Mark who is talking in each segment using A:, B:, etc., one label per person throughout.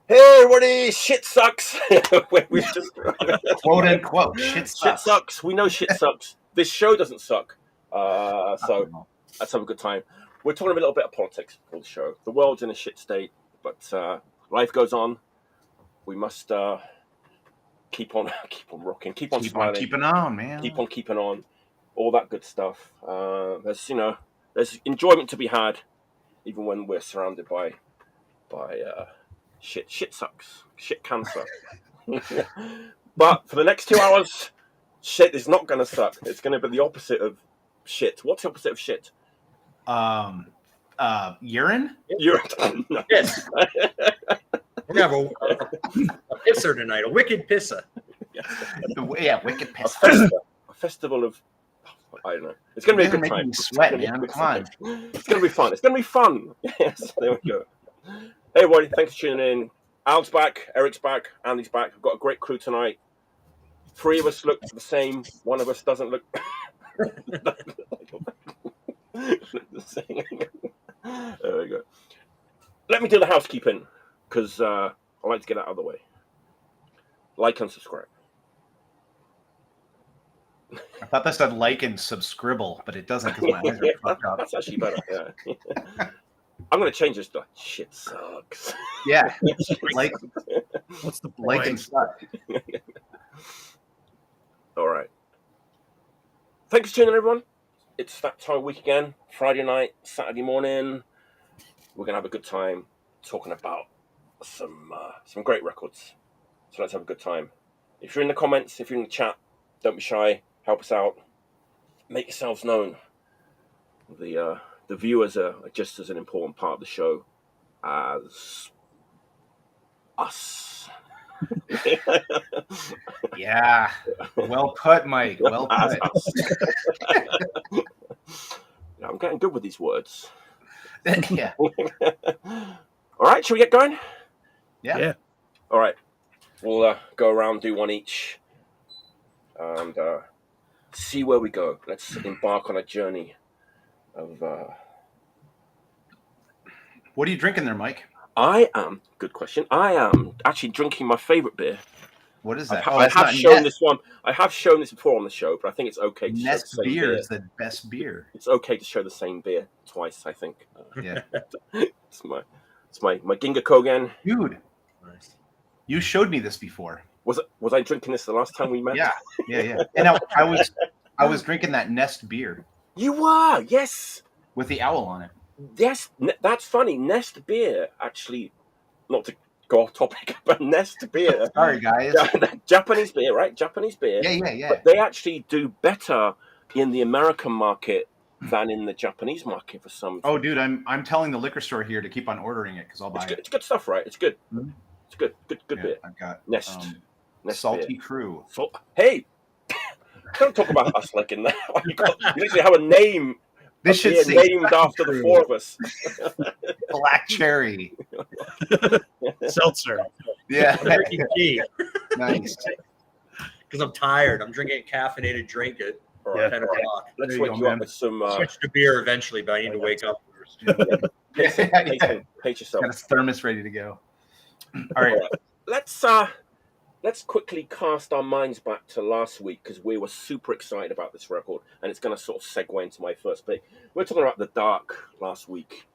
A: Hey everybody, shit sucks. We've just
B: quote unquote shit sucks.
A: Shit sucks. We know shit sucks. This show doesn't suck. So let's have a good time. We're talking a little bit of politics for the show. The world's in a shit state, but life goes on. We must keep on rocking, keep on smiling,
B: keeping on, man.
A: Keep on keeping on. All that good stuff. There's enjoyment to be had, even when we're surrounded by shit. Shit sucks. Shit can suck. But for the next 2 hours, shit is not going to suck. It's going to be the opposite of shit. What's the opposite of shit?
B: Urine?
A: Urine. No.
C: Yes. We're going to have a pisser tonight, a wicked pisser.
B: Yeah, wicked pisser.
A: A festival of... I don't know. It's going to be a good time.
B: Me sweat, man. Come on.
A: It's going to be fun. It's going to be fun. Yes, there we go. Hey, everybody. Thanks for tuning in. Al's back. Eric's back. Andy's back. We've got a great crew tonight. 3 of us look the same. 1 of us doesn't look the same. There we go. Let me do the housekeeping, because I like to get that out of the way. Like and subscribe.
B: I thought that said like and subscribe, but it doesn't because my eyes are fucked up.
A: That's actually better. Yeah. I'm going to change this to shit sucks.
B: Yeah. Like,
C: what's the point?
B: Like and suck.
A: All right. Thanks for tuning in, everyone. It's that time of week again. Friday night, Saturday morning. We're going to have a good time talking about some great records. So let's have a good time. If you're in the comments, if you're in the chat, don't be shy. Help us out. Make yourselves known. The viewers are just as an important part of the show as us.
B: Yeah. Well put, Mike. Well put.
A: Yeah, I'm getting good with these words.
B: Yeah.
A: All right, shall we get going?
B: Yeah.
A: All right. We'll go around, do one each, and see where we go. Let's embark on a journey of...
B: What are you drinking there, Mike?
A: Good question. I am actually drinking my favorite beer.
B: What is that?
A: I have shown this one. I have shown this before on the show, but I think it's okay to show the same beer.
B: Beer is the best beer.
A: It's okay to show the same beer twice, I think.
B: Yeah.
A: It's my Ginga Kogen.
B: Dude. Nice. You showed me this before.
A: Was I drinking this the last time we met?
B: Yeah. And I was drinking that Nest beer.
A: You were, yes.
B: With the owl on it.
A: Yes, that's funny. Nest beer, actually, not to go off topic, but Nest beer.
B: Sorry, guys.
A: Japanese beer, right? Japanese beer.
B: Yeah.
A: But they actually do better in the American market than in the Japanese market for some.
B: Oh, dude, I'm telling the liquor store here to keep on ordering it because I'll buy it.
A: It's good stuff, right? It's good.
B: Mm-hmm.
A: It's good beer.
B: I've got
A: Nest
B: Salty
A: beer.
B: Crew.
A: Hey, don't talk about us like in that. You literally have a name.
B: This should say
A: named after the 4 of us.
B: Black Cherry.
C: Seltzer.
B: Yeah.
C: I'm drinking tea.
B: Nice.
C: Because I'm tired. I'm drinking a caffeinated drink at 10 o'clock.
A: Let's wake you up with some...
C: Switch to beer eventually, but I need to wake up first.
A: Pace yourself.
B: Got a thermos ready to go. All right.
A: Let's quickly cast our minds back to last week, because we were super excited about this record, and it's going to sort of segue into my first pick. We were talking about The Dark last week.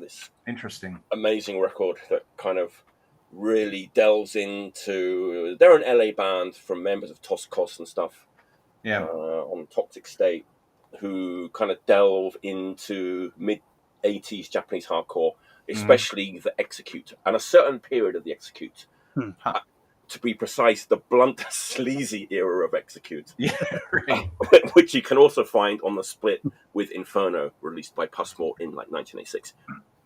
A: This
B: interesting,
A: amazing record that kind of really delves into... They're an LA band from members of Toskos and stuff.
B: Yeah.
A: On Toxic State, who kind of delve into mid-80s Japanese hardcore, especially the Execute, and a certain period of the Execute. To be precise, the blunt, sleazy era of Execute.
B: Yeah, right.
A: Which you can also find on the split with Inferno, released by Passmore in like 1986.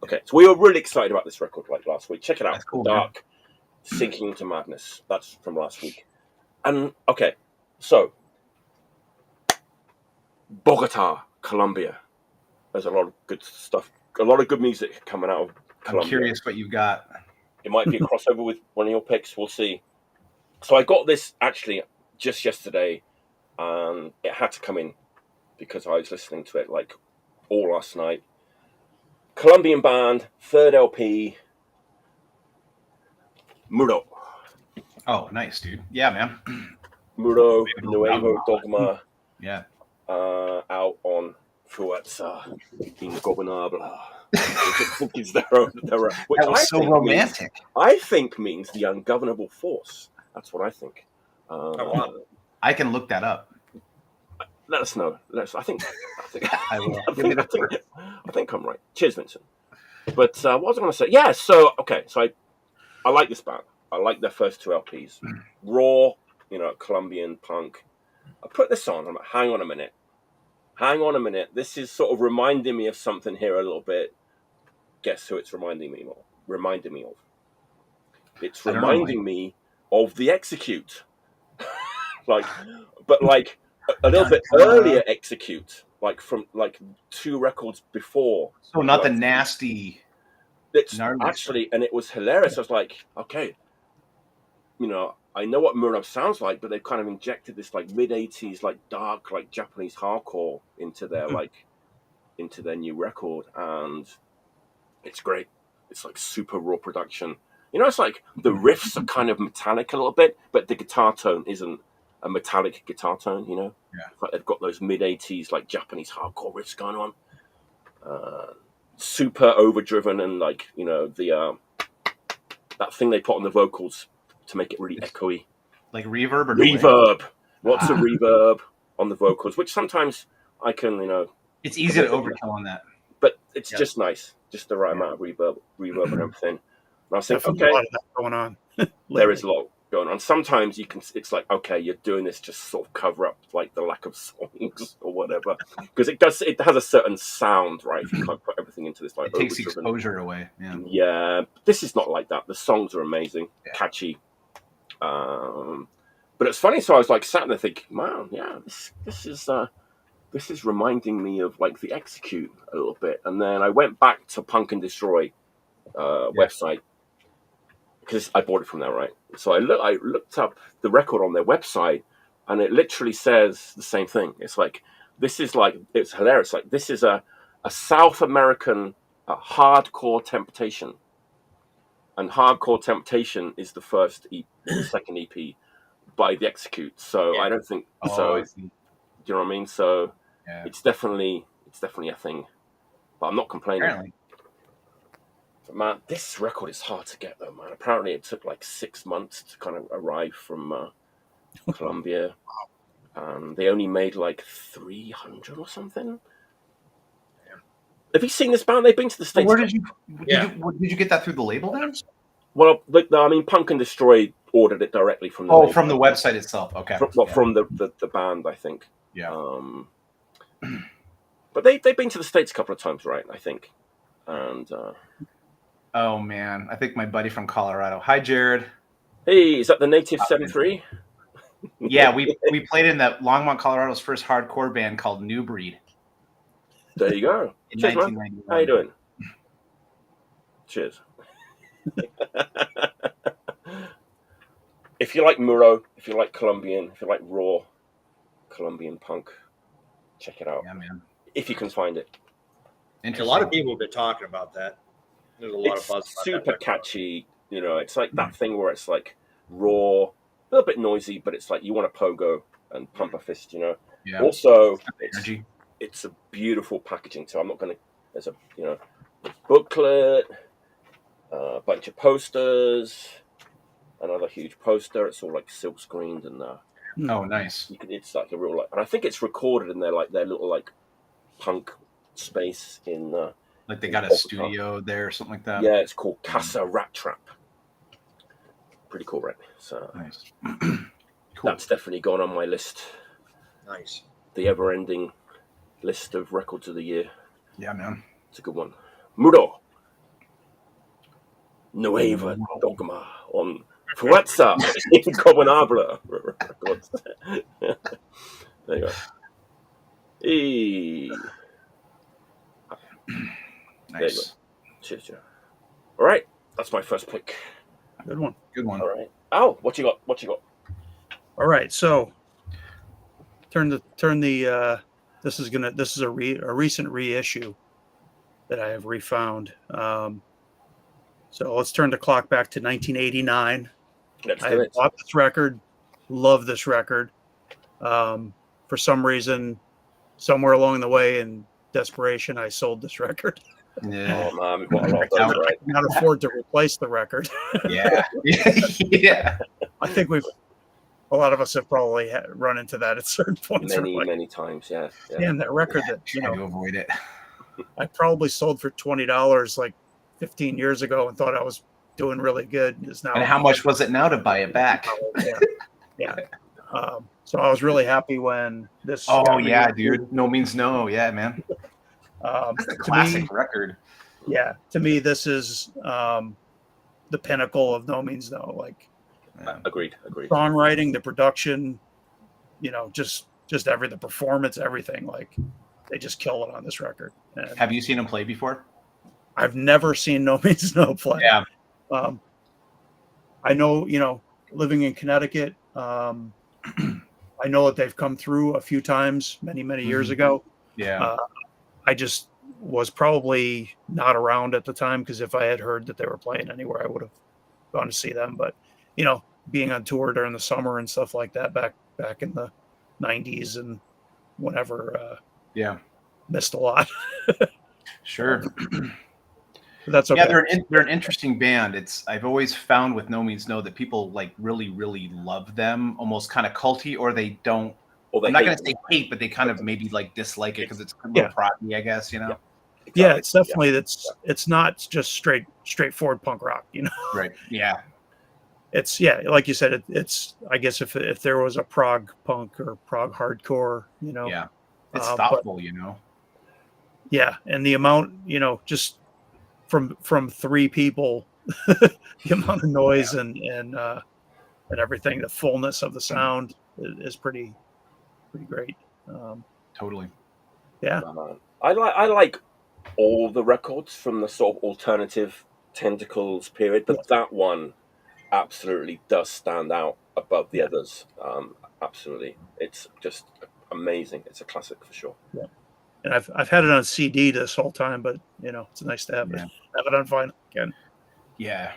A: Okay, so we were really excited about this record like last week. Check it out.
B: That's cool,
A: Dark, man. Sinking into Madness. That's from last week. And, okay, so, Bogota, Colombia. There's a lot of good stuff, a lot of good music coming out of Colombia.
B: I'm curious what you've got.
A: It might be a crossover with one of your picks. We'll see. So I got this actually just yesterday, and it had to come in because I was listening to it like all last night. Colombian band, third LP, Muro.
B: Oh, nice, dude. Yeah, man.
A: Muro,
B: Nuevo,
A: Nuevo, Dogma,
B: Yeah.
A: out on Fuerza, Ingobernable. Which I think is their own, which
B: That was
A: I
B: so
A: think
B: romantic.
A: means the ungovernable force. That's what I think.
C: Oh, wow.
B: I can look that up.
A: Let us know. I think
B: I will.
A: I think I'm right. Cheers, Vincent. But what was I going to say? Yeah. So I like this band. I like their first two LPs. Raw, Colombian punk. I put this on. I'm like, hang on a minute. This is sort of reminding me of something here a little bit. Guess who it's reminding me of? It's reminding me of the Execute. but a little bit earlier Execute, like from like 2 records before.
B: So not the nasty.
A: It's actually, and it was hilarious. I was like, okay, I know what Muro sounds like, but they've kind of injected this like mid-80s, like dark, like Japanese hardcore into their into their new record, and it's great. It's like super raw production. It's like the riffs are kind of metallic a little bit, but the guitar tone isn't a metallic guitar tone.
B: Yeah.
A: It's like they've got those mid-80s like Japanese hardcore riffs going on. Super overdriven, and like the that thing they put on the vocals to make it really echoey,
B: like reverb or
A: reverb. Lots of reverb on the vocals, which sometimes I can
B: it's easy to overkill on that,
A: but it's just nice, just the right amount of reverb and everything. And I was thinking, okay,
D: a lot of that going on.
A: there is a lot going on. Sometimes it's like, okay, you're doing this just sort of cover up like the lack of songs or whatever, because it has a certain sound, right? If you can't put everything into this like
B: it takes the exposure away.
A: Yeah, this is not like that. The songs are amazing, catchy. But it's funny. So I was like sat there thinking, man, yeah, this is reminding me of like the Execute a little bit. And then I went back to Punk and Destroy website, because I bought it from there, right? So I looked up the record on their website, and it literally says the same thing. It's like, it's hilarious. Like, this is a South American hardcore temptation. And Hardcore Temptation is the second EP by the Execute. So I don't think so. Do you know what I mean? So it's definitely a thing. But I'm not complaining.
B: Apparently.
A: But man, this record is hard to get though, man. Apparently it took like 6 months to kind of arrive from Colombia. They only made like 300 or something. Have you seen this band? They've been to the States.
B: Where did you get that through the label then?
A: Well, I mean, Punk and Destroy ordered it directly from the label.
B: From the website itself. Okay.
A: From the band, I think.
B: Yeah.
A: But they've been to the States a couple of times, right? I think. And
B: oh man, I think my buddy from Colorado. Hi, Jared.
A: Hey, is that the Native 7-3?
B: Yeah, we played in that Longmont, Colorado's first hardcore band called New Breed.
A: There you go.
B: In
A: Cheers, man.
B: 1991.
A: How you doing? Cheers. If you like Muro, if you like Colombian, if you like raw Colombian punk, check it out.
B: Yeah, man.
A: If you can find it.
C: A lot of people have been talking about that. There's a lot of buzz.
A: Super catchy. It's like that thing where it's like raw, a little bit noisy, but it's like you want to pogo and pump a fist. Yeah. Also, it's a beautiful packaging too. I'm not going to. There's a booklet, a bunch of posters, another huge poster. It's all like silk screened and
B: oh, nice.
A: It's like a real and I think it's recorded in their little like punk space in
B: like they got a studio there or something like that.
A: Yeah, it's called Casa Rat Trap. Pretty cool, right? So
B: nice.
A: Cool. That's definitely gone on my list.
C: Nice.
A: The ever-ending list of records of the year.
B: Yeah, man.
A: It's a good one. Muro. Nuevo Dogma on Fuerza. Ingobernable. There you go. Hey.
B: Nice.
A: Cheers, Joe. All right. That's my first pick.
D: Good one.
B: Good one.
A: All right. Oh, what you got?
D: All right. So turn the this is a recent reissue that I have refound. So let's turn the clock back to 1989.
A: Let's
D: I
A: do
D: had
A: it.
D: bought this record, love this record. For some reason, somewhere along the way in desperation, I sold this record.
B: Yeah.
A: Oh man, we've got a lot of those,
D: I
A: right?
D: could not afford to replace the record.
B: Yeah. Yeah.
D: I think a lot of us have probably run into that at certain points.
A: Many times, yeah.
D: Man, that record that
B: Try to avoid it.
D: I probably sold for $20 like 15 years ago and thought I was doing really good is now.
B: And how much was it now to buy it back?
D: Yeah. So I was really happy when this.
B: Oh yeah, dude. No Means No. Yeah, man.
D: That's
B: a classic record.
D: Yeah, to me, this is the pinnacle of No Means No. Like,
A: agreed.
D: Songwriting, the production, just the performance, everything. Like, they just kill it on this record. And
B: have you seen him play before?
D: I've never seen No Means No play.
B: Yeah.
D: I know, living in Connecticut, I know that they've come through a few times, many years ago.
B: Yeah.
D: I just was probably not around at the time, because if I had heard that they were playing anywhere, I would have gone to see them. But, being on tour during the summer and stuff like that back in the 90s and whenever, missed a lot.
B: Sure.
D: That's okay.
B: Yeah, they're an interesting band. I've always found with No Means No that people like really love them, almost kind of culty, or they don't. I'm not going to say hate, but they kind of maybe like dislike it because it's a little proggy, I guess.
A: Exactly.
D: Yeah, it's definitely it's not just straightforward punk rock,
B: Right. Yeah.
D: It's like you said, it's I guess if there was a prog punk or prog hardcore,
B: Yeah. It's thoughtful,
D: Yeah, and the amount, just from three people, the amount of noise and everything, the fullness of the sound is pretty great.
B: Totally.
D: Yeah.
A: I like all the records from the sort of alternative Tentacles period, but that one absolutely does stand out above the others. Absolutely. It's just amazing. It's a classic for sure.
D: Yeah. And I've had it on CD this whole time, but it's nice to have it on vinyl again.
B: Yeah.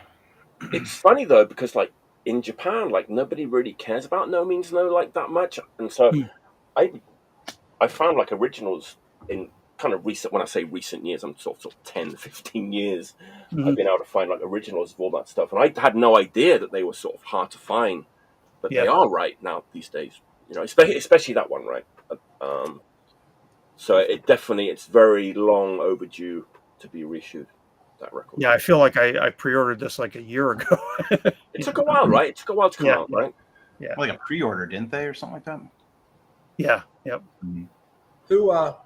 A: It's funny though, because like in Japan, like nobody really cares about No Means No like that much, and so I found like originals in kind of recent. When I say recent years, I'm sort of 10, 15 years. I've been able to find like originals of all that stuff, and I had no idea that they were sort of hard to find, but they are right now these days. Especially that one, right? So it's very long overdue to be reissued, that record.
D: Yeah, I feel like I pre-ordered this like a year ago.
A: It took a while, right? It took a while to come out, right?
D: Yeah.
B: Like a pre-order, didn't they, or something like that?
D: Yeah. Yep.
B: Mm-hmm.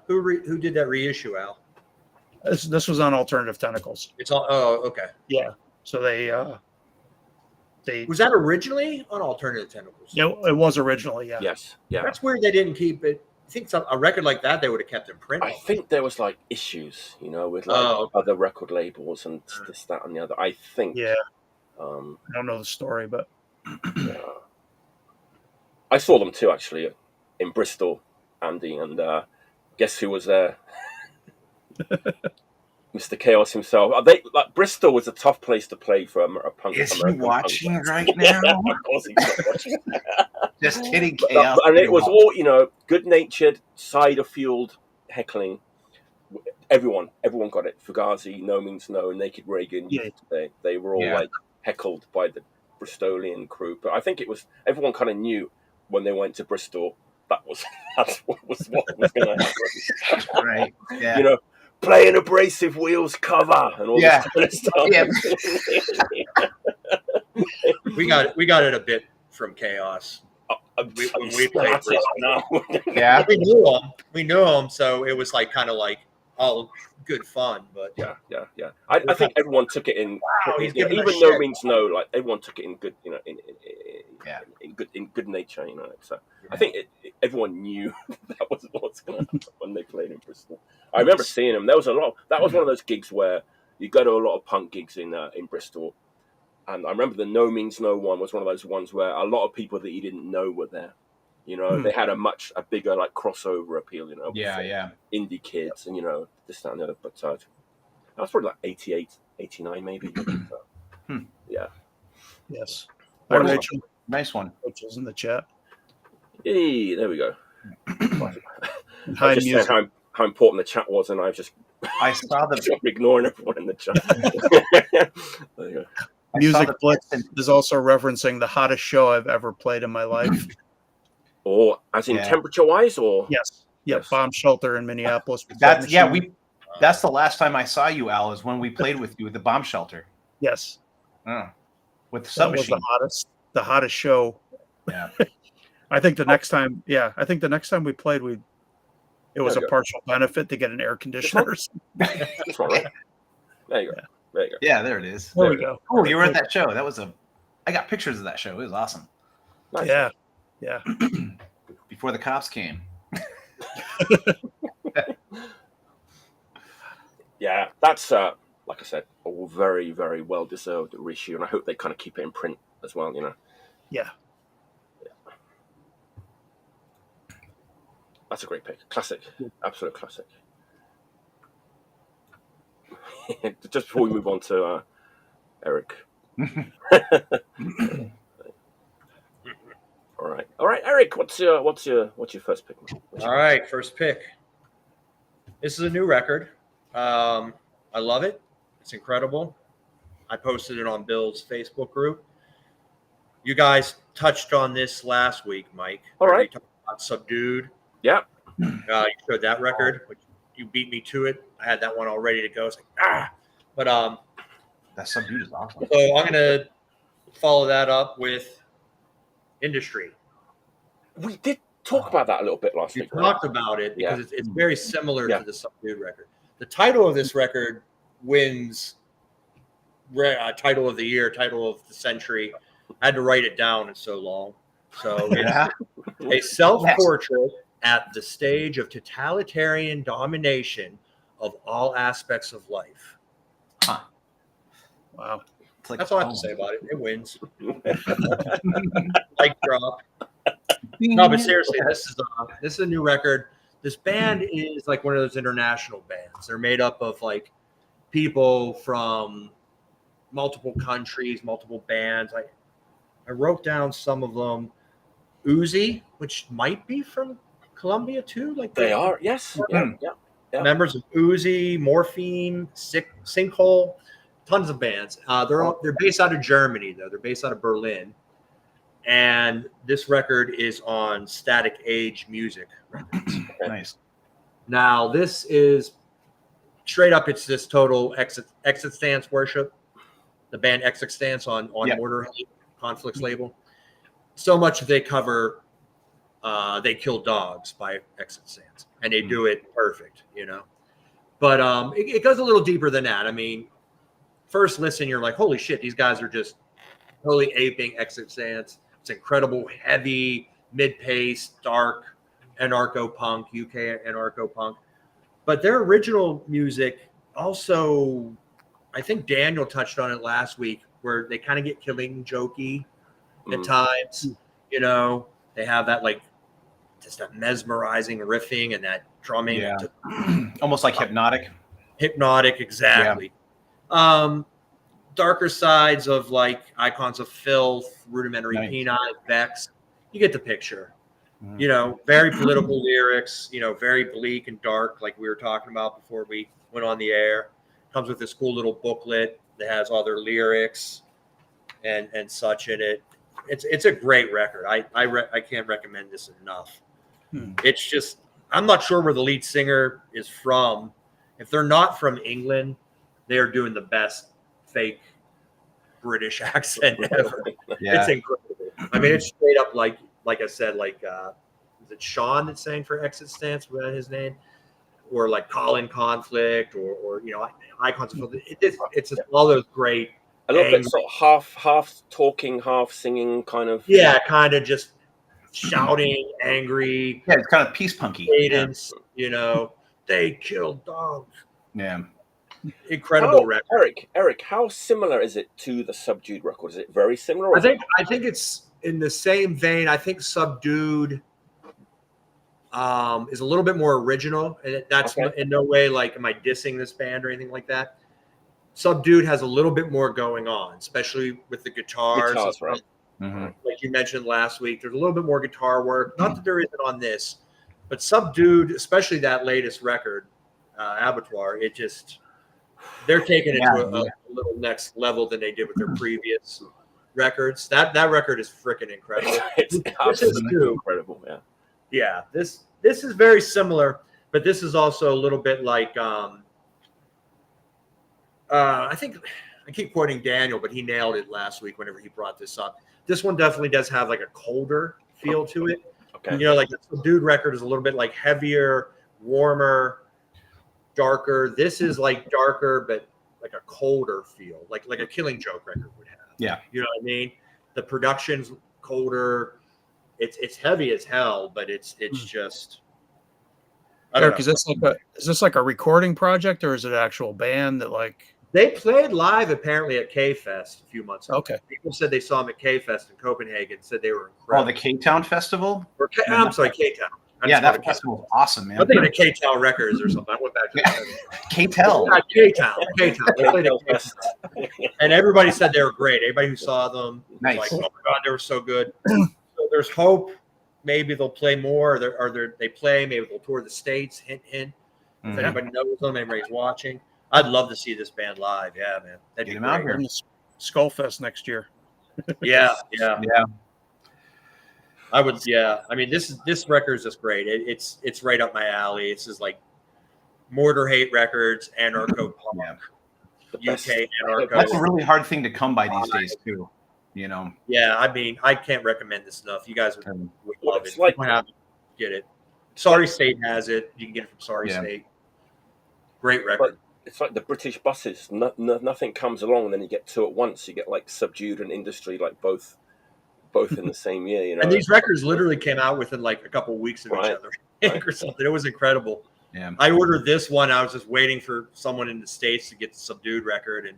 C: Who did that reissue, Al?
D: This was on Alternative Tentacles.
C: It's all. Oh, okay.
D: Yeah. So they
C: was that originally on Alternative Tentacles?
D: Yeah, it was originally. Yeah.
A: Yes. Yeah.
C: That's weird. They didn't keep it. I think a record like that they would have kept in print.
A: I think there was like issues, with like other record labels and this, that, and the other. I think.
D: Yeah.
A: I
D: don't know the story, but
A: I saw them too actually in Bristol, Andy, and guess who was there? Mr. Chaos himself. Bristol was a tough place to play for a punk.
B: Is he watching right now?
A: Of course he's not watching.
B: Just kidding, Chaos.
A: And it was all, good-natured, cider-fueled heckling. Everyone got it. Fugazi, No Means No, Naked Reagan.
D: Yeah.
A: They were all like heckled by the Bristolian crew. But I think everyone kind of knew when they went to Bristol that's what was going to happen.
B: Right. Yeah.
A: Play an Abrasive Wheels cover and all this kind of stuff.
B: Yeah.
C: we got it a bit from Chaos. We played
A: now.
B: Yeah.
C: We knew him, so it was like kind of like all good fun. But
A: yeah. I think everyone took it in.
C: Wow,
A: even No Means No, like everyone took it in good, in good nature. So I think everyone knew that was what's going to happen when they played in Bristol. I remember seeing them. There was a lot. That was one of those gigs where you go to a lot of punk gigs in Bristol, and I remember the No Means No one was one of those ones where a lot of people that you didn't know were there. They had a bigger like crossover appeal.
B: Yeah.
A: indie kids and this, that, and the other. But That was probably like 88, 89 maybe. So, yeah.
D: Yes.
A: Hi,
D: Rachel.
B: Nice one.
D: Rachel's in the chat.
A: Hey, there we go.
D: Hi,
A: I just
D: music.
A: said how important the chat was, and I
B: saw the
A: ignoring everyone in the chat. There you go.
D: Music Blitz is also referencing the hottest show I've ever played in my life.
A: Or as in temperature-wise, or
D: yes, bomb shelter in Minneapolis.
B: That's That's the last time I saw you, Al. Is when we played with you at the bomb shelter.
D: Yes,
B: with the
D: that
B: submachine.
D: was the hottest show.
B: Yeah,
D: I think the next time. Yeah, I think the next time we played, it was a partial benefit to get an air conditioner.
A: This one, right? There you go. There you go.
B: Yeah, there it is.
D: There we go.
B: Oh, you were at that show. That was I got pictures of that show. It was awesome.
A: Nice.
D: Yeah.
B: Before the cops came.
A: Yeah, that's like I said, a very, very well deserved reissue, and I hope they kind of keep it in print as well.
D: Yeah.
A: That's a great pick. Classic. Absolute classic. Just before we move on to Eric. All right, Eric. What's your first pick?
C: All right, first pick. This is a new record. I love it. It's incredible. I posted it on Bill's Facebook group. You guys touched on this last week, Mike.
A: All right.
C: You talked about Subdued.
A: Yeah.
C: You showed that record, which you beat me to it. I had that one all ready to go. It's like, But
B: that Subdued is awesome.
C: So I'm gonna follow that up with Industry.
A: We did talk about that a little bit last week.
C: We talked about it because it's very similar to the Subdued record. The title of this record wins title of the year, title of the century. I had to write it down. It's so long. So it's a self-portrait at the stage of totalitarian domination of all aspects of life.
B: Huh.
D: Wow.
C: That's all I have to say about it. It wins. Like drop. No, but seriously, this is a new record. This band is like one of those international bands. They're made up of like people from multiple countries, multiple bands. I wrote down some of them. Uzi, which might be from Colombia too. Like
A: they are, yes. Yeah.
C: Members of Uzi, Morphine, Sinkhole, tons of bands. They're based out of Germany though. They're based out of Berlin. And this record is on Static Age Music Records.
B: Nice.
C: Now, this is straight up, it's this total exit stance worship. The band Exit Stance on Mortar Conflict's label. So much that they cover They Kill Dogs by Exit Stance. And they do it perfect, But it goes a little deeper than that. I mean, first listen, you're like, holy shit, these guys are just totally aping Exit Stance. It's incredible, heavy, mid-pace, dark, anarcho-punk, UK anarcho-punk. But their original music also, I think Daniel touched on it last week, where they kind of get killing jokey at times. They have that just that mesmerizing riffing and that drumming.
B: Yeah. Almost like hypnotic.
C: Hypnotic, exactly. Yeah. Darker sides of Icons of Filth, Rudimentary Penile, Vex. You get the picture. Very political lyrics, very bleak and dark, like we were talking about before we went on the air. Comes with this cool little booklet that has all their lyrics and such in it. It's a great record. I can't recommend this enough. It's just, I'm not sure where the lead singer is from. If they're not from England, they're doing the best fake British accent ever.
B: Yeah.
C: It's incredible. I mean, it's straight up like I said, is it Sean that's saying for Exit Stance, without his name? Or like Colin Conflict or Icons of Filth. It's just all those great.
A: A little bit sort of half talking, half singing kind of.
C: Yeah, kind of just shouting, angry.
B: Yeah, it's kind of peace punky.
C: Cadence, they killed dogs.
B: Yeah.
C: Incredible record.
A: Eric, how similar is it to the Subdued record? Is it very similar?
C: I think it's in the same vein. I think Subdued is a little bit more original, and that's in no way am I dissing this band or anything like that. Subdued has a little bit more going on, especially with the guitars.
A: Right.
B: Mm-hmm.
C: Like you mentioned last week, there's a little bit more guitar work. Not that there isn't on this, but Subdued, especially that latest record, Abattoir, they're taking it to a little next level than they did with their previous records. That record is freaking incredible.
A: It's absolutely incredible. Yeah.
C: Yeah. This is very similar, but this is also a little bit like I think I keep quoting Daniel, but he nailed it last week whenever he brought this up. This one definitely does have like a colder feel to it.
A: Okay.
C: You know, like the Subdued record is a little bit like heavier, warmer, darker. This is like darker, but like a colder feel, like a Killing Joke record would have.
B: Yeah.
C: You know what I mean? The production's colder. It's heavy as hell, but it's just.
D: Eric, is this like a recording project or is it an actual band that like?
C: They played live apparently at K-Fest a few months ago.
D: Okay.
C: People said they saw them at K-Fest in Copenhagen. Said they were incredible.
B: Oh, the K-Town Festival?
C: I'm sorry, K-Town.
B: Yeah, that festival was awesome, man.
C: I'm thinking of K-Town Records or something. I went back to
B: K-Town.
C: K-Town. K-Town. They played at K-Town. And everybody said they were great. Everybody who saw them was
B: Nice.
C: like, oh my God, they were so good. So there's hope. Maybe they'll play more. They play. Maybe they'll tour the States. Hint, hint. If anybody knows them, anybody's watching. I'd love to see this band live. Yeah, man. That'd
B: Get
C: be
B: them out
C: great.
B: here.
D: Skullfest next year.
C: Yeah. I would. Yeah. I mean, this record is just great. It's right up my alley. It's just like Mortar Hate Records, Anarcho Punk, UK Anarcho.
B: That's a really hard thing to come by these days, too. You know.
C: Yeah, I mean, I can't recommend this enough. You guys would love it.
A: Like,
C: get it. Sorry State has it. You can get it from Sorry State. Great record.
A: It's like the British buses. Nothing comes along, and then you get two at once. You get like Subdued and Industry, like both in the same year. You know,
C: and these records literally came out within like a couple of weeks of each other, or something. It was incredible.
B: Yeah.
C: I ordered this one. I was just waiting for someone in the States to get the Subdued record, and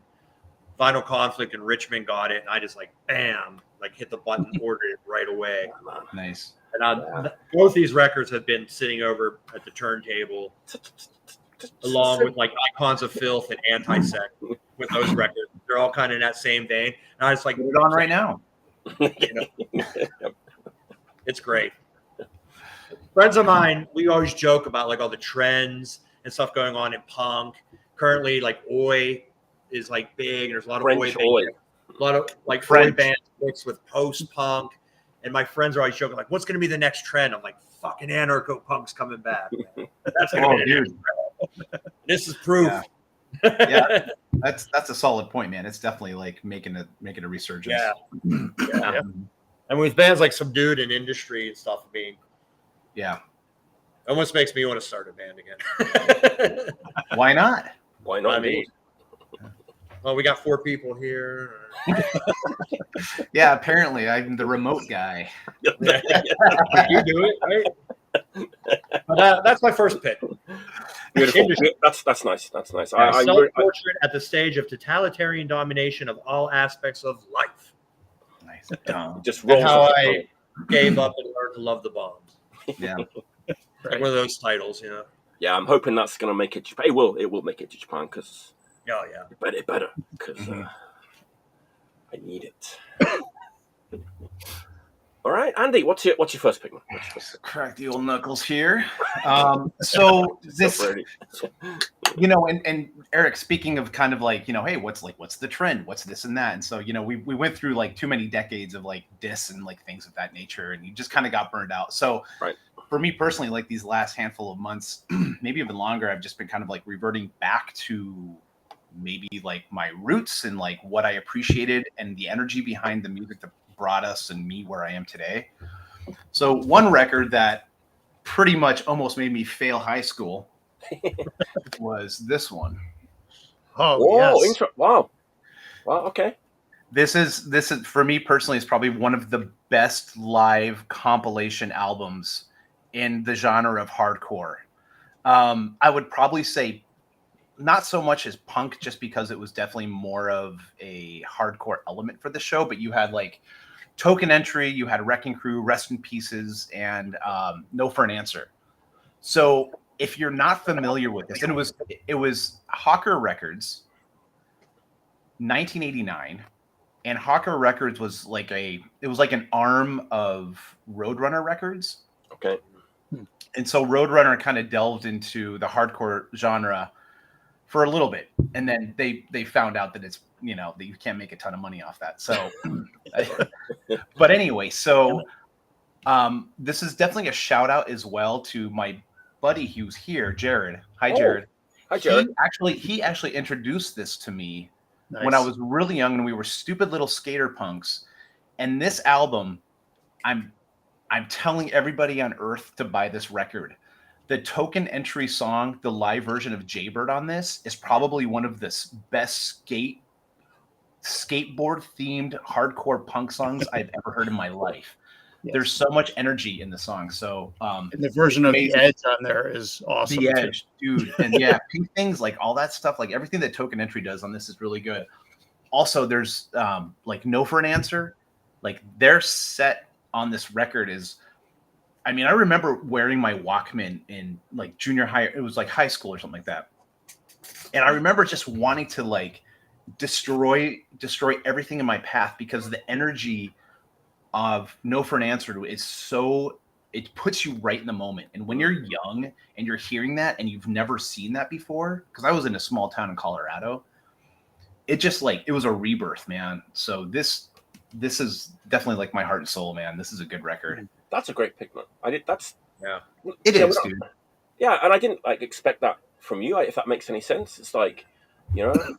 C: Final Conflict in Richmond got it, and I just like bam, like hit the button, ordered it right away.
B: Nice.
C: And both these records have been sitting over at the turntable, along with like Icons of Filth and Anti-Sect. With those records, they're all kind of in that same vein. And I was like,
B: put it on right now.
C: You know, it's great. Friends of mine, we always joke about like all the trends and stuff going on in punk. Currently, like Oi is like big, and there's a lot of Oi bands, a lot of like Oi bands mixed with post punk. And my friends are always joking, like, what's going to be the next trend? I'm like, fucking anarcho punk's coming back. That's going to be the next. This is proof.
B: Yeah, that's a solid point, man. It's definitely like making a resurgence.
C: Yeah. And with bands like Subdued and Industry and stuff, almost makes me want to start a band again.
B: Why not?
A: Why not?
C: I mean, well, we got 4 people here.
B: Yeah, apparently I'm the remote guy.
C: You do it, right? But that's my first pick.
A: Beautiful. That's nice. That's nice.
C: Self-portrait at the stage of totalitarian domination of all aspects of life.
B: Nice.
A: Just
C: That's how I gave up and learned to love the bombs.
B: Yeah.
C: Like one of those titles, you know.
A: Yeah, I'm hoping that's going to make it. It will make it to Japan because.
C: Oh yeah.
A: It better because I need it. All right, Andy, what's your first pick?
B: Crack the old knuckles here. So this, you know, and Eric, speaking of kind of like, you know, hey, what's the trend? What's this and that? And so, you know, we went through like too many decades of like diss and like things of that nature, and you just kind of got burned out. So for me personally, like these last handful of months, maybe even longer, I've just been kind of like reverting back to maybe like my roots and like what I appreciated and the energy behind the music that brought us and me where I am today. So one record that pretty much almost made me fail high school was this one.
C: Oh, yes.
A: Wow. Okay.
B: This is for me personally is probably one of the best live compilation albums in the genre of hardcore. I would probably say not so much as punk, just because it was definitely more of a hardcore element for the show, but you had like Token Entry, you had Wrecking Crew, Rest in Pieces, and No for an Answer. So if you're not familiar with this, and it was Hawker Records, 1989, and Hawker Records was like an arm of Roadrunner Records.
A: Okay.
B: And so Roadrunner kind of delved into the hardcore genre for a little bit, and then they found out that it's, you know, that you can't make a ton of money off that. So, but anyway, so this is definitely a shout out as well to my buddy who's here, Jared. Hi, Jared.
A: Hi, Jared.
B: He actually introduced this to me
D: Nice.
B: when I was really young and we were stupid little skater punks. And this album, I'm telling everybody on earth to buy this record. The token entry song, the live version of Jaybird on this, is probably one of the best skateboard themed hardcore punk songs I've ever heard in my life. Yes. There's so much energy in the song. So
D: and the version of The Edge on there is awesome.
B: The Edge, dude. And yeah, Pink Things, like all that stuff, like everything that Token Entry does on this is really good. Also, there's like No for an Answer. Like their set on this record is, I mean, I remember wearing my Walkman in like junior high. It was like high school or something like that. And I remember just wanting to like destroy everything in my path because the energy of No for an Answer is so, it puts you right in the moment. And when you're young and you're hearing that and you've never seen that before, because I was in a small town in Colorado, it just like, it was a rebirth, man. So this is definitely like my heart and soul, man. This is a good record.
A: That's a great pick, man.
B: It is, dude.
A: Yeah, and I didn't like expect that from you, if that makes any sense. It's like, you know.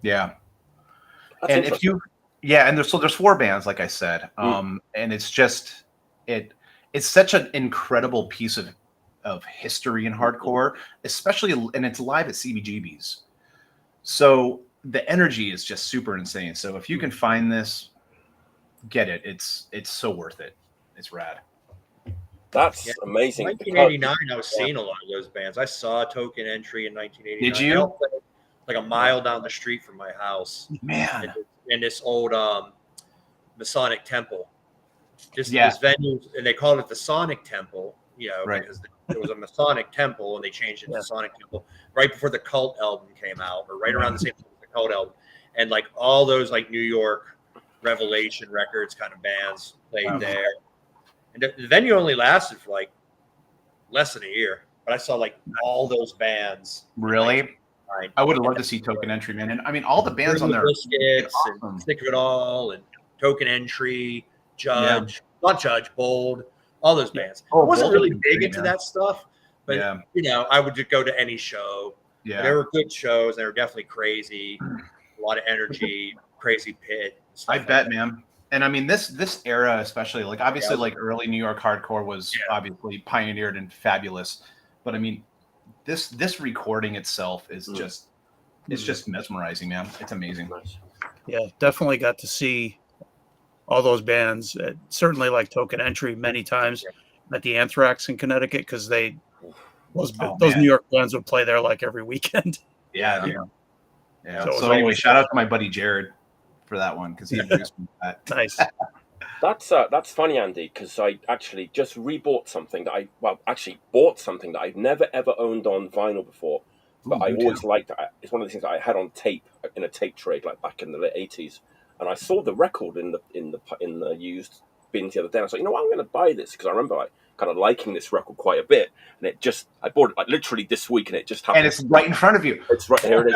B: Yeah. And if you, yeah, and there's 4 bands, like I said, and it's just it's such an incredible piece of history in hardcore, especially, and it's live at CBGB's. So the energy is just super insane. So if you can find this, get it. It's so worth it. It's rad.
A: That's amazing.
C: 1989, I was seeing a lot of those bands. I saw Token Entry in 1989.
B: Did you?
C: Like a mile down the street from my house.
B: Man.
C: In this old Masonic temple. This venue, and they called it the Sonic Temple, you know,
B: right.
C: Because it was a Masonic temple and they changed it to Sonic Temple right before the Cult album came out, or right around the same time as the Cult album. And like all those like New York Revelation Records kind of bands played there. And the venue only lasted for like less than a year, but I saw like all those bands.
B: Really? I would have loved to see Token Entry, man. And I mean, all the bands on there.
C: Biscuits and Stick of It All and Token Entry, Judge, not Judge, Bold, all those bands. I wasn't really big into that stuff, but you know, I would just go to any show. Yeah, they were good shows. They were definitely crazy, a lot of energy, crazy pit.
B: I bet, man. And I mean, this era, especially, like obviously, like early New York hardcore was obviously pioneered and fabulous, but I mean, this recording itself is just it's just mesmerizing, man. It's amazing.
D: Yeah, definitely got to see all those bands. Certainly, like Token Entry, many times at the Anthrax in Connecticut, because those New York bands would play there like every weekend.
B: Yeah. So anyway, shout out to my buddy Jared for that one, because he introduced me to that.
D: Nice.
A: That's funny, Andy, because I actually just rebought something that bought something that I've never ever owned on vinyl before, but I always liked it. It's one of the things that I had on tape in a tape trade, like back in the late 80s, and I saw the record in the used bins the other day. I was like, you know what, I'm going to buy this, because I remember like kind of liking this record quite a bit, and I bought it like literally this week, and it just happened.
B: And it's right in front of you.
A: It's right here.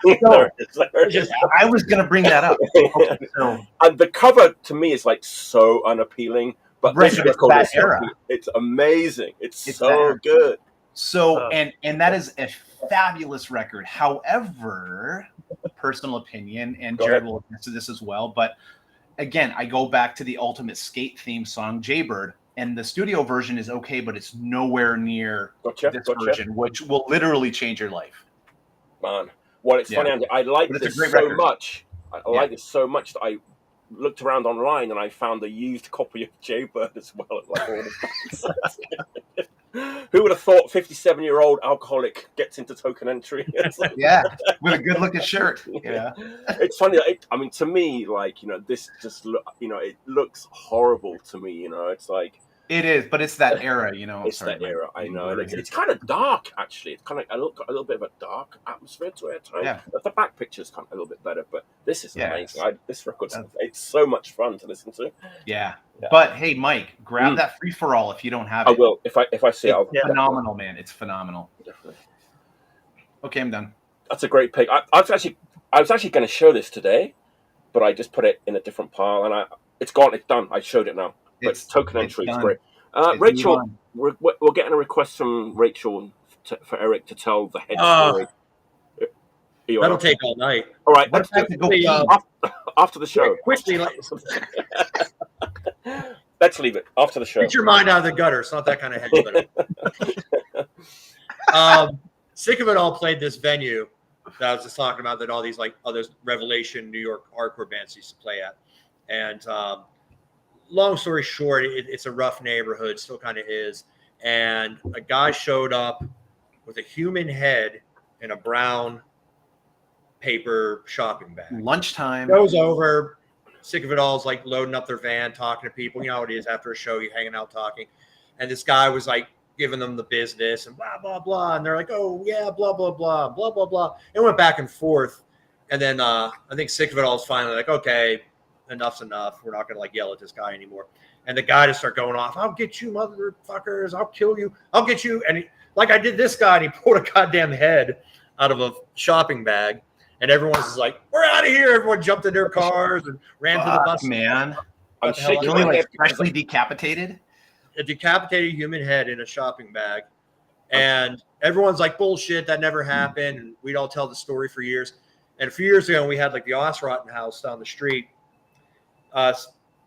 A: It is.
B: I was going to bring that up.
A: And the cover to me is like so unappealing, but this record is it's amazing. It's so good.
B: So and that is a fabulous record. However, personal opinion, and Jared will answer this as well, but again, I go back to the ultimate skate theme song, Jaybird. And the studio version is okay, but it's nowhere near this version, which will literally change your life.
A: Man, well, it's funny, Andy. I like this so much. I like this so much that I looked around online and I found a used copy of Jaybird as well. Like all the Who would have thought 57-year-old alcoholic gets into Token Entry?
B: With a good-looking shirt. Yeah,
A: it's funny. I mean, to me, like, you know, this just it looks horrible to me. You know, it's like
B: It is, but it's that era, you know.
A: It's that era, I know. And it's kind of dark, actually. It's kind of got a little bit of a dark atmosphere to it at times.
B: Yeah.
A: The back picture's kind of a little bit better, but this is amazing. This record's it's so much fun to listen to.
B: Yeah. But hey, Mike, grab that free for all if you don't have it.
A: I will. If I see it, I'll
B: phenomenal, man. It's phenomenal.
A: Definitely.
B: Okay, I'm done.
A: That's a great pick. I was actually going to show this today, but I just put it in a different pile, and it's gone. It's done. I showed it now. But token entry is great. Rachel, we're getting a request from Rachel for Eric to tell the head story.
C: That'll take all night.
A: All right, after the show.
C: Quickly,
A: let's leave it after the show.
C: Get your mind out of the gutter. It's not that kind of heavy. Sick of It All played this venue that I was just talking about that all these like other Revelation New York hardcore bands used to play at, and long story short, it's a rough neighborhood, still kind of is. And a guy showed up with a human head in a brown paper shopping bag.
B: Lunchtime.
C: Goes over. Sick of It All is like loading up their van, talking to people. You know how it is after a show, you're hanging out talking. And this guy was like giving them the business and blah, blah, blah. And they're like, oh, yeah, blah, blah, blah, blah, blah, blah. It went back and forth. And then I think Sick of It All is finally like, okay, enough's enough. We're not going to like yell at this guy anymore. And the guy just started going off. I'll get you, motherfuckers. I'll kill you. I'll get you. And like I did this guy, and he pulled a goddamn head out of a shopping bag. And everyone's just like, we're out of here. Everyone jumped in their cars and ran for the bus.
B: Man, I'm shaking. Like freshly decapitated.
C: A decapitated human head in a shopping bag. And everyone's like, bullshit. That never happened. And we'd all tell the story for years. And a few years ago, we had like the Aus-Rotten house down the street.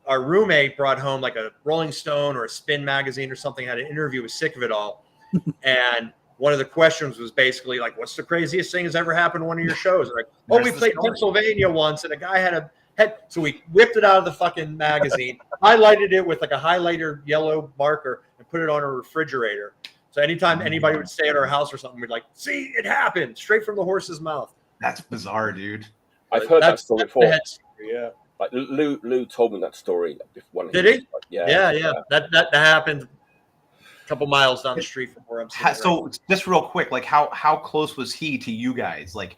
C: Our roommate brought home like a Rolling Stone or a Spin magazine or something, had an interview with Sick of It All. And one of the questions was basically like, what's the craziest thing that's ever happened in one of your shows? Like, we played Pennsylvania once and a guy had a head. So we whipped it out of the fucking magazine, highlighted it with like a highlighter yellow marker and put it on a refrigerator. So anytime anybody would stay at our house or something, we'd like, see, it happened straight from the horse's mouth.
B: That's bizarre, dude.
A: I've heard that story before.
C: Yeah.
A: Like Lou told me that story.
C: Did he?
A: Like,
C: yeah. That happened a couple miles down the street from where I'm sitting.
B: So just real quick, like how close was he to you guys? Like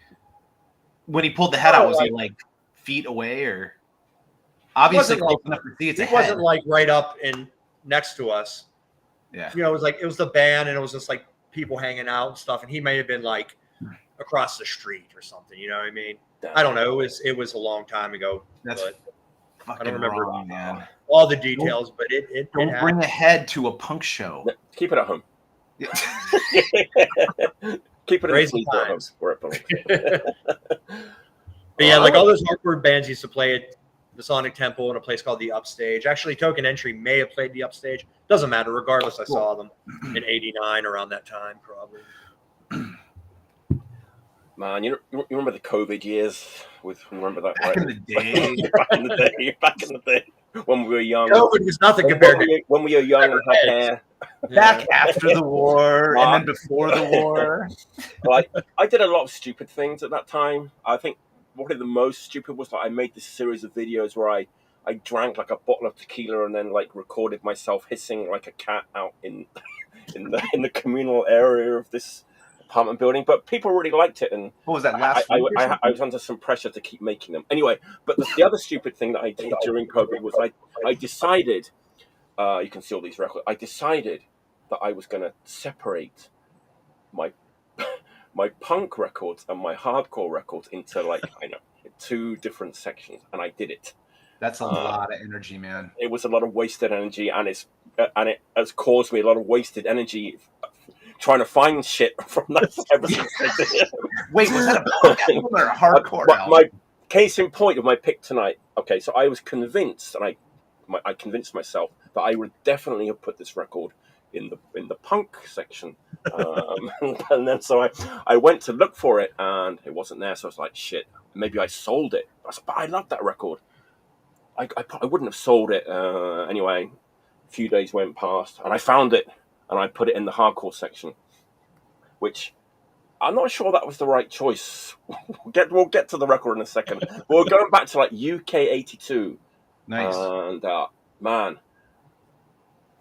B: when he pulled the head out, was he like feet away or obviously close enough to see it's a head?
C: It wasn't like right up and next to us.
B: Yeah.
C: You know, it was the band and it was just like people hanging out and stuff. And he may have been like across the street or something. You know what I mean? I don't know. It was a long time ago.
B: That's
C: I don't remember
B: man.
C: All the details, but it
B: don't bring a head to a punk show.
A: Keep it at home. Keep it
C: crazy
A: at home.
C: But yeah, like all those hardcore bands used to play at the Sonic Temple in a place called the Upstage. Actually, Token Entry may have played the Upstage. Doesn't matter. Regardless, I saw them in '89 around that time, probably.
A: Man, you remember the COVID years? Remember that?
B: Back in the day.
A: Back in the day, when we were young.
C: COVID was nothing compared to
A: when we were young and had hair.
B: Back after the war and then before the war.
A: Well, I did a lot of stupid things at that time. I think probably the most stupid was like I made this series of videos where I drank like a bottle of tequila and then like recorded myself hissing like a cat out in the communal area of this apartment building, but people really liked it, and
B: what was that last
A: I was under some pressure to keep making them anyway. But the other stupid thing that I did during COVID was I decided, you can see all these records, I decided that I was going to separate my punk records and my hardcore records into like two different sections, and I did it.
B: That's a lot of energy, man.
A: It was a lot of wasted energy, and it has caused me a lot of wasted energy trying to find shit from that episode.
B: Wait, was that a punk album or a hardcore album?
A: My case in point of my pick tonight. Okay, so I was convinced, and I convinced myself that I would definitely have put this record in the punk section, and then so I went to look for it, and it wasn't there. So I was like, shit, maybe I sold it. But I love that record. I wouldn't have sold it anyway. A few days went past, and I found it. And I put it in the hardcore section, which I'm not sure that was the right choice. We'll get to the record in a second. But we're going back to like UK '82.
B: Nice.
A: And man,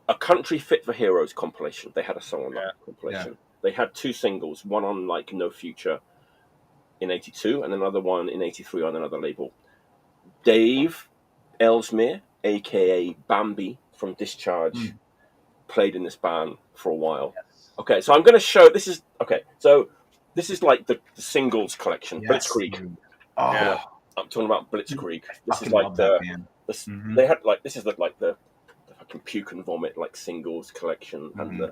A: A Country Fit for Heroes compilation. They had a song on that compilation. They had 2 singles, one on like No Future in 82 and another one in 83 on another label. Dave Ellesmere, aka Bambi from Discharge, played in this band for a while. Okay, so I'm going to show, this is like the singles collection, Blitzkrieg. I'm talking about Blitzkrieg. This is like they had like, this is the fucking Puke and Vomit like singles collection and a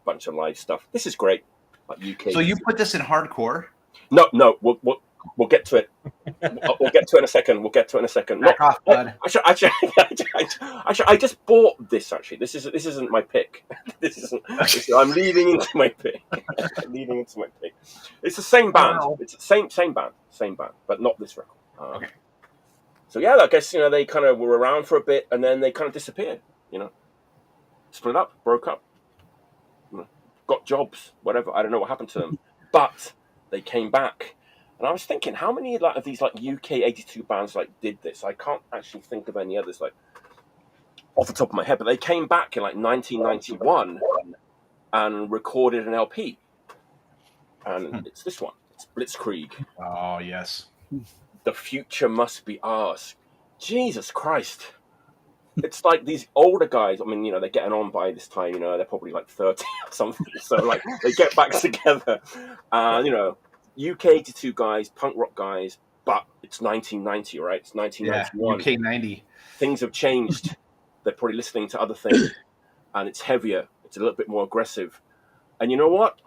A: bunch of live stuff. This is great. Like UK.
B: So you put this in hardcore?
A: No, we'll get to it. We'll get to it in a second.
B: Back off, bud.
A: Actually, I just bought this. Actually, this isn't my pick. I'm leading into my pick. It's the same band. It's the same band, but not this record.
B: Okay.
A: So yeah, I guess they kind of were around for a bit, and then they kind of disappeared. Split up, broke up, got jobs, whatever. I don't know what happened to them, but they came back. And I was thinking, how many of these UK 82 bands did this? I can't actually think of any others off the top of my head, but they came back in 1991 and recorded an LP. And it's this one. It's Blitzkrieg.
B: Oh, yes.
A: The Future Must Be Ours. Jesus Christ. It's like these older guys, I mean, they're getting on by this time, they're probably 30 or something. So they get back together. UK 82 guys, punk rock guys, but it's 1990, right? It's 1991.
B: UK 90.
A: Things have changed. They're probably listening to other things, and it's heavier. It's a little bit more aggressive. And you know what?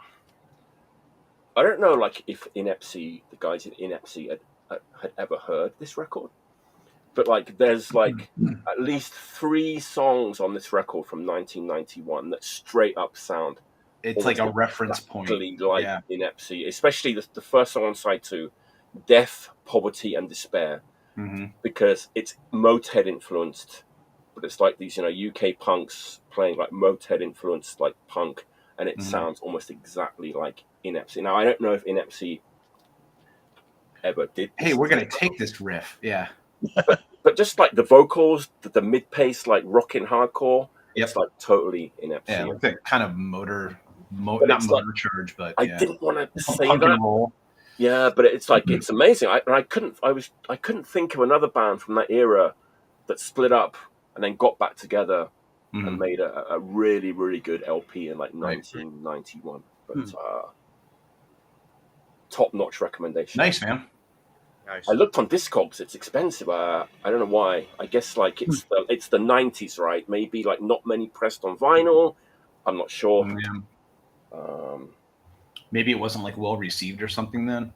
A: I don't know, if Inepsy, the guys in Inepsy had ever heard this record, but there's at least 3 songs on this record from 1991 that straight up sound.
B: It's like a reference point.
A: Inepsy, especially the first song on side 2, Death, Poverty, and Despair, because it's Motorhead influenced, but it's these UK punks playing Motorhead influenced punk, and it sounds almost exactly like Inepsy. Now I don't know if Inepsy ever did this.
B: Hey, we're gonna take this riff,
A: but just the vocals, the mid-pace rockin' hardcore, it's totally Inepsy.
B: Yeah, like that kind of not motor charge, but
A: I didn't want to say that. Roll. Yeah, but it's it's amazing. I couldn't think of another band from that era that split up and then got back together and made a really, really good LP in 1991. But top-notch recommendation.
B: Nice, man.
C: Nice.
A: I looked on Discogs. It's expensive. I don't know why. I guess it's the 90s, right? Maybe not many pressed on vinyl. I'm not sure.
B: Maybe it wasn't well received or something then.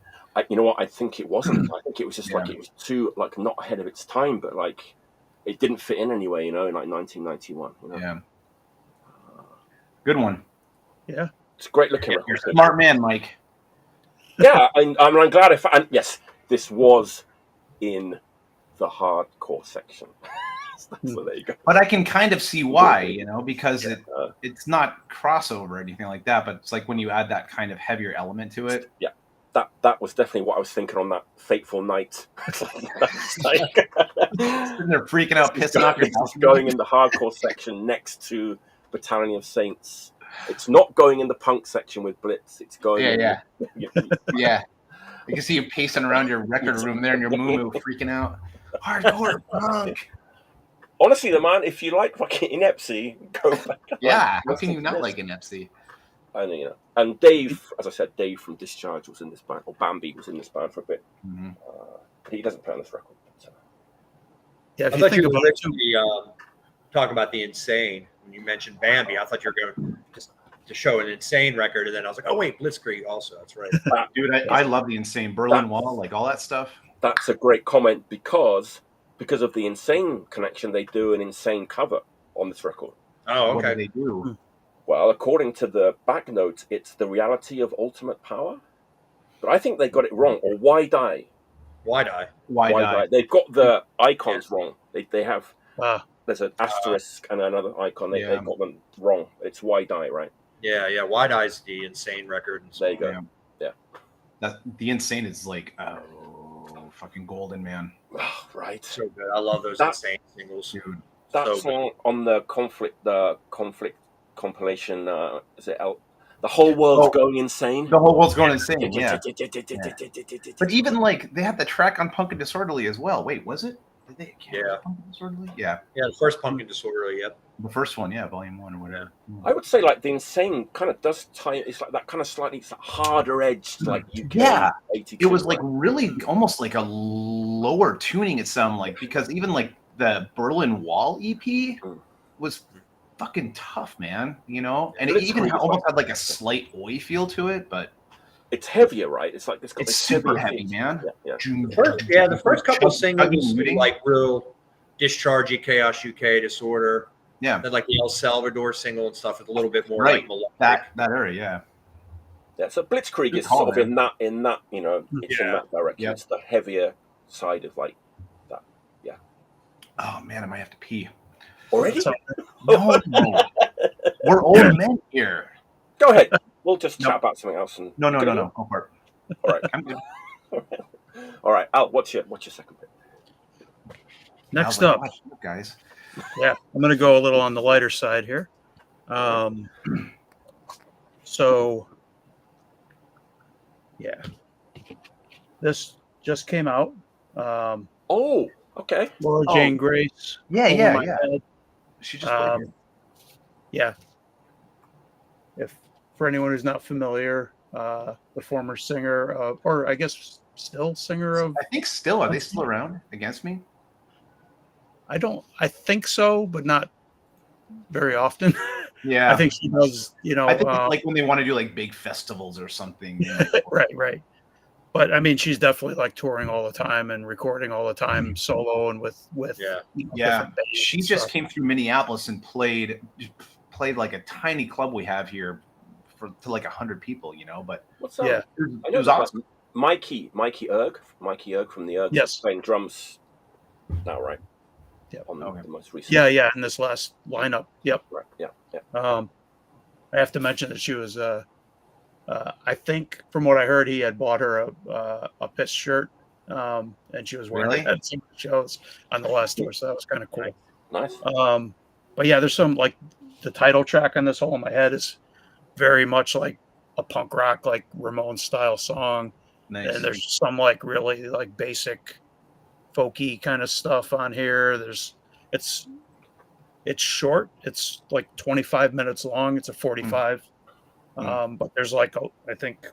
A: You know what? I think it wasn't. I think it was just it was too not ahead of its time, but it didn't fit in anyway. In 1991.
B: Yeah. Good one.
D: Yeah.
A: It's a great looking record.
B: You're a smart man, Mike.
A: Yeah, I'm glad and yes, this was in the hardcore section. So there you go.
B: But I can kind of see why, because it's not crossover or anything like that, but it's when when you add that kind of heavier element to it.
A: Yeah, that was definitely what I was thinking on that fateful night.
B: Sitting there freaking out, pissing off your house.
A: Going in the hardcore section next to Battalion of Saints. It's not going in the punk section with Blitz. It's going.
B: Yeah. You can see you pacing around your record room there in your moo freaking out. Hardcore punk.
A: Honestly, if you like fucking Inepsy, go back.
B: Yeah, how can you not like Inepsy?
A: I know, And Dave, as I said, Dave from Discharge was in this band, or Bambi was in this band for a bit. He doesn't play on this record. So.
C: Yeah, I thought you were originally talking about the Insane when you mentioned Bambi. I thought you were going to show an Insane record, and then I was like, oh wait, Blitzkrieg also. That's right.
B: Dude, I love the Insane. Berlin Wall, all that stuff.
A: That's a great comment because of the Insane connection, they do an Insane cover on this record.
C: Oh, okay.
B: What do they do?
A: Well, according to the back notes, it's The Reality of Ultimate Power. But I think they got it wrong. Or Why Die?
C: Why Die?
B: Why Die?
A: They've got the icons wrong. They have... there's an asterisk and another icon. They got them wrong. It's Why Die, right?
C: Yeah. Why Die's the Insane record. And
A: there you go. Yeah.
B: The Insane is fucking golden, man.
A: Oh, right.
C: So good. I love those Insane singles.
B: Dude.
A: That's on the conflict compilation. Is it the whole world's going insane?
B: The whole world's going insane. Yeah. But even like they had the track on Punk and Disorderly as well. Wait, was it? Did they? Punk and Disorderly? Yeah.
C: Yeah, the first Punk and Disorderly. Yep.
B: The first one, yeah, Volume 1 or whatever.
A: I would say like the insane kind of does tie. It's like that kind of slightly harder edged, like UK.
B: Yeah,
A: 82,
B: it was like really almost like a lower tuning. It sounded like, because even like the Berlin Wall EP was fucking tough, man. You know, and it even almost had like a slight oi feel to it, but
A: it's heavier, right? It's like
B: it's super heavy, man.
C: The first couple of singles were like real dischargey, Chaos UK, Disorder.
B: Yeah,
C: then like the El Salvador single and stuff with a little bit more
B: right.
C: like melodic.
B: That area, yeah.
A: Yeah, so Blitzkrieg is sort of in that, you know, it's in that direction. It's the heavier side of like that. Yeah.
B: Oh man, I might have to pee.
A: Already?
B: No. We're old men here.
A: Go ahead. We'll just chat about something else. And
B: no. Go for it.
A: All right. I'm good. All right. Al, what's your second pick?
D: Next up,
B: guys.
D: Yeah, I'm going to go a little on the lighter side here. So, yeah, this just came out.
A: Oh, okay.
D: Laura Jane Grace.
B: Yeah.
D: Head.
B: She just played here.
D: Yeah. If for anyone who's not familiar, the former singer of, or I guess still singer of,
B: I think still, are they still around Against Me?
D: I think so, but not very often.
B: Yeah.
D: I think she does, you know.
B: I think like when they want to do like big festivals or something. You know.
D: Right. But I mean, she's definitely like touring all the time and recording all the time solo and with you know,
B: She just came through Minneapolis and played like a tiny club we have here to like 100 people, you know, but
A: what's that?
B: It was awesome.
A: Mikey Erg from the Erg.
D: Yes.
A: Playing drums now, right?
D: Yep.
A: On the most recent.
D: Yeah, in this last lineup. Yep.
A: Right. Yeah.
D: I have to mention that she was I think from what I heard, he had bought her a Pist shirt, and she was wearing it at some shows on the last tour, so that was kind of cool.
A: Nice.
D: But yeah, there's some like the title track on this Hole in My Head is very much like a punk rock, like Ramones style song. Nice. And there's some like really like basic folky kind of stuff on here. It's short. It's like 25 minutes long. It's a 45. But there's like I think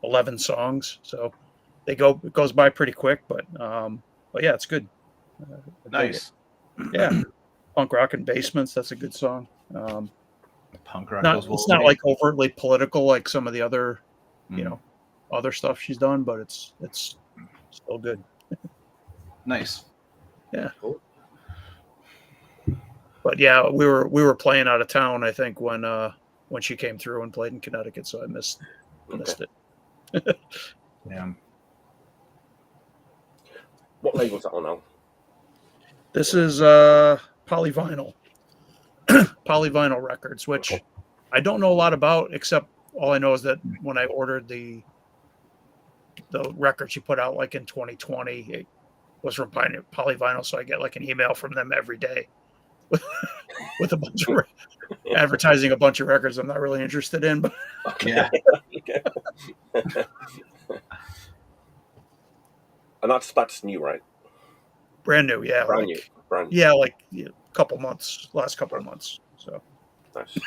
D: 11 songs. So it goes by pretty quick, but yeah, it's good.
B: Nice.
D: Yeah. Punk Rock in Basements, that's a good song.
B: Punk rock
D: it's not like overtly political like some of the other you know, other stuff she's done, but it's still good.
B: Nice.
D: Yeah. Cool. But yeah, we were playing out of town, I think, when she came through and played in Connecticut, so I missed it.
B: Yeah.
A: What label's that on now?
D: This is Polyvinyl. Polyvinyl Records, which I don't know a lot about, except all I know is that when I ordered the record she put out like in 2020, it was from Polyvinyl, so I get like an email from them every day with a bunch of advertising a bunch of records I'm not really interested in, but
B: yeah.
A: And that's new, right?
D: Brand new, yeah.
A: Brand new.
D: Yeah, like last couple of months. So
A: nice.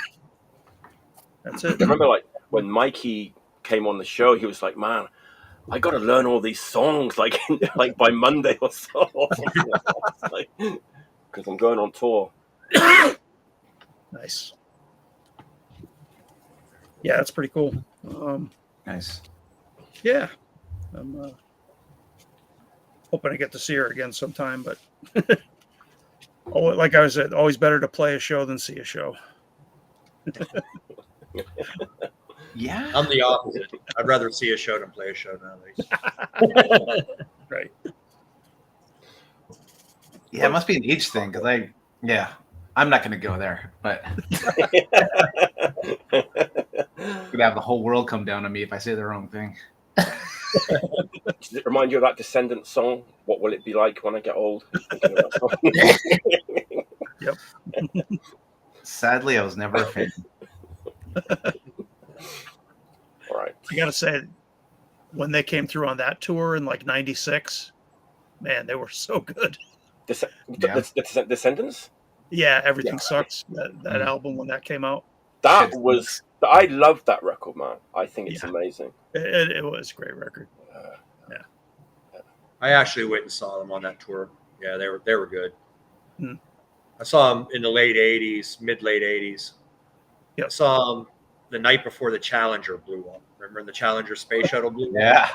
D: That's it.
A: I remember like when Mikey came on the show, he was like, "Man, I got to learn all these songs like by Monday or so, because I'm going on tour."
D: Nice. Yeah, that's pretty cool.
B: Nice.
D: Yeah, I'm hoping to get to see her again sometime, but like I said, always better to play a show than see a show.
B: Yeah,
C: I'm the opposite. I'd rather see a show than play a show nowadays.
D: Right.
B: Yeah, it must be an age thing because I'm not going to go there, but gonna have the whole world come down on me if I say the wrong thing.
A: Does it remind you of that Descendants song? What will it be like when I get old?
D: Yep.
B: Sadly, I was never a fan.
A: All right.
D: I gotta say, when they came through on that tour in like '96, man, they were so good.
A: Descendants?
D: Yeah, Everything Sucks. That album when that came out.
A: I love that record, man. I think it's amazing.
D: It was a great record.
C: I actually went and saw them on that tour. Yeah, they were good.
D: Hmm.
C: I saw them in the late '80s, mid-late '80s.
D: Yep.
C: I saw them the night before the Challenger blew up. Remember when the Challenger space shuttle blew up?
B: Yeah.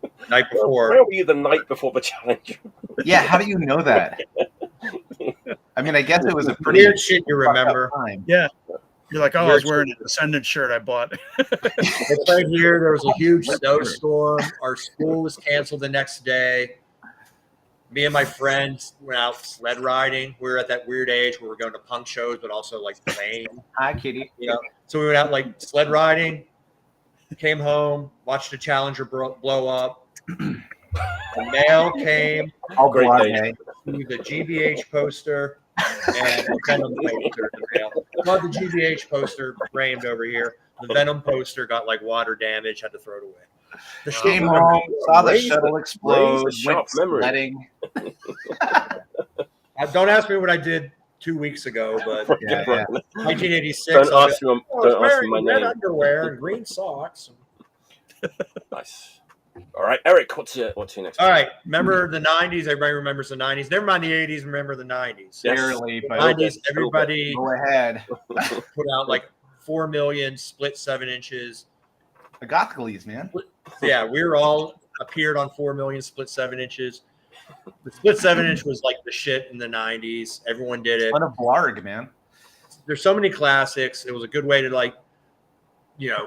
C: The night before.
A: Where were you the night before the Challenger?
B: Yeah, how do you know that? I mean, I guess it was a pretty
C: weird shit you remember.
B: time.
D: Yeah. You're like, oh, I was wearing a Descendant shirt I bought.
C: They played here. There was a huge snowstorm. Our school was canceled the next day. Me and my friends went out sled riding. We were at that weird age where we're going to punk shows, but also like playing.
B: Hi, Kitty.
C: You know, so we went out like sled riding. Came home, watched the Challenger blow up. The mail came.
B: All
A: Great
B: blonde
A: day.
B: hair.
C: The GBH poster and the Venom poster in the mail. Got the GBH poster framed over here. The Venom poster got like water damage, had to throw it away.
B: Came home, saw the shuttle explode, went sledding.
C: Don't ask me what I did 2 weeks ago, but 1986.
A: Don't ask me my
C: red
A: name.
C: underwear and green socks.
A: Nice. All right, Eric, what's your next?
C: All right, remember the '90s? Everybody remembers the '90s. Never mind the '80s. Remember the '90s.
B: Barely,
C: The
B: but
C: '90s. Everybody
B: go ahead.
C: put out like 4 million split 7 inches.
B: The Gothicles, man.
C: Yeah, we were all appeared on 4 million split 7 inches. The split 7 inch was like the shit in the '90s. Everyone did it.
B: What a blarg, man.
C: There's so many classics. It was a good way to like,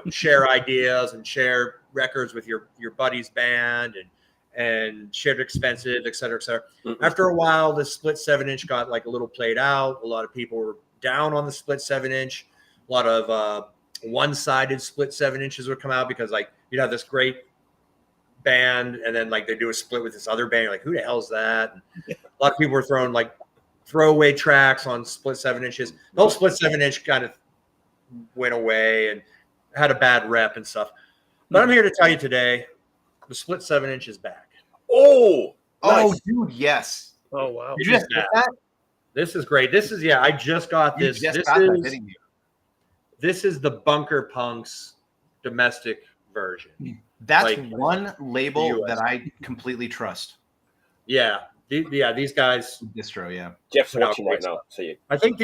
C: share ideas and share records with your buddy's band and shared expenses, et cetera, et cetera.
A: Mm-hmm.
C: After a while, the split 7 inch got like a little played out. A lot of people were down on the split 7 inch. A lot of one-sided split 7 inches would come out because like you'd have this great band and then like they do a split with this other band. You're like, who the hell is that? And a lot of people were throwing like throwaway tracks on split 7 inches. The whole split 7 inch kind of went away and had a bad rep and stuff. But I'm here to tell you today, the split 7 inch is back.
A: Oh, nice.
B: Dude, yes.
D: Oh, wow.
B: Did you just get that?
C: This is great. This is, I just got this. This is the Bunker Punks domestic version.
B: That's
C: like,
B: one label that I completely trust.
C: Yeah. These guys.
B: Distro, yeah.
A: Jeff's watching right now. So
C: I think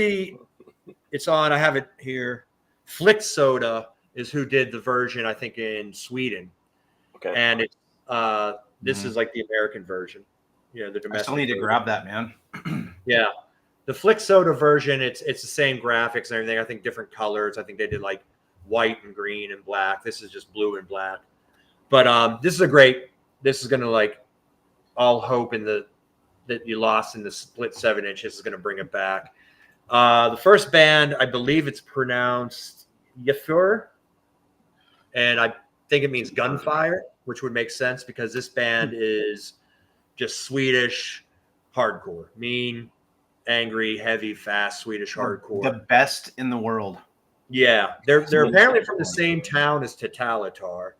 C: it's on, I have it here. Flick Soda is who did the version, I think, in Sweden.
A: Okay.
C: And it's this is like the American version. The domestic.
B: I still need to grab that, man.
C: Yeah. The Flick Soda version, it's the same graphics and everything. I think different colors. I think they did like white and green and black. This is just blue and black. But this is going to like all hope in that you lost in the split 7 inches is going to bring it back. The first band, I believe it's pronounced Yfur, and I think it means gunfire, which would make sense because this band is just Swedish hardcore, mean, angry, heavy, fast Swedish hardcore.
B: The best in the world.
C: Yeah, they're apparently from the same town as Totalitarian.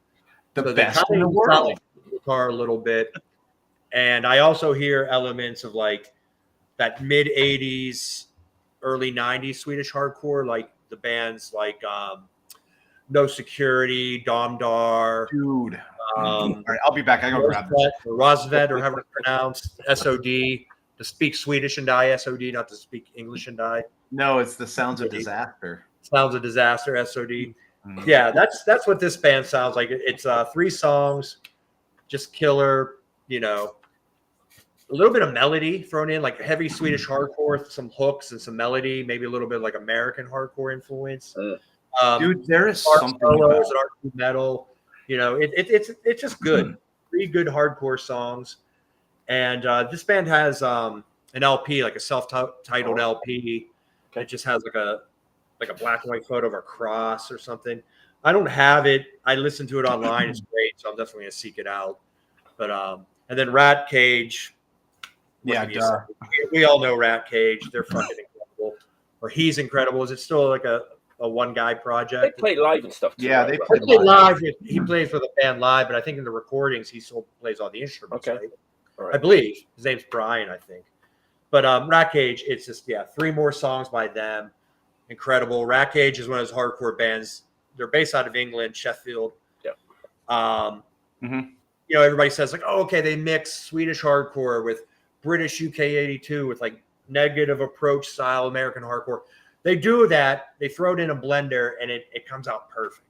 B: The best in the world.
C: Totalitarian a little bit, and I also hear elements of like that mid '80s, early '90s Swedish hardcore, like the bands like No Security, Domdar.
B: Dude. All right, I'll be back. I go grab this.
C: Rosved, or however it's pronounced, SOD. To speak Swedish and die, SOD, not to speak English and die.
B: No, it's the Sounds of Disaster.
C: Sounds of Disaster, SOD. Yeah, that's what this band sounds like. It's 3 songs, just killer, a little bit of melody thrown in, like heavy Swedish hardcore, some hooks and some melody, maybe a little bit like American hardcore influence.
B: Dude, there is something
C: solos and art metal. It's just good. 3 good hardcore songs. And this band has an LP, like a self-titled LP. It just has like a black and white photo of a cross or something. I don't have it. I listened to it online. It's great, so I'm definitely gonna seek it out. But and then Rat Cage.
B: Yeah,
C: we all know Rat Cage. They're fucking incredible. Or he's incredible. Is it still like a one guy project?
A: They play live and stuff too.
B: Yeah,
A: right?
B: they
C: play live. He plays with the band live, but I think in the recordings he still plays all the instruments.
A: Okay.
C: Right?
A: Right.
C: I believe his name's Brian, I think. But Rat Cage, it's just 3 more songs by them. Incredible. Rat Cage is one of those hardcore bands. They're based out of England, Sheffield.
A: Yeah.
C: You know, everybody says like, oh, okay, they mix Swedish hardcore with British UK 82 with like negative approach style American hardcore. They do that. They throw it in a blender and it comes out perfect.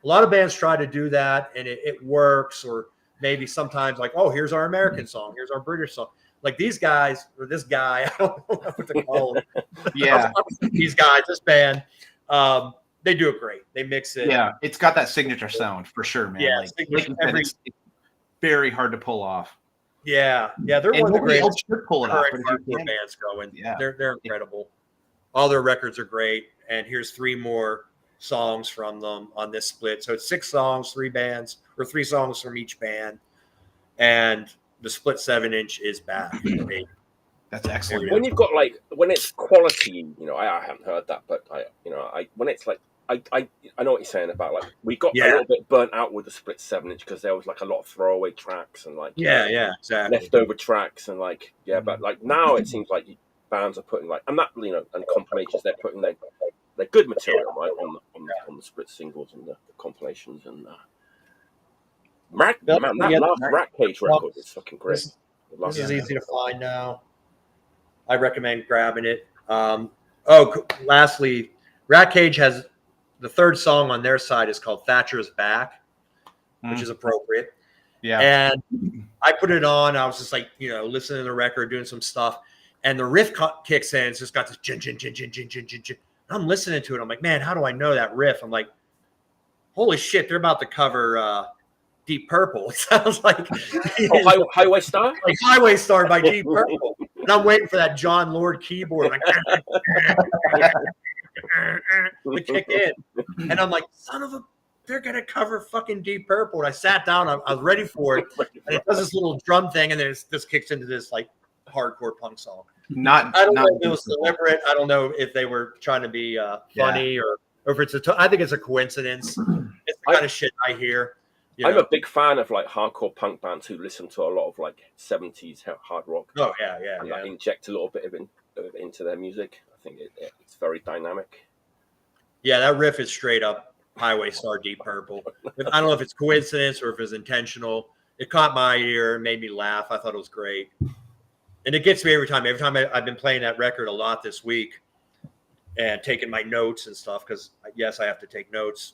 C: A lot of bands try to do that and it works, or maybe sometimes like, oh, here's our American song, here's our British song. Like these guys, or this guy, I don't know what to call him.
B: Yeah.
C: These guys, this band, they do it great. They mix it.
B: Yeah, it's got that signature sound for sure, man.
C: Yeah,
B: like it's very hard to pull off.
C: Yeah, they're one of the greatest
B: pull it off.
C: bands going. Yeah, they're incredible. All their records are great, and here's 3 more songs from them on this split. So it's 6 songs, 3 bands, or 3 songs from each band, and the split 7-inch is back.
B: That's excellent.
A: When you've got like when it's quality, you know, I haven't heard that, but when it's like I know what you're saying about like we got a little bit burnt out with the split 7-inch because there was like a lot of throwaway tracks and like
C: exactly,
A: leftover tracks and like but like now it seems like bands are putting like and compilations, they're putting their good material right on the split singles and the compilations and that last Rat Cage record is fucking great.
C: This is easy to find now. I recommend grabbing it. Lastly, Rat Cage has the 3rd song on their side is called Thatcher's Back, which is appropriate.
B: Yeah.
C: And I put it on. I was just like, listening to the record, doing some stuff. And the riff kicks in. It's just got this jin, jin, jin, jin, jin, jin, jin, jin. I'm listening to it. I'm like, man, how do I know that riff? I'm like, holy shit, they're about to cover Deep Purple. It sounds like
A: Highway Star?
C: Like Highway Star by Deep Purple. And I'm waiting for that John Lord keyboard. Like, to kick in. And I'm like, son of a, they're going to cover fucking Deep Purple. And I sat down. I was ready for it. And it does this little drum thing. And then this kicks into this like hardcore punk song. I don't know if it was deliberate. I don't know if they were trying to be funny or if it's I think it's a coincidence. It's the kind of shit I hear.
A: I'm a big fan of like hardcore punk bands who listen to a lot of like 70s hard rock.
C: Oh yeah.
A: And like, inject a little bit of into their music. I think it's very dynamic.
C: Yeah, that riff is straight up Highway Star Deep Purple. I don't know if it's coincidence or if it's intentional. It caught my ear, made me laugh. I thought it was great. And it gets me every time. Every time I've been playing that record a lot this week and taking my notes and stuff because, yes, I have to take notes.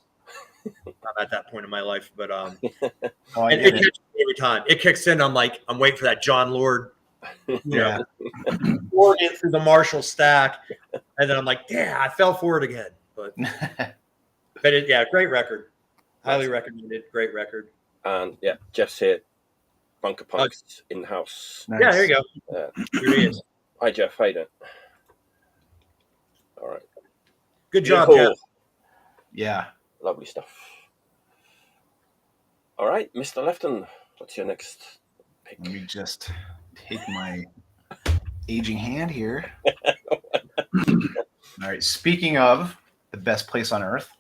C: I'm at that point in my life, but it kicks me every time. It kicks in. I'm waiting for that John Lord, Lord in through the Marshall stack, and then I'm like, I fell for it again. But great record, highly recommended. Great record.
A: And Jeff's here, Bunker Punks in house.
C: Nice. Yeah, there you go. Here he is.
A: Hi, Jeff. How you doing? All right.
C: Good job, Jeff.
B: Yeah.
A: Lovely stuff. All right, Mr. Lefton, what's your next pick?
B: Let me just take my aging hand here. All right, speaking of the best place on earth,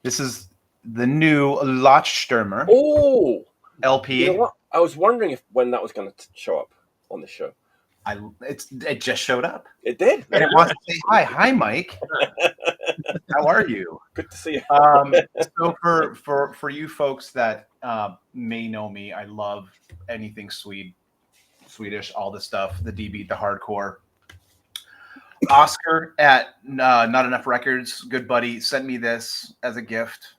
B: this is the new Lotstürmer LP.
A: You know what? I was wondering when that was going to show up on the show.
B: It just showed up.
A: It did.
B: And it wants to say hi. Hi, Mike. How are you?
A: Good to see you.
B: So for you folks that may know me, I love anything Swedish, all the stuff, the D-beat, the hardcore. Oscar at Not Enough Records, good buddy, sent me this as a gift.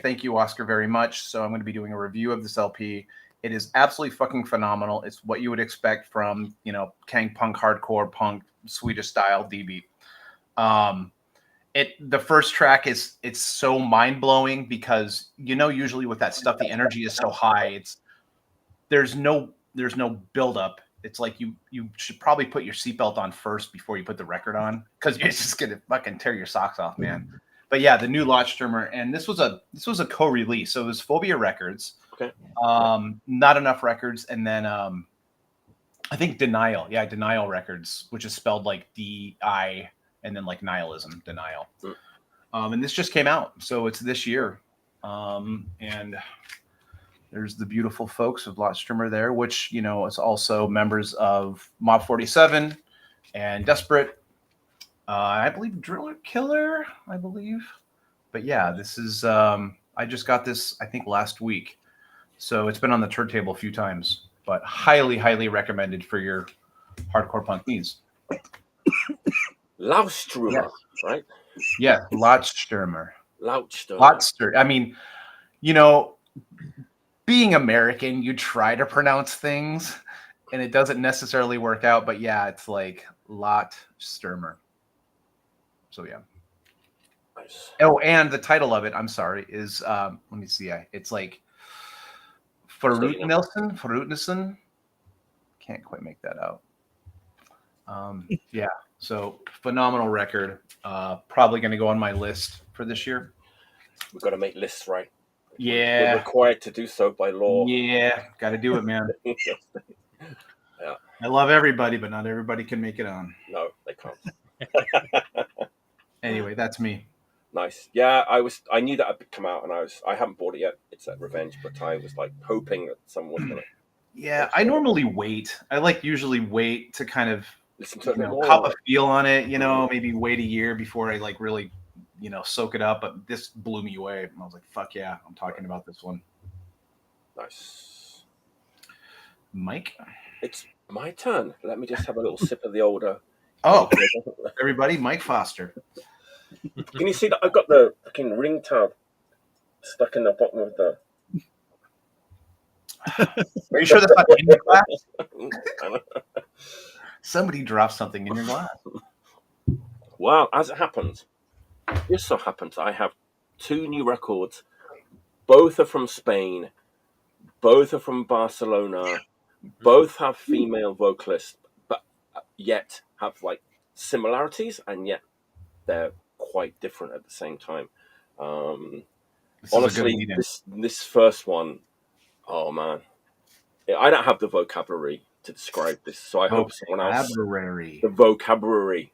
B: Thank you, Oscar, very much. So I'm going to be doing a review of this LP. It is absolutely fucking phenomenal. It's what you would expect from, Kang punk, hardcore punk, Swedish style D-beat. The first track it's so mind blowing because usually with that stuff the energy is so high. There's no build up. It's like you should probably put your seatbelt on first before you put the record on because you're just gonna fucking tear your socks off, man. But yeah, the new Lotstürmer, and this was a co-release, so it was Phobia Records.
A: Okay.
B: Not Enough Records, and then I think Denial. Yeah, Denial Records, which is spelled like D-I and then like nihilism, Denial. And this just came out, so it's this year. And there's the beautiful folks of Lotstürmer there, which, you know, is also members of Mob 47 and Desperate. I believe Driller Killer, I believe. But yeah, this is, I just got this, I think, last week. So it's been on the turntable a few times, but highly, highly recommended for your hardcore punk needs.
A: Lotstürmer,
B: yes.
A: Right?
B: Yeah, Lotstürmer.
A: Lotstürmer.
B: I mean, you know, being American, you try to pronounce things, and it doesn't necessarily work out. But yeah, it's like Lotstürmer. So yeah.
A: Nice.
B: Oh, and the title of it, I'm sorry, is let me see. It's like Forutnelson. Can't quite make that out. Yeah. So phenomenal record. Probably going to go on my list for this year.
A: We've got to make lists, right?
B: Yeah.
A: We're required to do so by law.
B: Yeah. Got to do it, man.
A: Yeah.
B: I love everybody, but not everybody can make it on.
A: No, they can't.
B: Anyway, that's me.
A: Nice. Yeah, I knew that had come out, and I haven't bought it yet. It's at Revenge, but I was like hoping that someone was gonna.
B: Yeah, I normally wait. I usually wait to kind of
A: listen to it,
B: cop a feel on it. You know, maybe wait a year before I like really, soak it up. But this blew me away. I was like, "Fuck yeah, I'm talking about this one."
A: Nice.
B: Mike,
A: it's my turn. Let me just have a little sip of the older.
B: Oh, everybody, Mike Foster.
A: Can you see that I've got the fucking ring tab stuck in the bottom of the...
B: Are you sure that's not in your glass? Somebody dropped something in your glass.
A: Well, as it happens, just so happens I have 2 new records. Both are from Spain. Both are from Barcelona. Both have female vocalists, but yet have like similarities, and yet they're quite different at the same time. Honestly, this first one, oh man, I don't have the vocabulary to describe this, so I hope someone else the vocabulary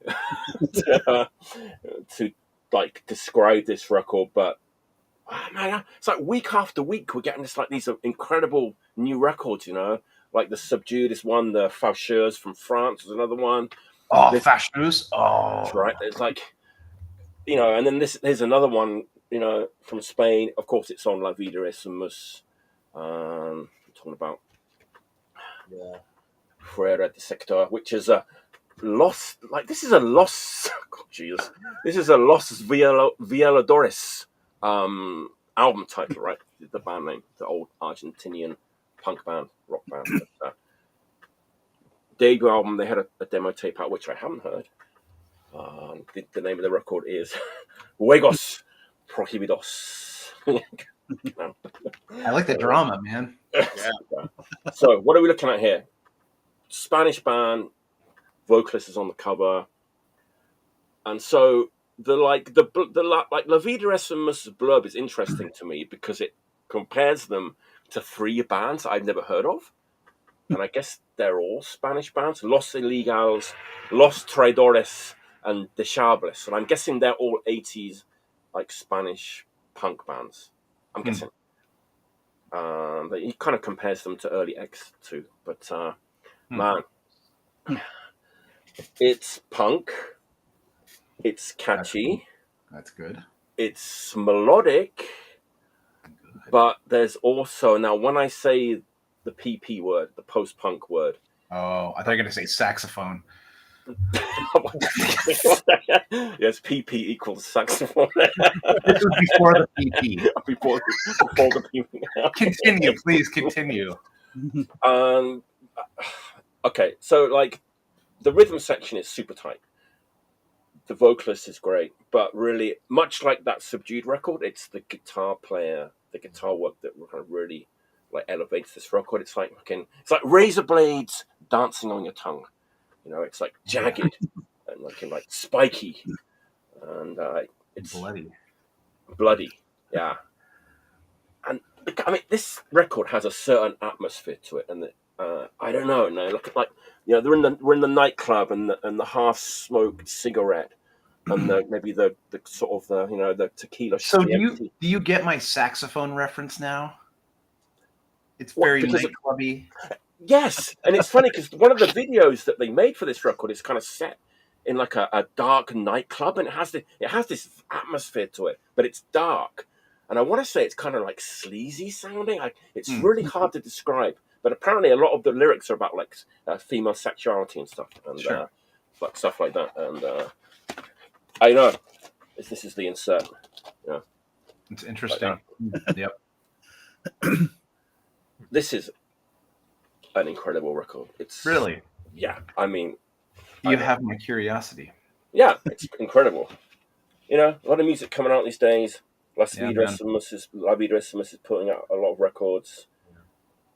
A: to like describe this record. But man, it's like week after week we're getting these incredible new records, like the Subdued is one, the Faucheurs from France is another one.
B: Oh, Faucheurs! Oh,
A: that's right. It's like, and then there's another one, from Spain. Of course, it's on La Vida Erasmus. I'm talking about Fuera, the Sektor, which is a lost. Like this is a lost. God, Jesus, this is a Los Violadores album title, right? The band name, the old Argentinian punk band, rock band. Debut album, they had a demo tape out, which I haven't heard. The name of the record is Juegos, Prohibidos.
B: I like the drama, man.
A: Yeah. So, what are we looking at here? Spanish band, vocalist is on the cover, and so the La Vida Erasmus blurb is interesting to me because it compares them to 3 bands I've never heard of. And I guess they're all Spanish bands: Los Illegals, Los Traidores, and Deshables. And I'm guessing they're all 80s, like Spanish punk bands. I'm guessing. But he kind of compares them to early X too. But man, it's punk. It's catchy.
B: That's good.
A: It's melodic. But there's also, now when I say the PP word, the post-punk word.
B: Oh, I thought you were going to say saxophone.
A: Yes, PP equals saxophone.
B: This was before the PP.
A: before the PP.
B: Continue, please continue.
A: Okay, so like the rhythm section is super tight. The vocalist is great, but really, much like that Subdued record, it's the guitar player, the guitar work that kind of really like elevates this record. It's like razor blades dancing on your tongue. It's like jagged and like spiky, and it's
B: bloody.
A: bloody, yeah. And I mean, this record has a certain atmosphere to it, and I don't know. No, like we're in the nightclub, and the half smoked cigarette, and maybe the sort of the tequila.
B: So do you get my saxophone reference now? It's very nightclubby.
A: Yes, and it's funny because one of the videos that they made for this record is kind of set in like a dark nightclub, and it has this atmosphere to it, but it's dark. And I want to say it's kind of like sleazy sounding. It's really hard to describe. But apparently a lot of the lyrics are about like female sexuality and stuff. And like stuff like that. And I know. This is the insert. Yeah.
B: It's interesting. Yep.
A: This is an incredible record. It's
B: really?
A: Yeah. I mean.
B: You have my curiosity.
A: Yeah, it's incredible. A lot of music coming out these days. La Vida is putting out a lot of records.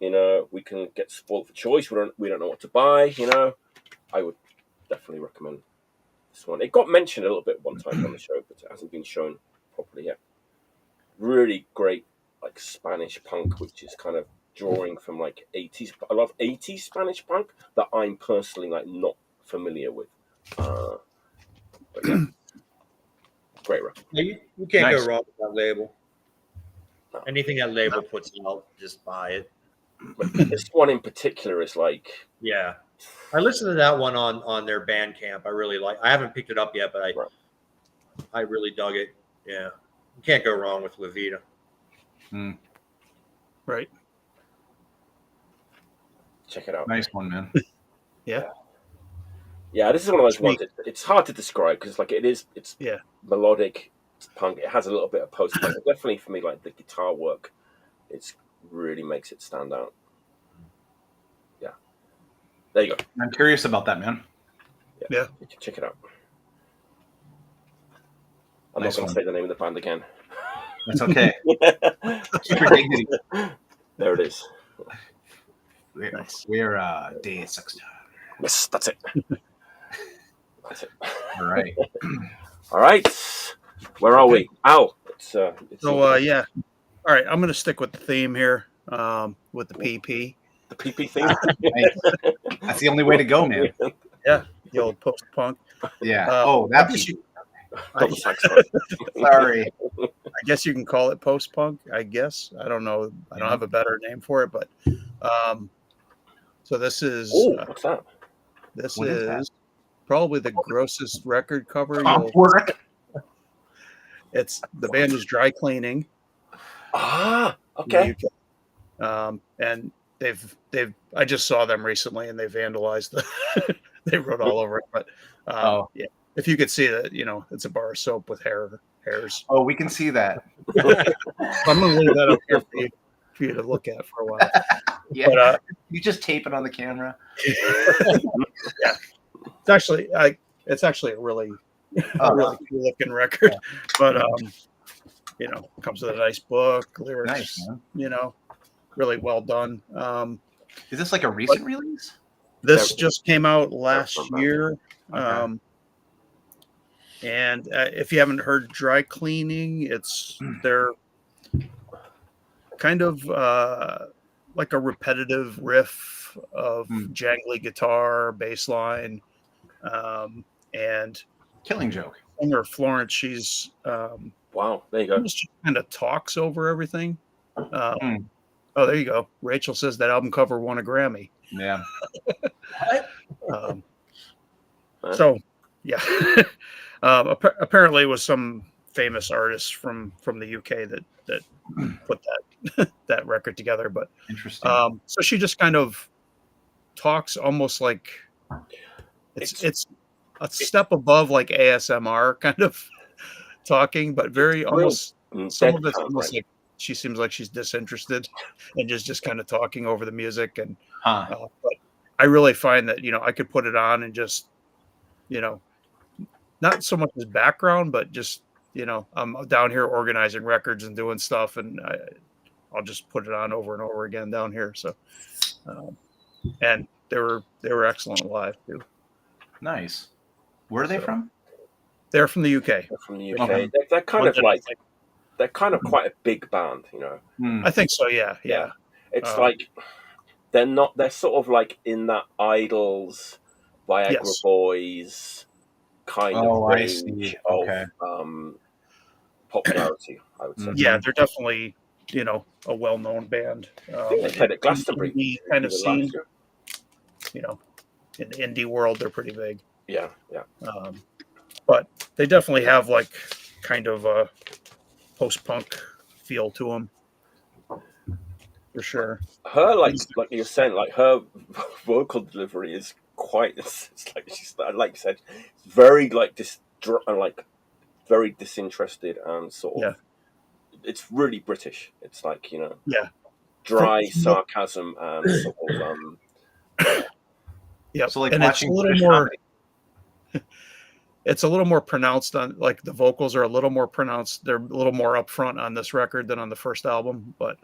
A: We can get spoiled for choice. We don't know what to buy. I would definitely recommend this one. It got mentioned a little bit one time on the show, but it hasn't been shown properly yet. Really great, like Spanish punk, which is kind of drawing from like 80s. I love 80s Spanish punk that I'm personally like not familiar with. But yeah. Great record.
C: You can't go wrong with that label. No. Anything that label puts out, just buy it.
A: But this one in particular is like...
C: Yeah. I listened to that one on their Bandcamp. I really like. I haven't picked it up yet, but I really dug it. Yeah. You can't go wrong with La Vida.
D: Right.
A: Check it out.
B: Nice one, man.
D: Yeah.
A: Yeah, this is one of those ones. It's hard to describe because it's melodic, it's punk. It has a little bit of post-punk. Definitely for me, like the guitar work, it really makes it stand out. Yeah, there you go.
B: I'm curious about that, man.
D: Yeah.
A: Check it out. I'm not going to say the name of the band again.
B: That's okay. Keep your dignity.
A: There it is.
B: We're Day Sektor.
A: Yes, that's it. That's it.
B: All right.
A: All right. Where are we? Al.
D: Yeah. All right. I'm going to stick with the theme here with the PP.
A: The PP theme?
B: That's the only way to go, man.
D: Yeah. The old post-punk.
B: Yeah. That PP. Sorry.
D: I guess you can call it post-punk, I guess. I don't know. I don't have a better name for it, but so this is
A: what's that?
D: This is probably the grossest record cover. It's the band is Dry Cleaning.
A: Ah, okay.
D: And they've I just saw them recently and they vandalized they wrote all over it. But yeah, if you could see that, it's a bar of soap with hairs.
B: Oh, we can see that.
D: I'm gonna leave that up here for you to look at for a while.
B: Yeah, but, you just tape it on the camera.
D: Yeah, it's actually a really cool looking record. Yeah. But comes with a nice book, lyrics.
B: Nice,
D: man. Really well done.
B: Is this like a recent release?
D: This just came out last year.
B: Okay.
D: And if you haven't heard Dry Cleaning, they're kind of like a repetitive riff of jangly guitar, bass line, and
B: Killing Joke.
D: Singer Florence, she's
A: wow, there you go.
D: She kind of talks over everything. Oh, there you go. Rachel says that album cover won a Grammy.
B: Yeah.
D: So yeah. Apparently it was some famous artist from the UK that put that record together. But
B: interesting.
D: So she just kind of talks almost like it's a step above like ASMR kind of talking, but very almost some of it's almost like she seems like she's disinterested and just kind of talking over the music. And but I really find that I could put it on and just not so much as background, but just I'm down here organizing records and doing stuff, and I'll just put it on over and over again down here. So and they were excellent live too.
B: Nice. Where are they from?
D: They're from the UK.
A: They're from the UK. They're kind of like they're kind of quite a big band, you know.
D: I think so. Yeah.
A: It's like they're sort of like in that Idols, Viagra Boys kind of range of popularity, I would say.
D: Yeah, they're definitely, a well-known band.
A: I think they played at Glastonbury
D: kind of scene. In the indie world, they're pretty big.
A: Yeah.
D: But they definitely have like kind of a post-punk feel to them, for sure.
A: Her, like you're saying, like her vocal delivery is quite. It's like like you said, very very disinterested and sort of. It's really British. It's like dry sarcasm and sort of.
D: Yeah,
B: so like
D: and
B: watching
D: it's a little more. It's a little more pronounced on, like, the vocals are a little more pronounced. They're a little more upfront on this record than on the first album. But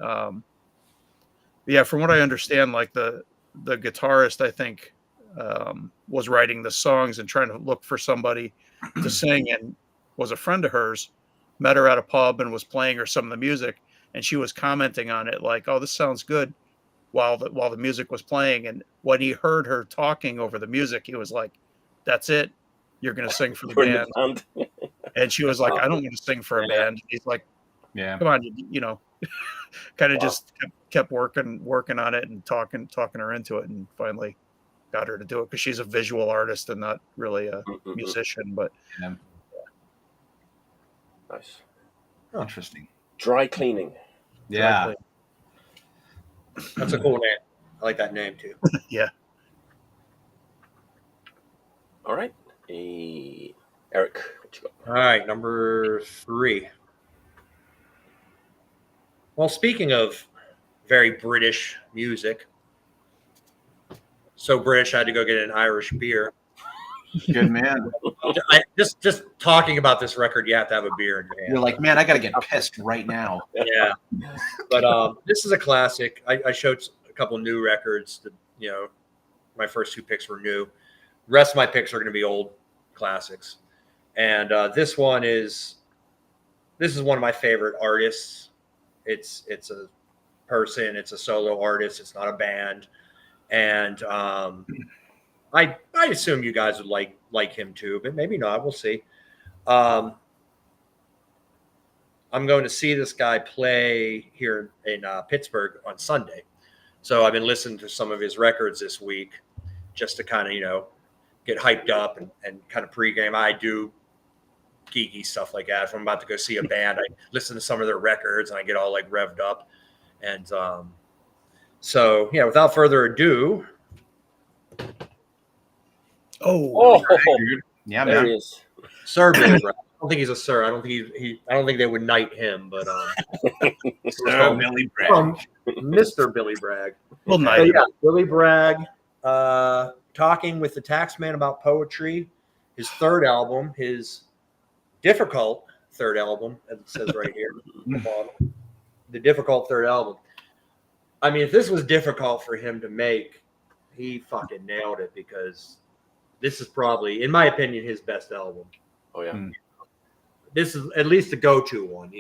D: yeah, from what I understand, like the guitarist, I think, was writing the songs and trying to look for somebody to sing, and was a friend of hers, met her at a pub and was playing her some of the music, and she was commenting on it like, "Oh, this sounds good," while the music was playing. And when he heard her talking over the music, he was like, "That's it. You're going to sing for the band." And she was like, "I don't want to sing for a band." And he's like,
B: "Yeah,
D: come on," kind of just kept working on it and talking her into it, and finally got her to do it, because she's a visual artist and not really a musician. But
A: nice,
B: interesting.
A: Dry cleaning.
B: Yeah,
C: that's a cool name. I like that name too.
D: Yeah.
A: All right. Eric, what you got?
C: All right, number 3. Well, speaking of very British music, so British, I had to go get an Irish beer.
B: Good man.
C: Just talking about this record, you have to have a beer in your hand.
B: You're like, man, I got to get pissed right now.
C: Yeah, but this is a classic. I showed a couple new records. That, my first 2 picks were new. The rest of my picks are going to be old classics, and this is one of my favorite artists. It's a person. It's a solo artist. It's not a band, and I assume you guys would like him too, but maybe not. We'll see. I'm going to see this guy play here in Pittsburgh on Sunday, so I've been listening to some of his records this week just to kind of get hyped up and kind of pregame. I do geeky stuff like that. If I'm about to go see a band, I listen to some of their records and I get all like revved up. And so, yeah, without further ado.
A: Oh,
B: yeah,
A: there
B: man.
A: he is.
C: Sir Billy Bragg. I don't think he's a sir. I don't think they would knight him, but
B: Sir Billy Bragg.
C: Mr. Billy Bragg.
D: Well, knight.
C: Yeah, Billy Bragg. Talking with the Taxman about poetry, his third album, his difficult third album, as it says right here, the difficult third album. I mean, if this was difficult for him to make, he fucking nailed it, because this is probably, in my opinion, his best album.
A: Oh yeah.
C: This is at least a go-to one.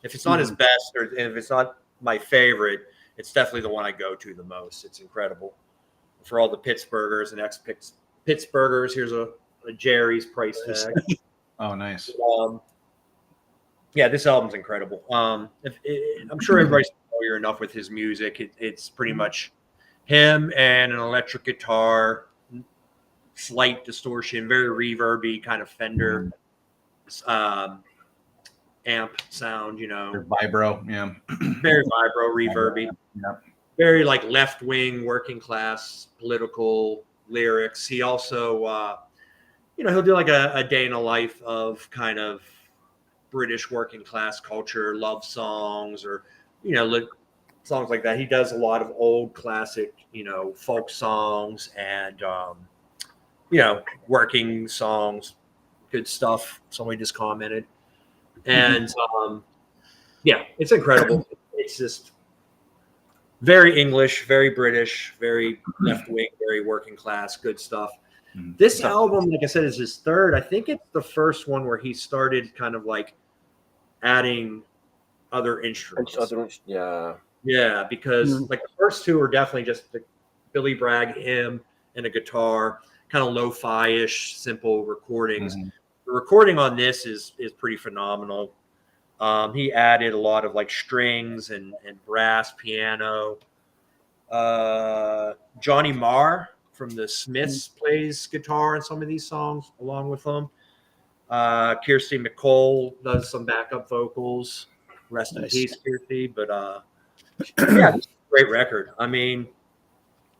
C: If it's not his best, or if it's not my favorite, it's definitely the one I go to the most. It's incredible. For all the Pittsburghers and ex-Pittsburghers, here's a Jerry's price tag.
B: Oh, nice.
C: Yeah, this album's incredible. I'm sure everybody's familiar enough with his music. It's pretty much him and an electric guitar, slight distortion, very reverby kind of Fender amp sound.
B: Vibro, yeah.
C: Very vibro, reverby.
B: Yeah.
C: Very like left-wing, working class, political lyrics. He also, he'll do like a day in the life of kind of British working class culture, love songs, or, songs like that. He does a lot of old classic, folk songs and, working songs, good stuff. Somebody just commented. And, yeah, it's incredible. It's just very English, very British, very left-wing, very working class, good stuff. This album, like I said, is his third. I think it's the first one where he started kind of like adding other instruments.
A: Yeah,
C: because like the first two are definitely just the Billy Bragg, him, and a guitar, kind of lo-fi-ish, simple recordings. The recording on this is pretty phenomenal. He added a lot of like strings and brass, piano. Johnny Marr from the Smiths plays guitar in some of these songs along with them. Kirsty McCole does some backup vocals. Rest in peace, Kirsty. But yeah, it's a great record. I mean,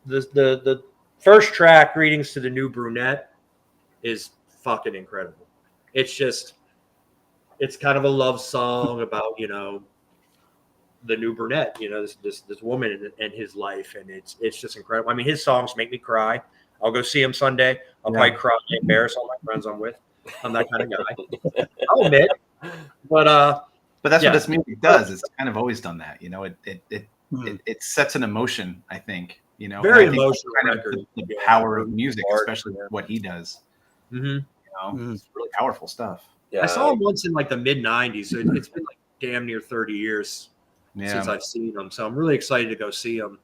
C: the first track, Greetings to the New Brunette, is fucking incredible. It's kind of a love song about, you know, the new brunette, you know, this woman and his life, and it's just incredible. I mean, his songs make me cry. I'll go see him Sunday. I'll probably cry and embarrass all my friends I'm with. I'm that kind of guy. I'll admit. But
B: that's what this music does. It's kind of always done that. You know, it sets an emotion, I think. You know,
C: very emotional record.
B: The power of music, especially what he does. You know, it's really powerful stuff.
C: Yeah. I saw him once in like the mid '90s. So it's been like damn near 30 years since I've seen him. So I'm really excited to go see him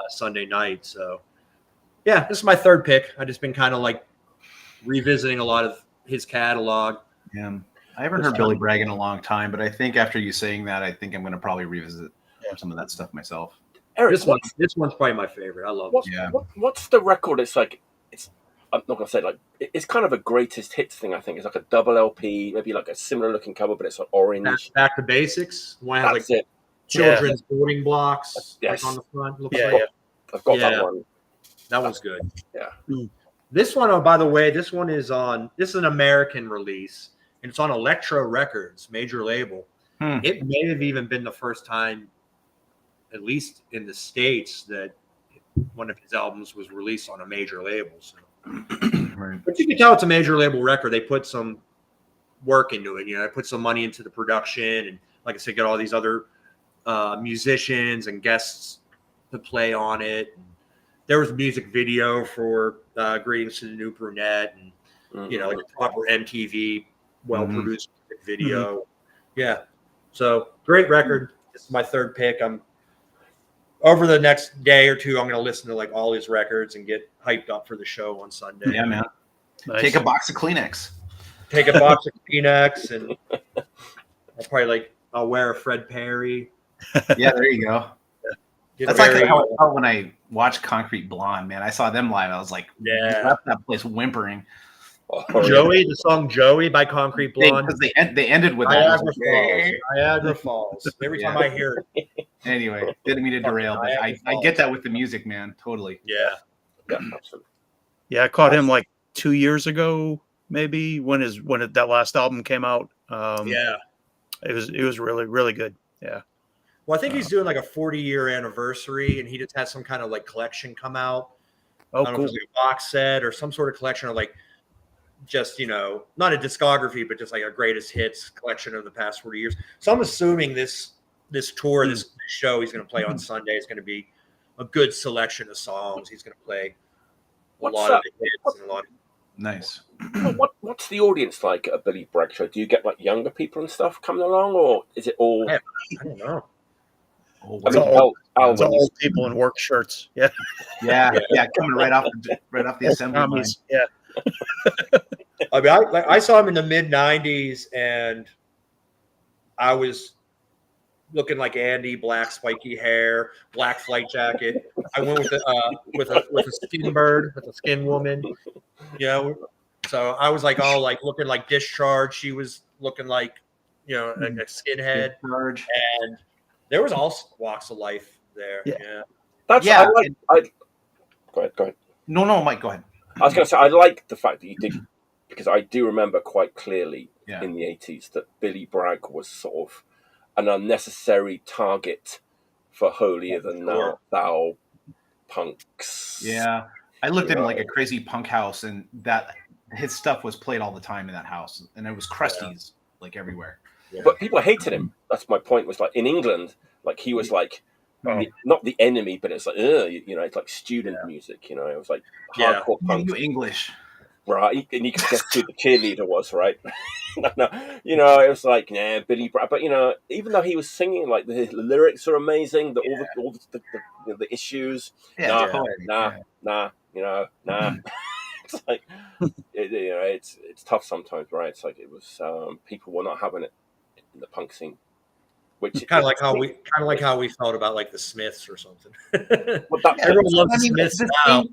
C: Sunday night. So yeah, this is my third pick. I've just been kind of like revisiting a lot of his catalog.
B: Yeah, I haven't heard Billy Bragg in a long time, but I think after you saying that, I think I'm going to probably revisit some of that stuff myself.
C: Eric, this one's probably my favorite. I love it.
A: What's the record? It's like I'm not gonna say like it's kind of a greatest hits thing. I think it's like a double LP, maybe like a similar looking cover, but it's like orange.
C: Back to Basics. One has like children's building blocks like on the front. Looks like.
A: I've got that one.
C: That one's good.
A: Yeah.
C: This one, oh, by the way, this is an American release, and it's on Elektra Records, major label. It may have even been the first time, at least in the States, that one of his albums was released on a major label. So. But you can tell it's a major label record. They put some work into it. You know, they put some money into the production, and like I said, get all these other musicians and guests to play on it. And there was a music video for Greetings to the New Brunette, and you know, like a proper MTV, well-produced music video. Yeah, so great record. This is my third pick. I'm over the next day or two, I'm going to listen to like all his records and get hyped up for the show on Sunday.
B: Yeah, man. Nice. Take a box of Kleenex.
C: Take a box of Kleenex, and I'll wear a Fred Perry.
B: Yeah, there you go. That's like how I felt when I watched Concrete Blonde, man. I saw them live. I was like, left that place whimpering.
C: Joey, the song Joey by Concrete Blonde.
B: Because they ended with
C: Niagara Falls. Every time I hear it.
B: Anyway, didn't mean to derail, but I get that with the music, man. Totally.
C: Yeah.
A: Absolutely.
D: Yeah, I caught him like 2 years ago, maybe when that last album came out. It was really, really good. Yeah.
C: Well, I think he's doing like a 40-year anniversary, and he just had some kind of like collection come out.
D: Oh,
C: I don't know if it was like a box set or some sort of collection of like just, you know, not a discography, but just like a greatest hits collection of the past 40 years. So I'm assuming this tour, this show he's going to play on Sunday is going to be a good selection of songs. He's going to play a lot of the hits and a lot of.
B: Nice.
A: What's the audience like at a Billy Bragg show? Do you get like younger people and stuff coming along, or is it all?
C: I don't know.
D: It's all people in work shirts. Yeah,
B: coming right off the assembly line.
D: Yeah.
C: I mean, I saw him in the mid '90s, and I was looking like Andy, black spiky hair, black flight jacket. I went with a skin bird, with a skin woman. You know, so I was like all like looking like Discharge. She was looking like, you know, a skinhead.
B: Discharge.
C: And there was all walks of life there. Yeah.
A: That's go ahead.
B: No, Mike, go ahead.
A: I was going to say, I like the fact that you did, because I do remember quite clearly in the 80s that Billy Bragg was sort of an unnecessary target for holier than thou punks.
B: Yeah. I looked at him like a crazy punk house, and that his stuff was played all the time in that house, and it was crusties like everywhere.
A: Yeah. But people hated him. That's my point. Was like in England, like he was like not the enemy, but it's like you know, it's like student music. You know, it was like hardcore punk.
B: You English,
A: right? And you could guess who the cheerleader was, right? It was like, nah, Billy Bragg. But even though he was singing, like the lyrics are amazing, all the issues. Nah. It's like, it's tough sometimes, right? It's like it was people were not having it in the punk scene, which
C: kind of like how we felt about like the Smiths or something.
A: Well,
C: everyone loves the Smiths now.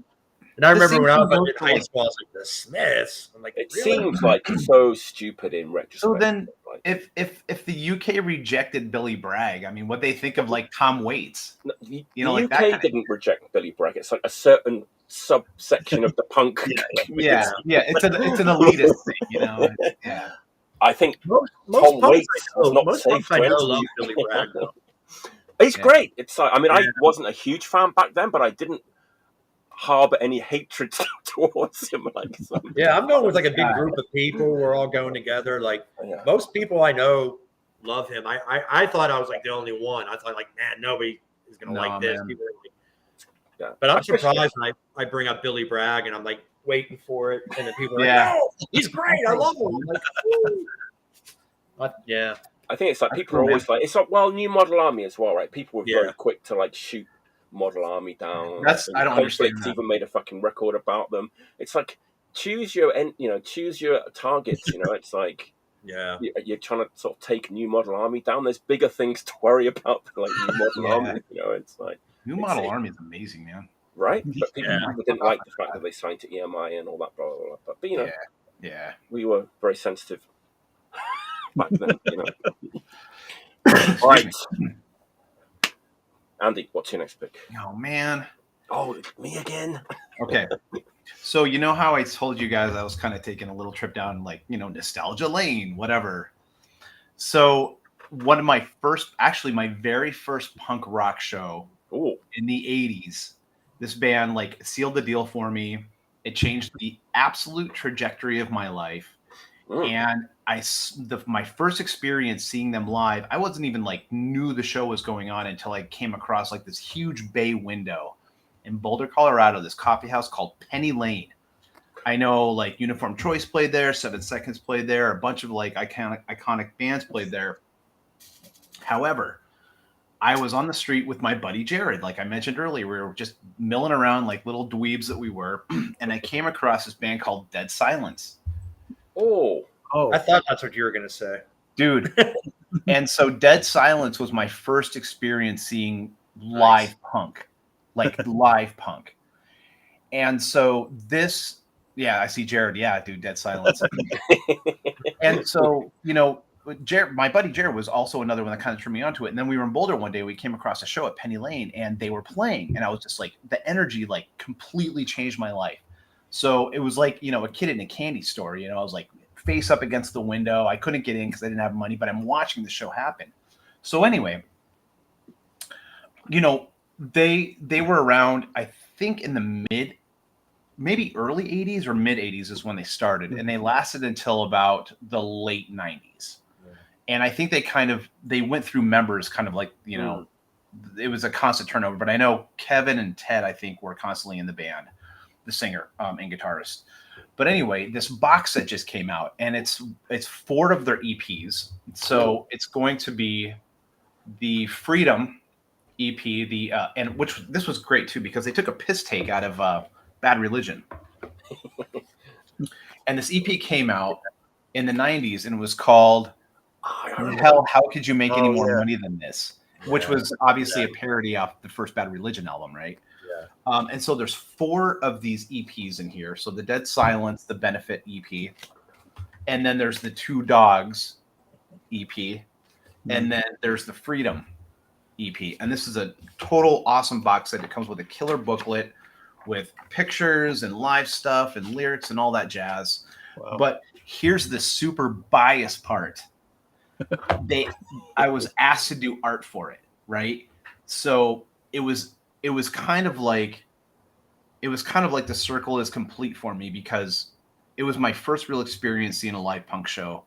C: And I remember when I was in high school, I was like, the Smiths. I'm like,
A: it
C: really?
A: seems like so stupid in retrospect.
B: So then, if the UK rejected Billy Bragg, I mean, what they think of like Tom Waits?
A: The
B: like
A: UK didn't reject Billy Bragg. It's like a certain subsection of the punk.
B: Yeah. It's an elitist thing, Yeah.
A: I think
C: most
A: Tom Waits
C: was not
A: most
C: safe to enter. Love Billy Bragg.
A: He's great. It's I mean, I wasn't a huge fan back then, but I didn't harbor any hatred towards him.
C: I'm going with like a big group of people. We're all going together. Like most people I know love him. I thought I was like the only one. I thought like, man, nobody is gonna like this. People are like, but I'm surprised when I bring up Billy Bragg and I'm like waiting for it, and then people are like, no, he's great. I love him. I'm like,
A: I think it's like people are always like, it's like, well, New Model Army as well, right? People were very quick to like shoot Model Army down.
B: I don't understand.
A: Even made a fucking record about them. It's like choose your targets. It's like you're trying to sort of take New Model Army down. There's bigger things to worry about than like New Model Army. It's like
B: New Model Army is amazing, man.
A: Right? But people didn't like the fact that they signed to EMI and all that blah blah blah. But we were very sensitive back then. All right. Andy, what's your next pick?
B: Oh, man.
A: Oh, me again?
B: Okay. So you know how I told you guys I was kind of taking a little trip down, like, nostalgia lane, whatever. So one of my very first punk rock show in the 80s, this band, like, sealed the deal for me. It changed the absolute trajectory of my life. And my first experience seeing them live, I wasn't even like knew the show was going on until I came across like this huge bay window in Boulder, Colorado, this coffee house called Penny Lane. I know like Uniform Choice played there, 7 Seconds played there, a bunch of like iconic bands played there. However, I was on the street with my buddy Jared, like I mentioned earlier. We were just milling around like little dweebs that we were, and I came across this band called Dead Silence.
C: Oh, I thought that's what you were going to say.
B: Dude. And so Dead Silence was my first experience seeing live punk, like live punk. And so this, I see Jared. Yeah, dude, Dead Silence. And so, Jared, my buddy Jared was also another one that kind of turned me onto it. And then we were in Boulder one day. We came across a show at Penny Lane and they were playing. And I was just like, the energy like completely changed my life. So it was like, a kid in a candy store, I was like face up against the window. I couldn't get in because I didn't have money, but I'm watching the show happen. So anyway, they were around, I think in the maybe early 80s or mid 80s is when they started. And they lasted until about the late 90s. And I think they went through members kind of like, it was a constant turnover, but I know Kevin and Ted, I think, were constantly in the band. The singer and guitarist. But anyway, this box set just came out, and it's 4 of their EPs. So it's going to be the Freedom EP, and which this was great too because they took a piss take out of Bad Religion. And this EP came out in the 90s and it was called Hell, How Could You Make Any More Money Than This? Which was obviously a parody off the first Bad Religion album, right? And so there's 4 of these EPs in here. So the Dead Silence, the Benefit EP, and then there's the 2 Dogs EP, and then there's the Freedom EP. And this is a total awesome box set. It comes with a killer booklet with pictures and live stuff and lyrics and all that jazz. Wow. But here's the super biased part. I was asked to do art for it, right? So it was kind of like the circle is complete for me because it was my first real experience seeing a live punk show.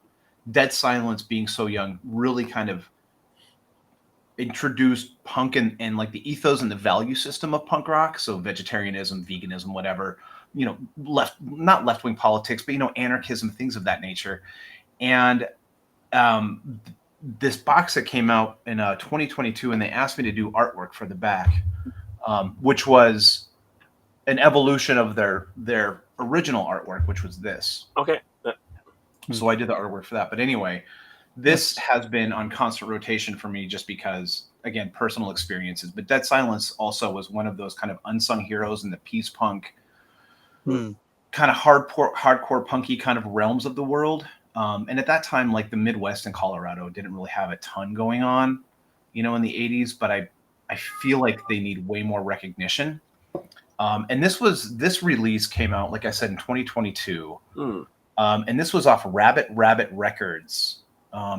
B: Dead Silence, being so young, really kind of introduced punk and like the ethos and the value system of punk rock. So vegetarianism, veganism, whatever, not left-wing politics, but anarchism, things of that nature. And this box set came out in 2022, and they asked me to do artwork for the back, which was an evolution of their original artwork, which was this.
A: Okay.
B: So I did the artwork for that. But anyway, this has been on constant rotation for me just because, again, personal experiences. But Dead Silence also was one of those kind of unsung heroes in the peace punk, kind of hardcore punky kind of realms of the world. And at that time, like the Midwest and Colorado didn't really have a ton going on, in the 80s. But I feel like they need way more recognition. And this release came out, like I said, in 2022. And this was off Rabbit Records.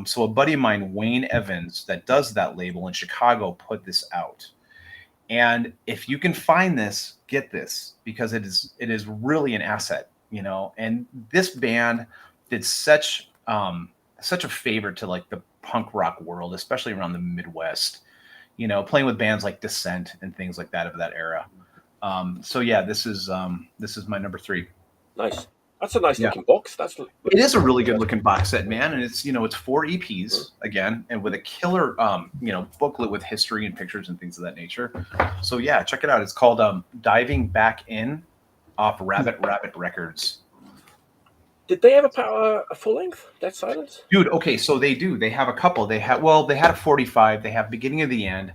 B: So a buddy of mine, Wayne Evans, that does that label in Chicago, put this out. And if you can find this, get this, because it is really an asset, And this band did such a favor to like the punk rock world, especially around the Midwest. Playing with bands like Descent and things like that of that era. So yeah, this is my number 3.
A: Nice. That's a nice looking box.
B: It is a really good looking box set, man. And it's, it's 4 EPs again, and with a killer, booklet with history and pictures and things of that nature. So yeah, check it out. It's called Diving Back In off Rabbit Records.
A: Did they ever put out a full length Dead Silence?
B: Dude, okay, so they do. They have a couple. They had a 45. They have Beginning of the End.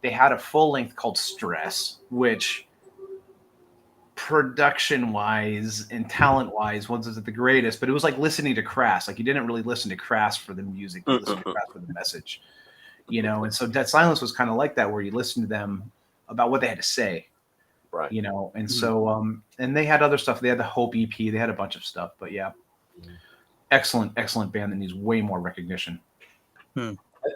B: They had a full length called Stress, which production-wise and talent-wise wasn't the greatest, but it was like listening to Crass. Like you didn't really listen to Crass for the music, you listened to Crass for the message, And so Dead Silence was kind of like that, where you listened to them about what they had to say,
A: right?
B: And so and they had other stuff. They had the Hope EP. They had a bunch of stuff, but yeah, excellent band that needs way more recognition.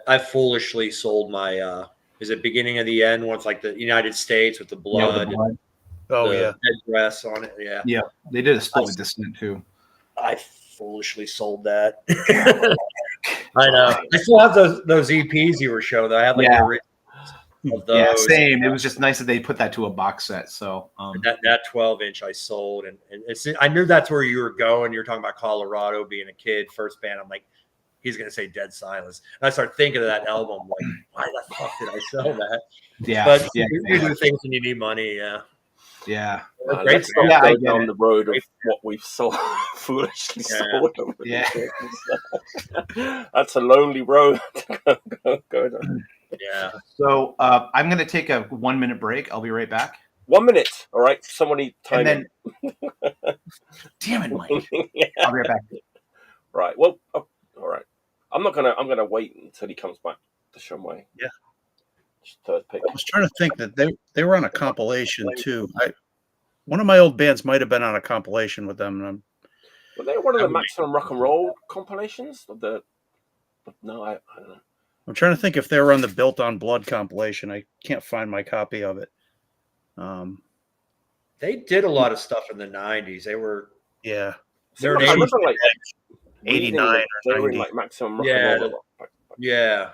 C: I foolishly sold my is it Beginning of the End? Once like the United States with the blood.
B: The blood.
C: Oh yeah, dress on it. Yeah,
B: they did a split with Dissident too.
C: I foolishly sold that. I know. I still have those EPs you were showing. Though I have like the originals of those.
B: Yeah, same. It was just nice that they put that to a box set. So
C: that 12-inch I sold, and it's I knew that's where you were going. You're talking about Colorado being a kid, first band. I'm like, he's gonna say Dead Silence, and I start thinking of that album. I'm like, why the fuck did I sell that?
B: Yeah,
C: but you do things when you need money.
B: Yeah.
A: Great stuff. Go down the road of what we've sold, foolishly sold.
B: Yeah.
A: That's a lonely road to go down.
C: Yeah.
B: So I'm going to take a 1-minute break. I'll be right back.
A: 1 minute. All right. Somebody time
B: and then, damn it, Mike. I'll be right back.
A: Right. Well, all right. I'm gonna wait until he comes back to show my third pick.
D: I was trying to think that they were on a compilation too. One of my old bands might have been on a compilation with them.
A: Were they one of the Maximum Rock and Roll compilations? No, I don't know.
D: I'm trying to think if they were on the Built on Blood compilation. I can't find my copy of it.
C: They did a lot of stuff in the 90s. They were
D: yeah.
C: They're
A: I remember like
D: 89 or 90.
A: Like Maximum Rock and Roll.
C: Yeah.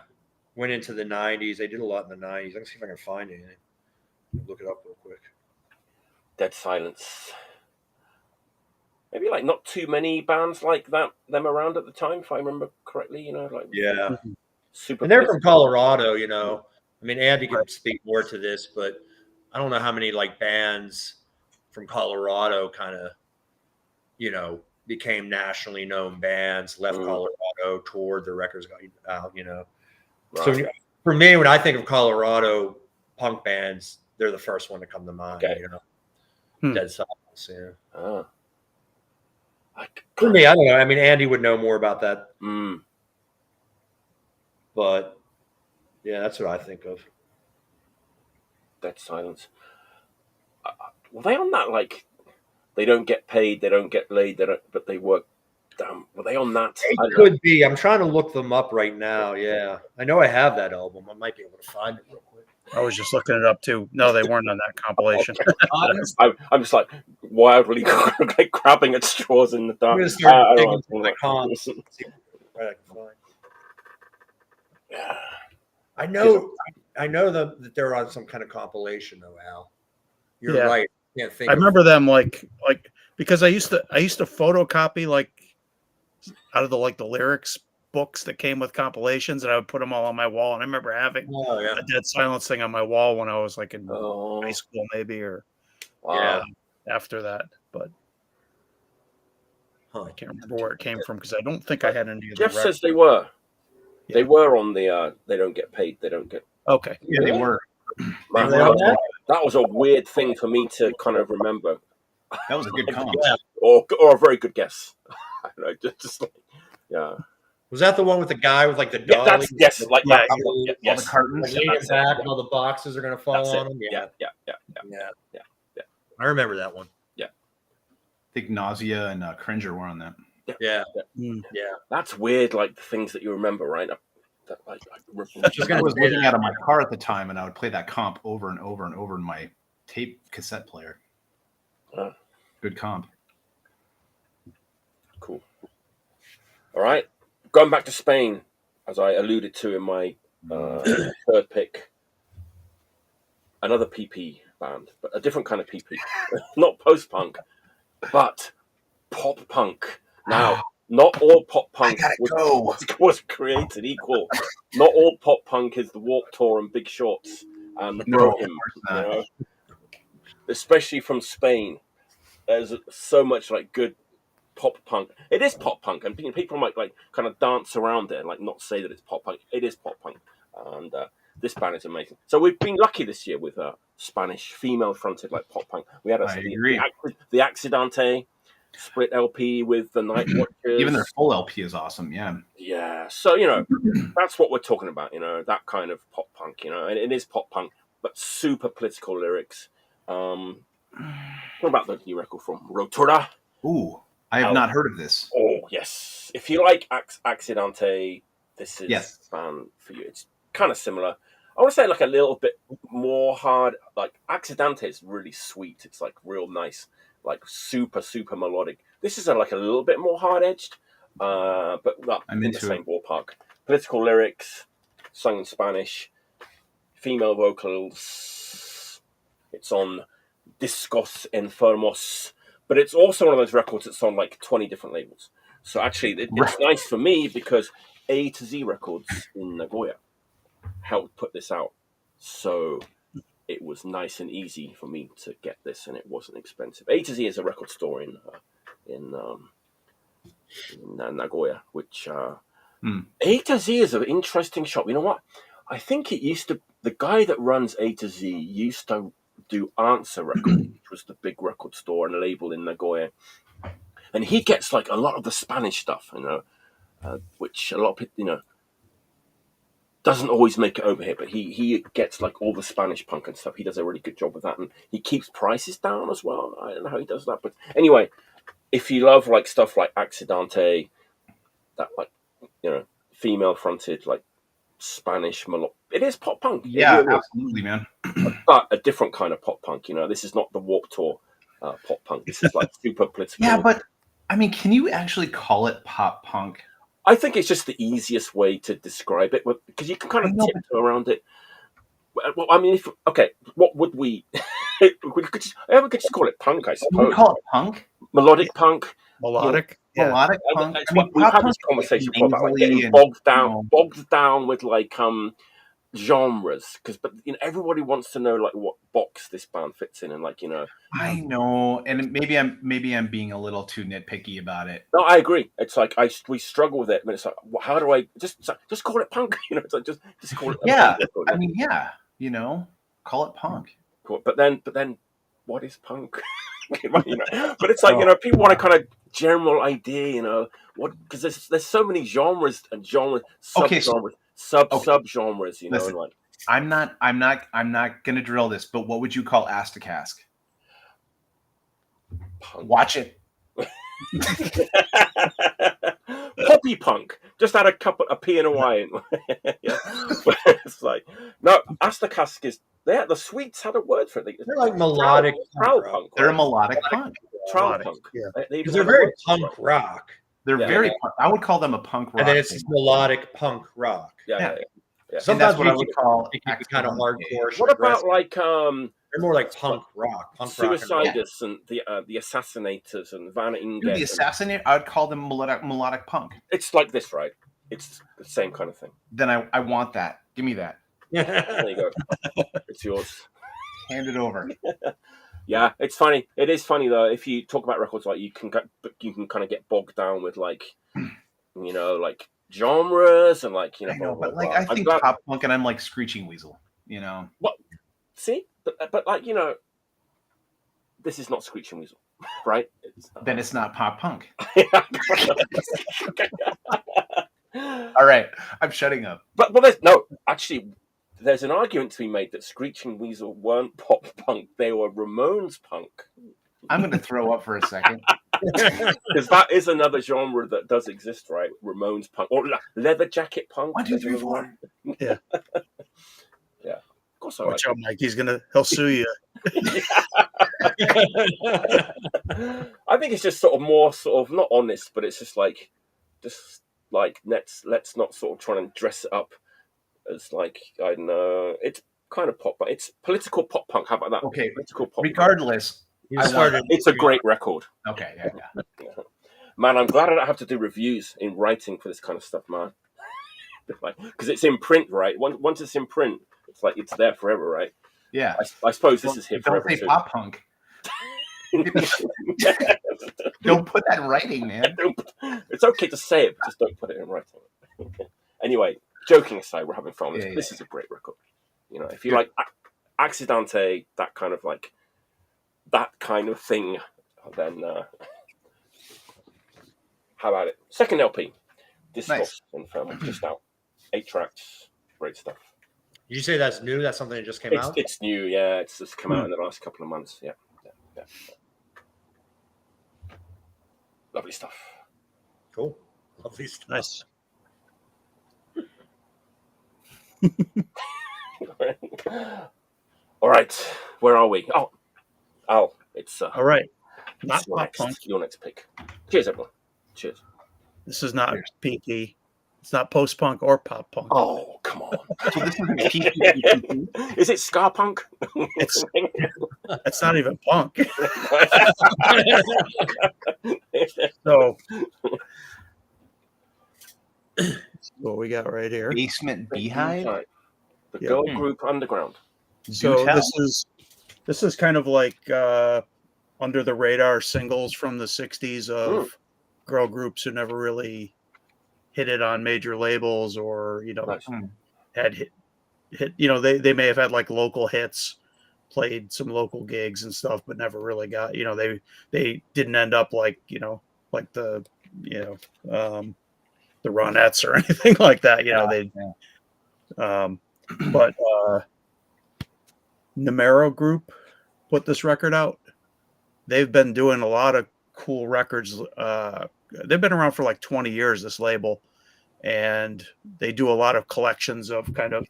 C: Went into the 90s. They did a lot in the 90s. Let's see if I can find anything. Look it up real quick.
A: Dead Silence. Maybe like not too many bands like them around at the time, if I remember correctly. Super.
C: And they're from Colorado. I mean, Andy can speak more to this, but I don't know how many like bands from Colorado kind of, became nationally known bands. Left Colorado, toured, their records got out.
A: Right.
C: So for me, when I think of Colorado punk bands, they're the first one to come to mind.
A: Okay.
C: Dead Silence. Yeah.
A: For
C: me, I don't know. I mean, Andy would know more about that. But yeah, that's what I think of.
A: Dead Silence. Were they on that? Like, they don't get paid, they don't get laid, but they work. Damn, were they on that?
C: It could be. I'm trying to look them up right now. Yeah, I know I have that album. I might be able to find it real quick.
D: I was just looking it up too. No, they weren't on that compilation.
A: I'm just like wildly like grabbing at straws in the dark.
C: I'm gonna start digging through my comps. See what I can find.
A: Yeah.
C: I know that they're on some kind of compilation though, Al. You're right. I can't think.
D: I remember them like because I used to photocopy like out of the lyrics books that came with compilations, and I would put them all on my wall. And I remember having a Dead Silence thing on my wall when I was like in high school, maybe, or after that. But I can't remember where it came from because I don't think I had any.
A: Jeff says they were. Yeah. They were on the. They don't get paid. They don't get.
D: Okay.
B: Yeah, they were.
A: Man, that was a weird thing for me to kind of remember.
B: That was a good comment.
A: Or a very good guess. I don't know, just like, yeah.
C: Was that the one with the guy with like the dog?
A: Yeah, yes, like that.
B: All the cartons,
C: back, and all the boxes are going to fall on him.
A: Yeah.
C: I remember that one.
A: Yeah.
B: I think Nausea and Cringer were on that.
C: Yeah.
B: That's
A: weird, like the things that you remember, right?
B: I was looking out of my car at the time, and I would play that comp over and over and over in my tape cassette player. Good comp.
A: Cool. All right. Going back to Spain, as I alluded to in my third pick, another PP band, but a different kind of PP. Not post-punk, but pop-punk. Now, not all pop-punk was created equal. Not all pop-punk is the Warped Tour and Big Shorts and the Brohim, you know? Especially from Spain. There's so much like good pop punk. It is pop punk, and people might like kind of dance around it and like not say that it's pop punk. It is pop punk, and this band is amazing. So we've been lucky this year with Spanish female-fronted like pop punk. We had the Accidente split LP with the Night Watchers.
B: Even their full LP is awesome.
A: Yeah. So that's what we're talking about. That kind of pop punk. And it is pop punk, but super political lyrics. What about the new record from Rotura?
B: Ooh, I have not heard of this.
A: Oh, yes. If you like Accidente, this is band for you. It's kind of similar. I want to say like a little bit more hard. Like Accidente is really sweet. It's like real nice, like super, super melodic. This is like a little bit more hard-edged, but I'm in the same ballpark. Political lyrics, sung in Spanish, female vocals. It's on Discos Enfermos, but it's also one of those records that's on like 20 different labels. So actually, it's nice for me because A to Z Records in Nagoya helped put this out. So it was nice and easy for me to get this, and it wasn't expensive. A to Z is a record store in Nagoya, which A to Z is an interesting shop. You know what? I think it used to. The guy that runs A to Z used to do Answer Records, which was the big record store and label in Nagoya, and he gets like a lot of the Spanish stuff, which a lot of people, doesn't always make it over here, but he gets like all the Spanish punk and stuff. He does a really good job with that, and he keeps prices down as well. I don't know how he does that, but anyway, if you love like stuff like Accidente, that like female fronted like Spanish it is pop punk.
B: Yeah, absolutely, man.
A: But a different kind of pop punk. This is not the Warped Tour pop punk. This is like super political.
B: Yeah, but I mean, can you actually call it pop punk?
A: I think it's just the easiest way to describe it because you can kind of tiptoe around it. Well, I mean, what would we? we could just call it punk, I suppose.
B: Would we call it punk?
A: Melodic punk.
D: Melodic.
B: Melodic punk.
A: We've had this conversation before about like getting bogged down with like genres, but everybody wants to know like what box this band fits in, and like
B: I know, and maybe I'm being a little too nitpicky about it.
A: No, I agree. It's like we struggle with it, but it's like, how do I just call it punk? It's like just call it.
B: I mean, call it punk.
A: Cool. But then, what is punk? But it's like people want a kind of general idea, what, because there's so many genres and subgenres. Subgenres,
B: listen,
A: like
B: I'm not gonna drill this, but what would you call Astakask?
A: Punk.
B: Watch it.
A: Poppy punk. Just add a P and a Y in. It's like no, Astakask is there. The Swedes had a word for it.
C: They're like melodic
A: punk.
B: They're a melodic punk.
A: Trowel punk.
C: Yeah, because they're very punk rock.
B: They're very punk. I would call them a punk rock.
C: And then it's melodic punk rock.
A: Yeah. Yeah.
B: And that's what I would call
C: kind of hardcore.
A: What about like
C: they're more like punk rock,
A: Suicidus and the Assassinators and Van Ingen.
B: The Assassinate, I would call them melodic punk.
A: It's like this, right? It's the same kind of thing.
B: Then I want that. Give me that.
A: There you go. It's yours.
B: Hand it over.
A: Yeah, it's funny. It is funny though. If you talk about records, like you can kind of get bogged down with like, you know, like genres and like, you know.
B: I know, but like I think pop punk, and I'm like Screeching Weasel. You know.
A: What? See, but like, you know, this is not Screeching Weasel, right?
B: Then it's not pop punk. All right, I'm shutting up.
A: But there's an argument to be made that Screeching Weasel weren't pop punk; they were Ramones punk.
B: I'm going to throw up for a second
A: because that is another genre that does exist, right? Ramones punk or leather jacket punk.
B: 1, 2, 3, 4.
D: Yeah.
A: Yeah. Of course,
D: watch out, Mike. He'll sue you.
A: I think it's just sort of more sort of not honest, but it's just like let's not sort of try and dress it up as like, I don't know, it's kind of pop, but it's political pop punk. How about that?
B: Okay,
A: political pop.
B: Regardless,
A: it's a great record.
B: Okay, yeah.
A: Man, I'm glad I don't have to do reviews in writing for this kind of stuff, man. Because it's in print, right? Once it's in print, it's like it's there forever, right?
B: Yeah.
A: I suppose this is here
B: don't
A: forever.
B: Say pop punk. Don't put that in writing, man.
A: It's okay to say it, but just don't put it in writing. Anyway, joking aside, we're having fun. This is a great record. You know, if you like Accidente, that kind of thing, then how about it? Second LP, Discos Enfermos, just out. 8 tracks, great stuff.
C: Did you say that's new? That's something that just came out?
A: It's new, yeah. It's just come out in the last couple of months. Yeah. Lovely stuff.
C: Cool. Lovely stuff.
D: Nice.
A: All right. Where are we? Oh, it's
D: all right. Not
A: pop punk. Your next pick. Cheers, everyone. Cheers.
D: This is not pinky. It's not post punk or pop punk.
A: Oh, come on.
B: So this is
A: Is it ska punk?
D: It's not even punk. So what we got right here.
B: Basement Beehive.
A: The girl group Underground.
D: So this is kind of like under the radar singles from the 60s of girl groups who never really hit it on major labels, or had hit they may have had like local hits, played some local gigs and stuff, but never really got they didn't end up like like the Ronettes or anything like that. But Numero Group put this record out. They've been doing a lot of cool records. They've been around for like 20 years, this label, and they do a lot of collections of kind of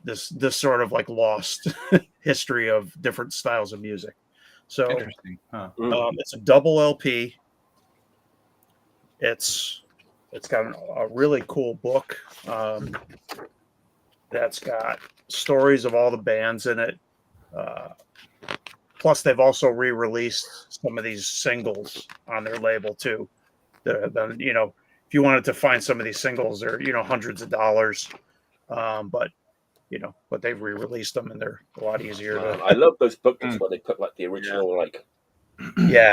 D: this sort of like lost history of different styles of music. So
B: interesting. Huh.
D: It's a double LP. It's got a really cool book that's got stories of all the bands in it. Plus, they've also re-released some of these singles on their label too. That have been, if you wanted to find some of these singles, they're hundreds of dollars. But they've re-released them, and they're a lot easier.
A: I love those booklets where they put like the original, like
D: the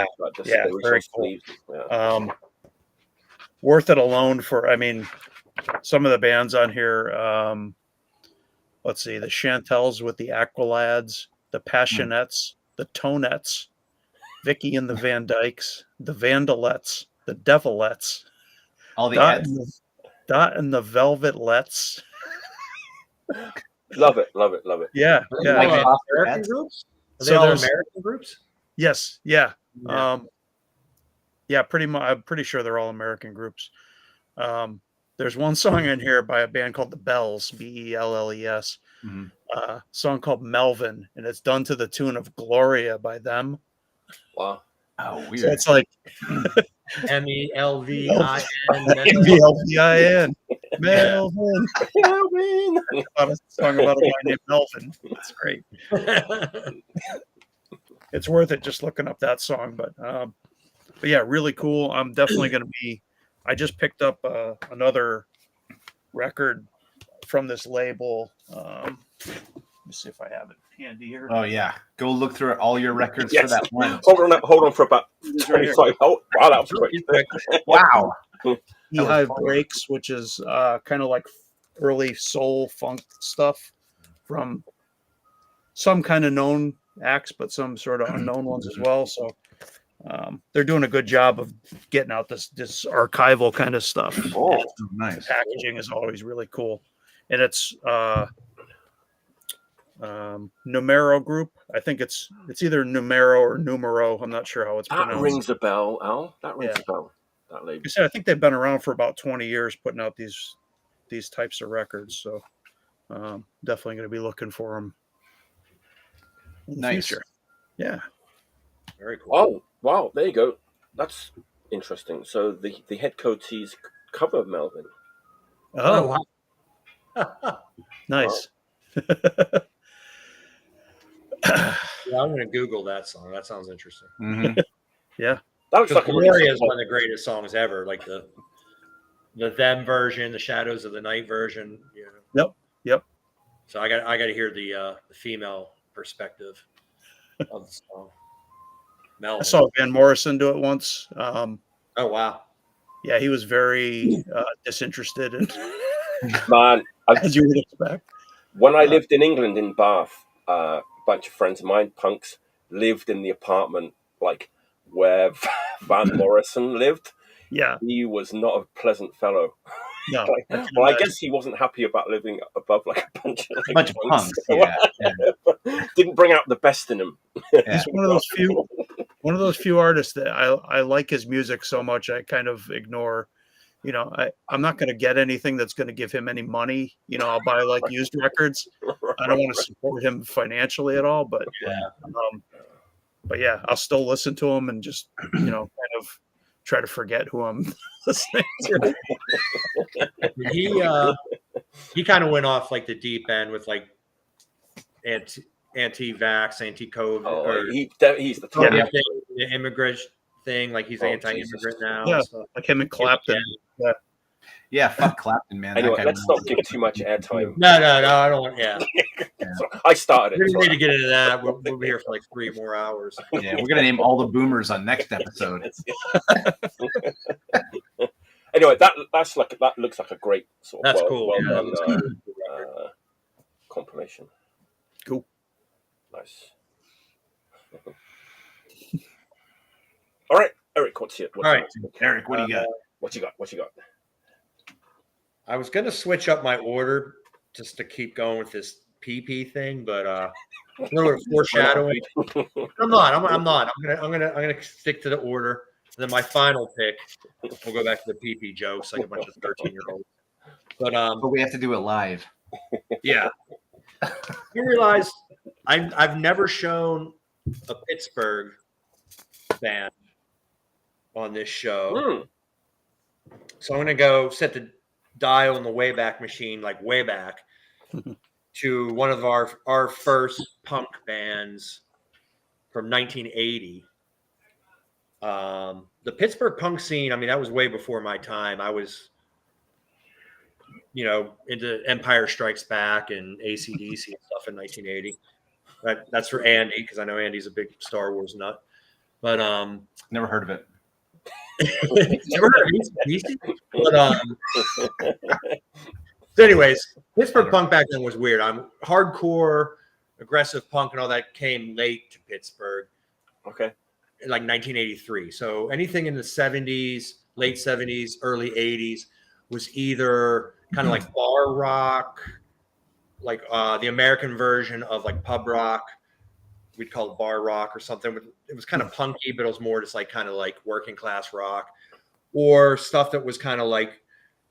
A: very cool.
D: Yeah. Worth it alone for, some of the bands on here. Let's see, the Chantels with the Aqualads, the Passionettes, the Tonettes, Vicky and the Van Dykes, the Vandalettes, the Devilettes,
B: all the
D: Dot and the Velvetlets.
A: Love it.
D: Yeah.
C: American groups? Are they all American groups?
D: Yes. Yeah. Pretty much. I'm pretty sure they're all American groups. There's one song in here by a band called the Bells, Belles. Song called Melvin, and it's done to the tune of Gloria by them.
A: Wow.
B: Oh, weird.
D: So it's like
C: Melvin.
D: Melvin. Melvin.
A: Melvin.
D: A song about a guy named Melvin. That's great. It's worth it just looking up that song. But yeah, really cool. I'm definitely going to be. I just picked up another record from this label. Let me see if I have it handy here.
B: Oh yeah, go look through all your records for that one.
A: Hold on for about 25. Oh, wow, that was quick.
B: Wow.
D: Beehive Breaks, which is kind of like early soul funk stuff from some kind of known acts, but some sort of unknown ones as well. So they're doing a good job of getting out this archival kind of stuff.
B: Oh, nice.
D: The packaging is always really cool, and it's Numero Group. I think it's either Numero or Numero. I'm not sure how it's pronounced.
A: That rings a bell, Al. That rings a bell. That label.
D: Like I said, I think they've been around for about 20 years putting out these types of records. So definitely going to be looking for them in the future. Yeah.
C: Very cool.
A: Oh, wow. There you go. That's interesting. So the head coatees cover Melvin.
D: Oh,
C: wow.
D: Nice.
A: Wow.
C: Yeah, I'm going to Google that song. That sounds interesting.
B: Mm-hmm.
D: Yeah.
A: That looks like
C: Gloria is one of the greatest songs ever. Like the Them version, the Shadows of the Night version. Yeah.
D: Yep.
C: So I got to hear the female perspective of the song. Melvin.
D: I saw Van Morrison do it once.
C: Oh wow.
D: Yeah, he was very disinterested in
A: Man,
D: as you would expect.
A: when I lived in England in Bath, a bunch of friends of mine, punks, lived in the apartment like where Van Morrison lived.
D: Yeah.
A: He was not a pleasant fellow.
D: No.
A: Well, I guess he wasn't happy about living above like a bunch of
B: punks. Yeah.
A: Didn't bring out the best in him.
D: He's one of those few artists that I like his music so much I kind of ignore. I'm not going to get anything that's going to give him any money. I'll buy like used records. I don't want to support him financially at all, but yeah, I'll still listen to him and just kind of try to forget who I'm listening to.
C: He kind of went off like the deep end with like anti-vax, anti-COVID.
A: Oh, he's the top.
C: The immigrant thing, like he's anti-immigrant now.
D: Yeah, like him and Clapton.
B: Yeah, fuck Clapton, man.
A: Anyway, let's not give too much airtime.
C: No, I don't want. Yeah.
A: So I started it.
C: We don't need to get into that. We'll be here for like 3 more hours.
B: Yeah, we're gonna name all the boomers on next episode.
A: Anyway, that looks like a great sort of
C: That's cool.
A: done, compilation.
D: Cool.
A: Nice. All right, Eric, what's your?
C: All right,
B: Eric, what do you got?
A: What you got?
C: I was going to switch up my order just to keep going with this PP thing, but a little bit of foreshadowing. I'm not. I'm gonna stick to the order. And then my final pick, we'll go back to the PP jokes like a bunch of 13-year-olds. But
B: we have to do it live.
C: Yeah. You realize I've never shown a Pittsburgh band on this show. So I'm going to go set the dial in the Wayback Machine, like way back, to one of our first punk bands from 1980. The Pittsburgh punk scene, I mean, that was way before my time. I was, into Empire Strikes Back and AC/DC and stuff in 1980. That's for Andy, because I know Andy's a big Star Wars nut. But
B: never heard of it.
C: Never heard of AC/DC? But so anyways, Pittsburgh punk back then was weird. Hardcore, aggressive punk and all that came late to Pittsburgh.
A: Okay.
C: Like 1983. So anything in the 70s, late 70s, early 80s was either kind of like bar rock, like the American version of like pub rock. We'd call it bar rock or something. It was kind of punky, but it was more just like kind of like working class rock, or stuff that was kind of like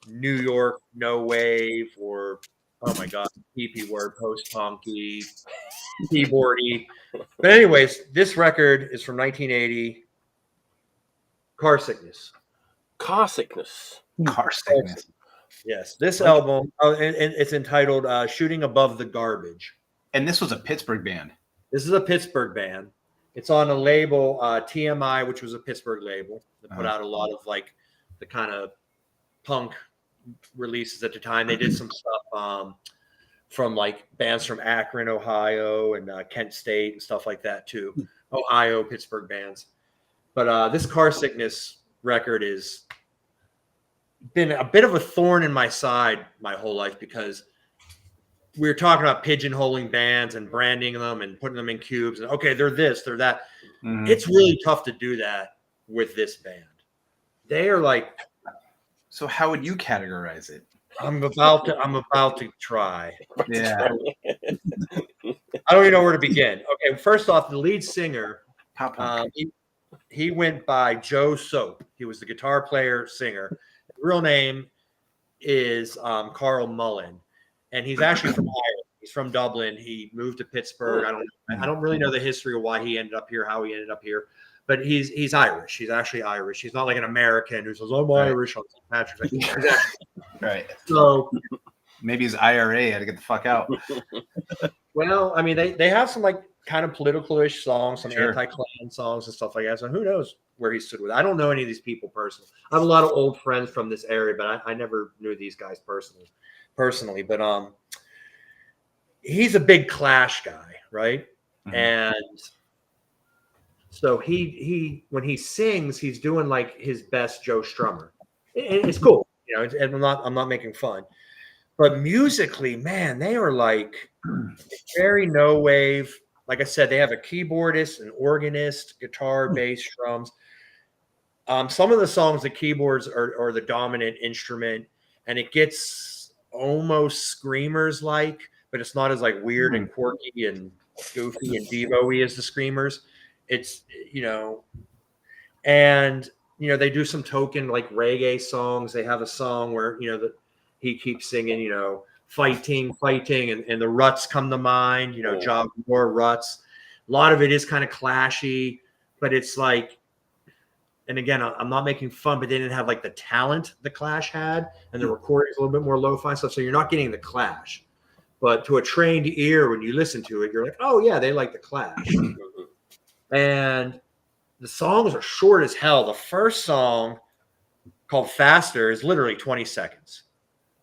C: New York no wave, or oh my god, PP word, post punky, keyboardy. But anyways, this record is from 1980. Car Sickness.
A: Car Sickness.
C: Yes, this album, and it's entitled "Shooting Above the Garbage."
B: And this was a Pittsburgh band.
C: This is a Pittsburgh band. It's on a label, TMI, which was a Pittsburgh label that put out a lot of like the kind of punk releases at the time. They did some stuff from like bands from Akron, Ohio, and Kent State and stuff like that too. Ohio, Pittsburgh bands. But this Car Sickness record has been a bit of a thorn in my side my whole life because we were talking about pigeonholing bands and branding them and putting them in cubes. And okay, they're this, they're that. Mm-hmm. It's really tough to do that with this band. They are like.
B: So how would you categorize it?
C: I'm about to try.
B: Yeah.
C: I don't even know where to begin. Okay, first off, the lead singer, he went by Joe Soap. He was the guitar player, singer. His real name is Carl Mullen, and he's actually from Ireland. He's from Dublin. He moved to Pittsburgh. I don't really know the history of why he ended up here, how he ended up here, but he's Irish. He's actually Irish. He's not like an American who says, "I'm Irish" on St. Patrick's Day.
B: Right.
C: So
B: maybe his IRA had to get the fuck out.
C: Well, I mean, they have some like kind of political-ish songs, some anti-Klan songs and stuff like that. So who knows where he stood with it. I don't know any of these people personally. I have a lot of old friends from this area, but I never knew these guys personally. But he's a big Clash guy, right? Mm-hmm. And so he when he sings, he's doing like his best Joe Strummer. It's cool, you know. And I'm not making fun, but musically, man, they are like very no wave. Like I said, they have a keyboardist, an organist, guitar, bass, drums. Some of the songs, the keyboards are the dominant instrument, and it gets almost Screamers like, but it's not as like weird and quirky and goofy and Devo-y as the Screamers. It's, you know, and, you know, they do some token like reggae songs. They have a song where, you know, he keeps singing, you know, fighting, and the Ruts come to mind, you know, Job War, Ruts. A lot of it is kind of clashy, but it's like, and again, I'm not making fun, but they didn't have like the talent the Clash had, and the recording is a little bit more lo-fi stuff. So you're not getting the Clash, but to a trained ear, when you listen to it, you're like, oh yeah, they like the Clash. And the songs are short as hell. The first song, called Faster, is literally 20 seconds.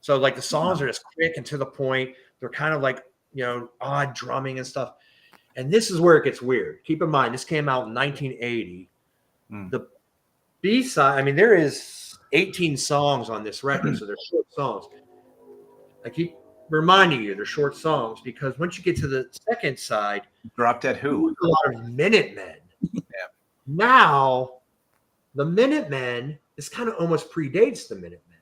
C: So like the songs are just quick and to the point. They're kind of like, you know, odd drumming and stuff. And this is where it gets weird. Keep in mind, this came out in 1980. The B-side, I mean, there is 18 songs on this record, so they're short songs. I keep reminding you they're short songs because once you get to the second side,
B: Drop Dead Who,
C: a lot of Minutemen. Yeah. Now, the Minutemen, this kind of almost predates the Minutemen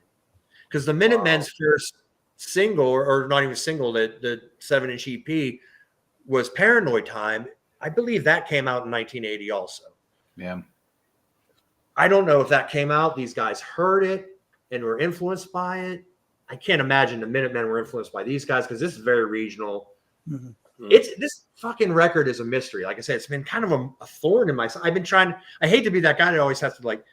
C: because the Minutemen's first single, or not even single, the 7-inch EP was Paranoid Time. I believe that came out in 1980 also.
B: Yeah.
C: I don't know if that came out. These guys heard it and were influenced by it. I can't imagine the Minutemen were influenced by these guys because this is very regional. Mm-hmm. This fucking record is a mystery. Like I said, it's been kind of a thorn in my side. I've been trying. I hate to be that guy that always has to like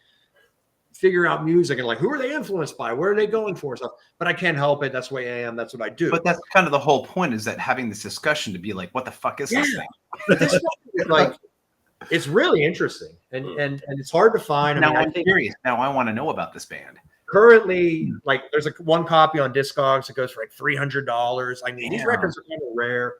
C: figure out music and like who are they influenced by? Where are they going for stuff? But I can't help it. That's the way I am. That's what I do.
B: But that's kind of the whole point, is that having this discussion to be like, what the fuck is this thing?
C: This is like, it's really interesting, and it's hard to find.
B: Now I'm curious. Now I want to know about this band.
C: Currently, like there's one copy on Discogs that goes for like $300. I mean, these records are kind of rare.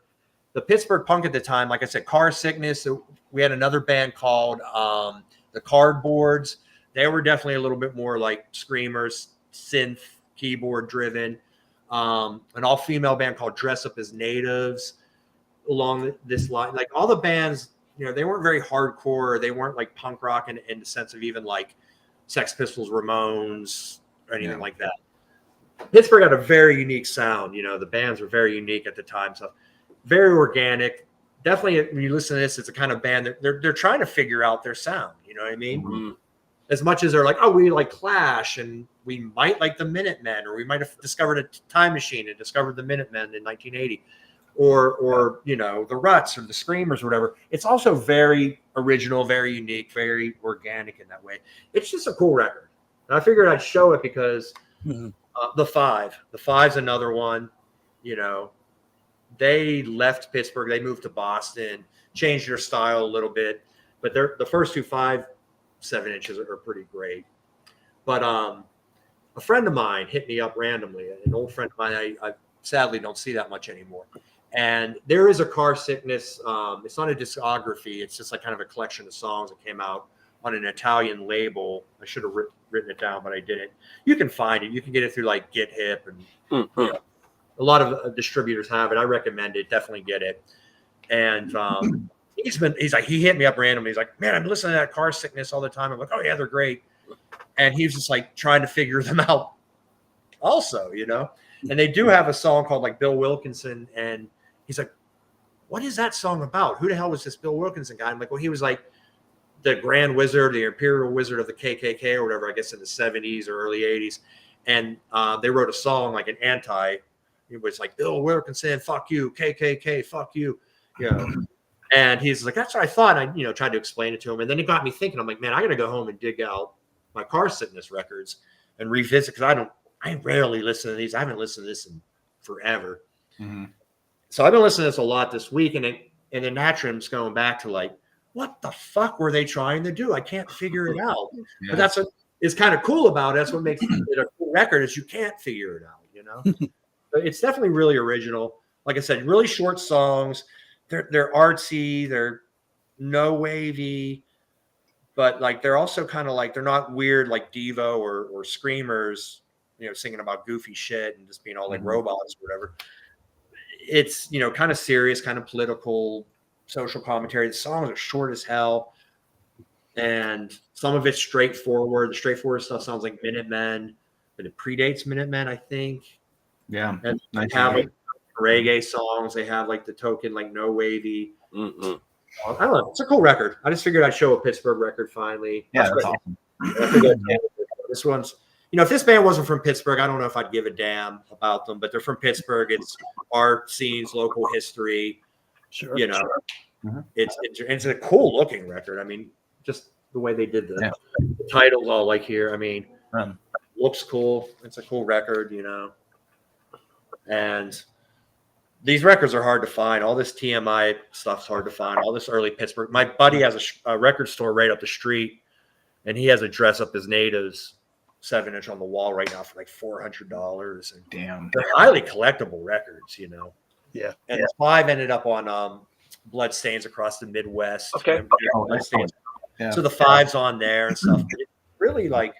C: The Pittsburgh punk at the time, like I said, Car Sickness. We had another band called the Cardboards. They were definitely a little bit more like screamers, synth, keyboard driven. An all-female band called Dress Up as Natives along this line. Like all the bands, you know, they weren't very hardcore. They weren't like punk rock in the sense of even like Sex Pistols, Ramones, or anything like that. Pittsburgh had a very unique sound. You know, the bands were very unique at the time. So very organic. Definitely, when you listen to this, it's a kind of band that they're trying to figure out their sound. You know what I mean? Mm-hmm. As much as they're like, oh, we like Clash, and we might like the Minutemen, or we might have discovered a time machine and discovered the Minutemen in 1980. Or you know, the Ruts or the Screamers or whatever. It's also very original, very unique, very organic in that way. It's just a cool record. And I figured I'd show it because The Five's another one. You know, they left Pittsburgh. They moved to Boston, changed their style a little bit, but the first two 5 7-inches are pretty great. But a friend of mine hit me up randomly, an old friend of mine. I sadly don't see that much anymore. And there is a Car Sickness. It's not a discography. It's just like kind of a collection of songs that came out on an Italian label. I should have written it down, but I didn't. You can find it. You can get it through like Get Hip, and you know, a lot of distributors have it. I recommend it. Definitely get it. And he hit me up randomly. He's like, man, I'm listening to that Car Sickness all the time. I'm like, oh yeah, they're great. And he was just like trying to figure them out also, you know. And they do have a song called like Bill Wilkinson, and he's like, what is that song about? Who the hell was this Bill Wilkinson guy? I'm like, well, he was like the Grand Wizard, the Imperial Wizard of the KKK or whatever, I guess in the 70s or early 80s. And they wrote a song like an anti. It was like, Bill Wilkinson, fuck you, KKK, fuck you. You know. And he's like, that's what I thought. I, tried to explain it to him. And then it got me thinking, I'm like, man, I got to go home and dig out my Car Sickness records and revisit, because I rarely listen to these. I haven't listened to this in forever. Mm-hmm. So I've been listening to this a lot this week, and then naturally I'm just going back to like, what the fuck were they trying to do? I can't figure it out. Yeah. But that's what is kind of cool about it. That's what makes it a cool record, is you can't figure it out, But it's definitely really original. Like I said, really short songs. They're artsy, they're no wavy, but like they're also kind of like, they're not weird like Devo or Screamers, singing about goofy shit and just being all like robots or whatever. It's, kind of serious, kind of political, social commentary. The songs are short as hell, and some of it's straightforward. The straightforward stuff sounds like Minutemen, but it predates Minutemen, I think.
B: Yeah.
C: And they have like reggae songs. They have like the token, like no wavy. I don't know. It's a cool record. I just figured I'd show a Pittsburgh record finally.
B: Yeah, that's awesome.
C: This one's, if this band wasn't from Pittsburgh, I don't know if I'd give a damn about them, but they're from Pittsburgh. It's art scenes, local history.
D: Sure.
B: Mm-hmm.
C: It's a cool looking record. I mean, just the way they did the titles all like here. I mean, looks cool. It's a cool record, and these records are hard to find. All this TMI stuff's hard to find. All this early Pittsburgh. My buddy has a record store right up the street, and he has a Dress Up as Natives 7-inch on the wall right now for like $400. And
B: damn,
C: they're highly collectible records,
D: Yeah.
C: And the 5 ended up on Bloodstains Across the Midwest.
A: Okay.
C: So the 5's on there and stuff. It's really like,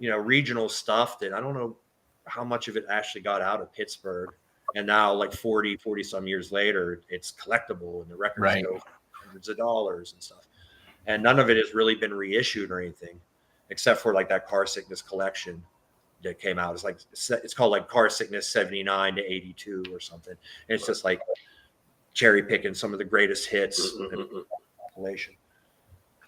C: regional stuff that I don't know how much of it actually got out of Pittsburgh. And now, like 40 some years later, it's collectible, and the records go for hundreds of dollars and stuff. And none of it has really been reissued or anything, except for like that Car Sickness collection that came out. It's called like Car Sickness 79 to 82 or something. And it's just like cherry picking some of the greatest hits in compilation.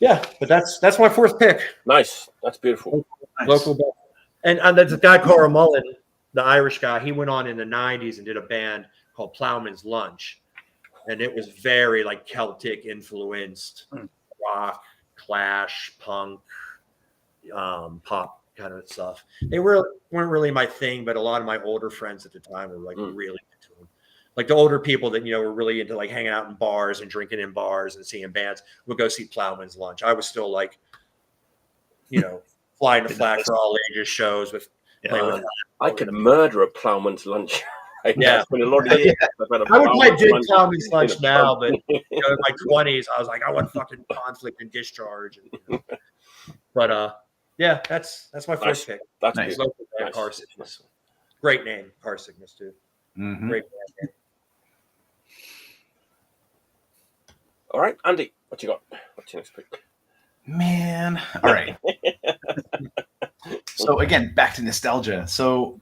C: Yeah, but that's my fourth pick.
A: Nice. That's beautiful.
C: Local band. And there's a guy, Cora Mullen, the Irish guy. He went on in the 90s and did a band called Plowman's Lunch. And it was very like Celtic influenced, rock, Clash, punk, pop kind of stuff. They weren't really my thing, but a lot of my older friends at the time were like really into them. Like the older people that, were really into like hanging out in bars and drinking in bars and seeing bands would go see Plowman's Lunch. I was still like, flying the flag for all ages shows with.
A: I could murder a Plowman's Lunch. Right?
C: Yeah.
A: It's been a lot of years.
C: I would play dig Plowman's Lunch now, but in my 20s, I was like, I want fucking Conflict and Discharge. And, But yeah, that's my first pick.
A: That's
C: nice. Local band, Car Sickness. Great name, Car Sickness too.
B: Mm-hmm.
C: Great band.
A: All right, Andy, what you got? What's your next pick?
B: Man, all right. So again, back to nostalgia. So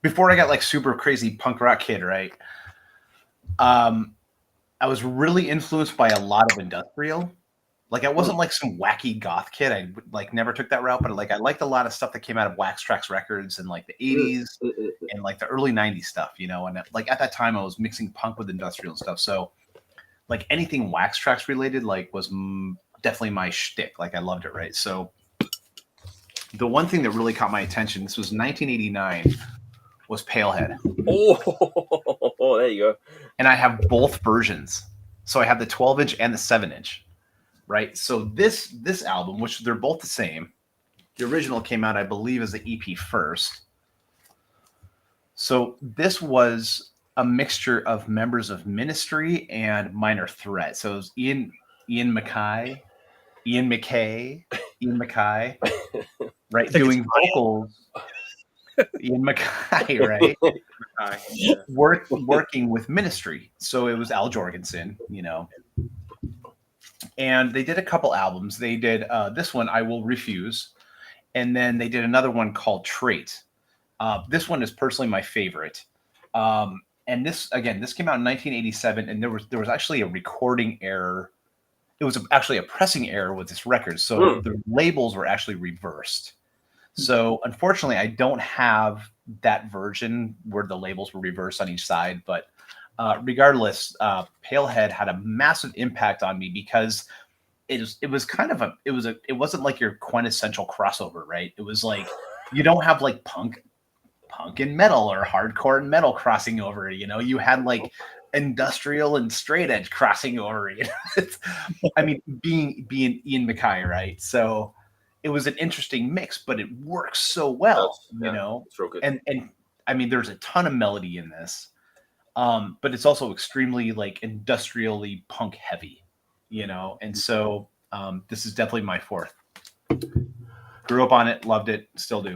B: before I got like super crazy punk rock kid, right? I was really influenced by a lot of industrial. Like I wasn't like some wacky goth kid. I like never took that route, but like I liked a lot of stuff that came out of Wax Trax Records in like the 80s and like the early 90s stuff, and like at that time I was mixing punk with industrial stuff. So like anything Wax Trax related like was definitely my shtick. Like I loved it, right? So The one thing that really caught my attention, this was 1989, was Palehead.
A: Oh, there you go.
B: And I have both versions. So I have the 12-inch and the 7-inch, right? So this album, which they're both the same, the original came out, I believe, as the EP first. So this was a mixture of members of Ministry and Minor Threat. So it was Ian MacKaye, right, doing vocals. Ian MacKaye, right? Working with Ministry. So it was Al Jorgensen, you know. And they did a couple albums. They did this one, I Will Refuse. And then they did another one called Trait. This one is personally my favorite. And this came out in 1987, and there was actually a recording error. It was actually a pressing error with this record. So the labels were actually reversed. So unfortunately, I don't have that version where the labels were reversed on each side. But regardless, Palehead had a massive impact on me because it wasn't like your quintessential crossover, right? It was like you don't have like punk and metal or hardcore and metal crossing over. You know, you had like industrial and straight edge crossing over. You know? I mean, being Ian MacKaye, right? So it was an interesting mix, but it works so well, you know.
A: It's real good.
B: And I mean, there's a ton of melody in this, but it's also extremely like industrially punk heavy, you know. And so this is definitely my fourth. Grew up on it, loved it, still do.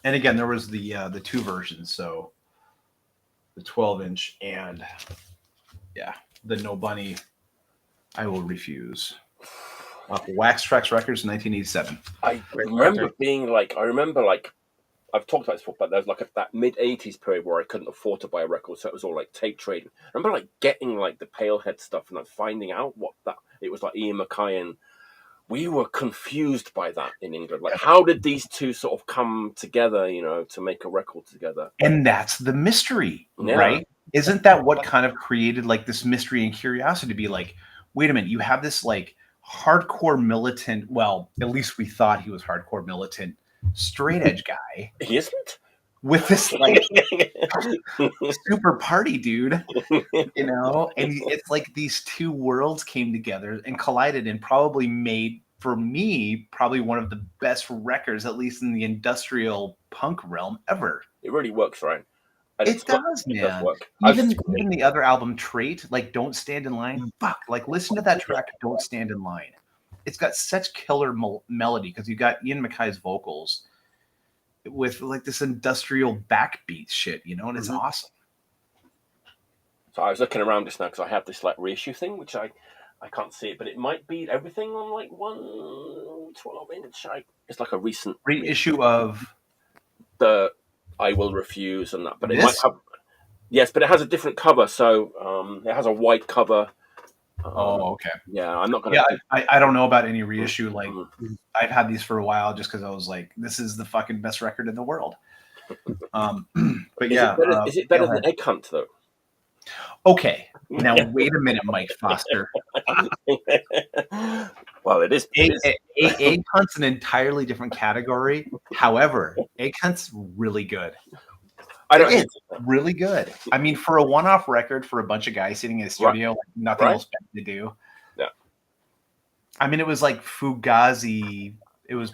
B: And again, there was the two versions, so the 12-inch and the No Bunny, I Will Refuse. Wax Trax Records, 1987.
A: I remember I've talked about this before, but there's like that mid-80s period where I couldn't afford to buy a record, so it was all like tape trading. I remember like getting like the Palehead stuff and like finding out what that it was like Ian MacKaye, and we were confused by that in England. Like, how did these two sort of come together, you know, to make a record together?
B: And that's the mystery, right? Isn't that what kind of created like this mystery and curiosity to be like, wait a minute, you have this like hardcore militant, well, at least we thought he was hardcore militant, straight edge guy.
A: He isn't?
B: With this like super party dude, you know, and it's like these two worlds came together and collided and probably made, for me, probably one of the best records, at least in the industrial punk realm ever.
A: It really works, right?
B: It does, man.
A: It does work.
B: Even the other album, Trait, like Don't Stand in Line, like listen to that track, Don't Stand in Line. It's got such killer melody because you got Ian MacKaye's vocals with like this industrial backbeat shit, you know, and it's awesome.
A: So I was looking around just now because I have this like reissue thing, which I can't see it, but it might be everything on like 1/12-inch. It's like a recent
B: reissue of
A: the I Will Refuse and that, but it might have, yes, but it has a different cover. So it has a white cover.
B: Okay.
A: Yeah, I'm not gonna.
B: Yeah, I don't know about any reissue. Like I've had these for a while, just because I was like, this is the fucking best record in the world. But
A: is it better than Egg Hunt though?
B: Okay, now wait a minute, Mike Foster.
A: Well, it is.
B: Egg Hunt's an entirely different category. However, Egg Hunt's really good. It's really good. I mean, for a one-off record for a bunch of guys sitting in a studio, like nothing else better to do.
A: Yeah.
B: I mean, it was like Fugazi. It was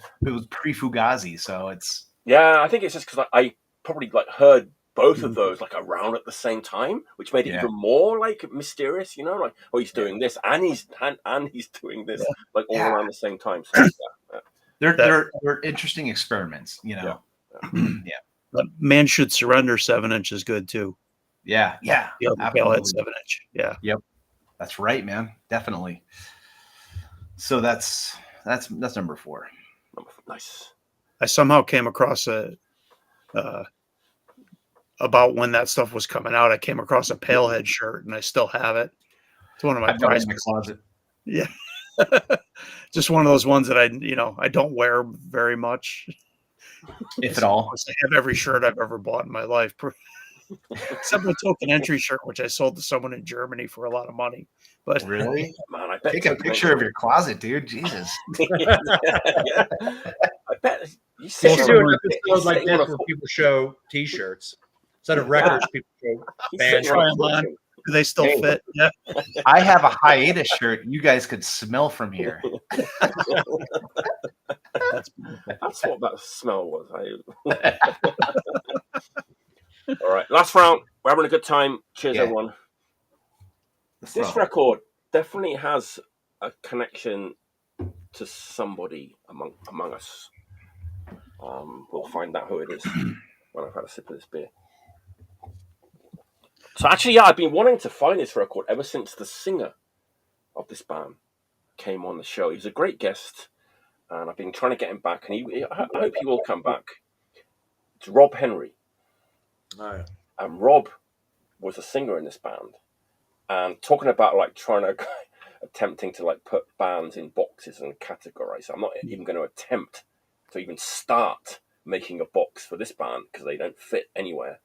B: pre-Fugazi, so it's.
A: Yeah, I think it's just because I probably like heard both of those like around at the same time, which made it even more like mysterious. You know, like he's doing this and he's doing this like all around the same time. So,
B: they're interesting experiments. You know. Yeah.
D: Man Should Surrender 7-inch is good too.
B: Yeah.
D: Palehead 7-inch. Yeah.
B: Yep. That's right, man. Definitely. So that's number 4.
A: Nice.
D: I somehow came across about when that stuff was coming out. I came across a Palehead shirt, and I still have it. It's one of my prizes
B: in my closet.
D: Yeah. Just one of those ones that I don't wear very much.
B: If at all.
D: I have every shirt I've ever bought in my life. Except my token entry shirt, which I sold to someone in Germany for a lot of money. But
B: really?
A: Man, I bet
B: take a picture of your closet, dude. Jesus.
A: I
C: You should do an episode like this where people show T-shirts instead of records. People show bands.
D: Try them on. Do they still fit? Yeah.
B: I have a hiatus shirt. You guys could smell from here.
A: That's what that smell was. All right, last round. We're having a good time. Cheers, everyone. This record definitely has a connection to somebody among us. We'll find out who it is when I've had a sip of this beer. So actually, I've been wanting to find this record ever since the singer of this band came on the show. He was a great guest, and I've been trying to get him back, and I hope he will come back. It's Rob Henry.
C: Oh, yeah.
A: And Rob was a singer in this band, and talking about like attempting to like put bands in boxes and categorize. I'm not even going to attempt to even start making a box for this band because they don't fit anywhere.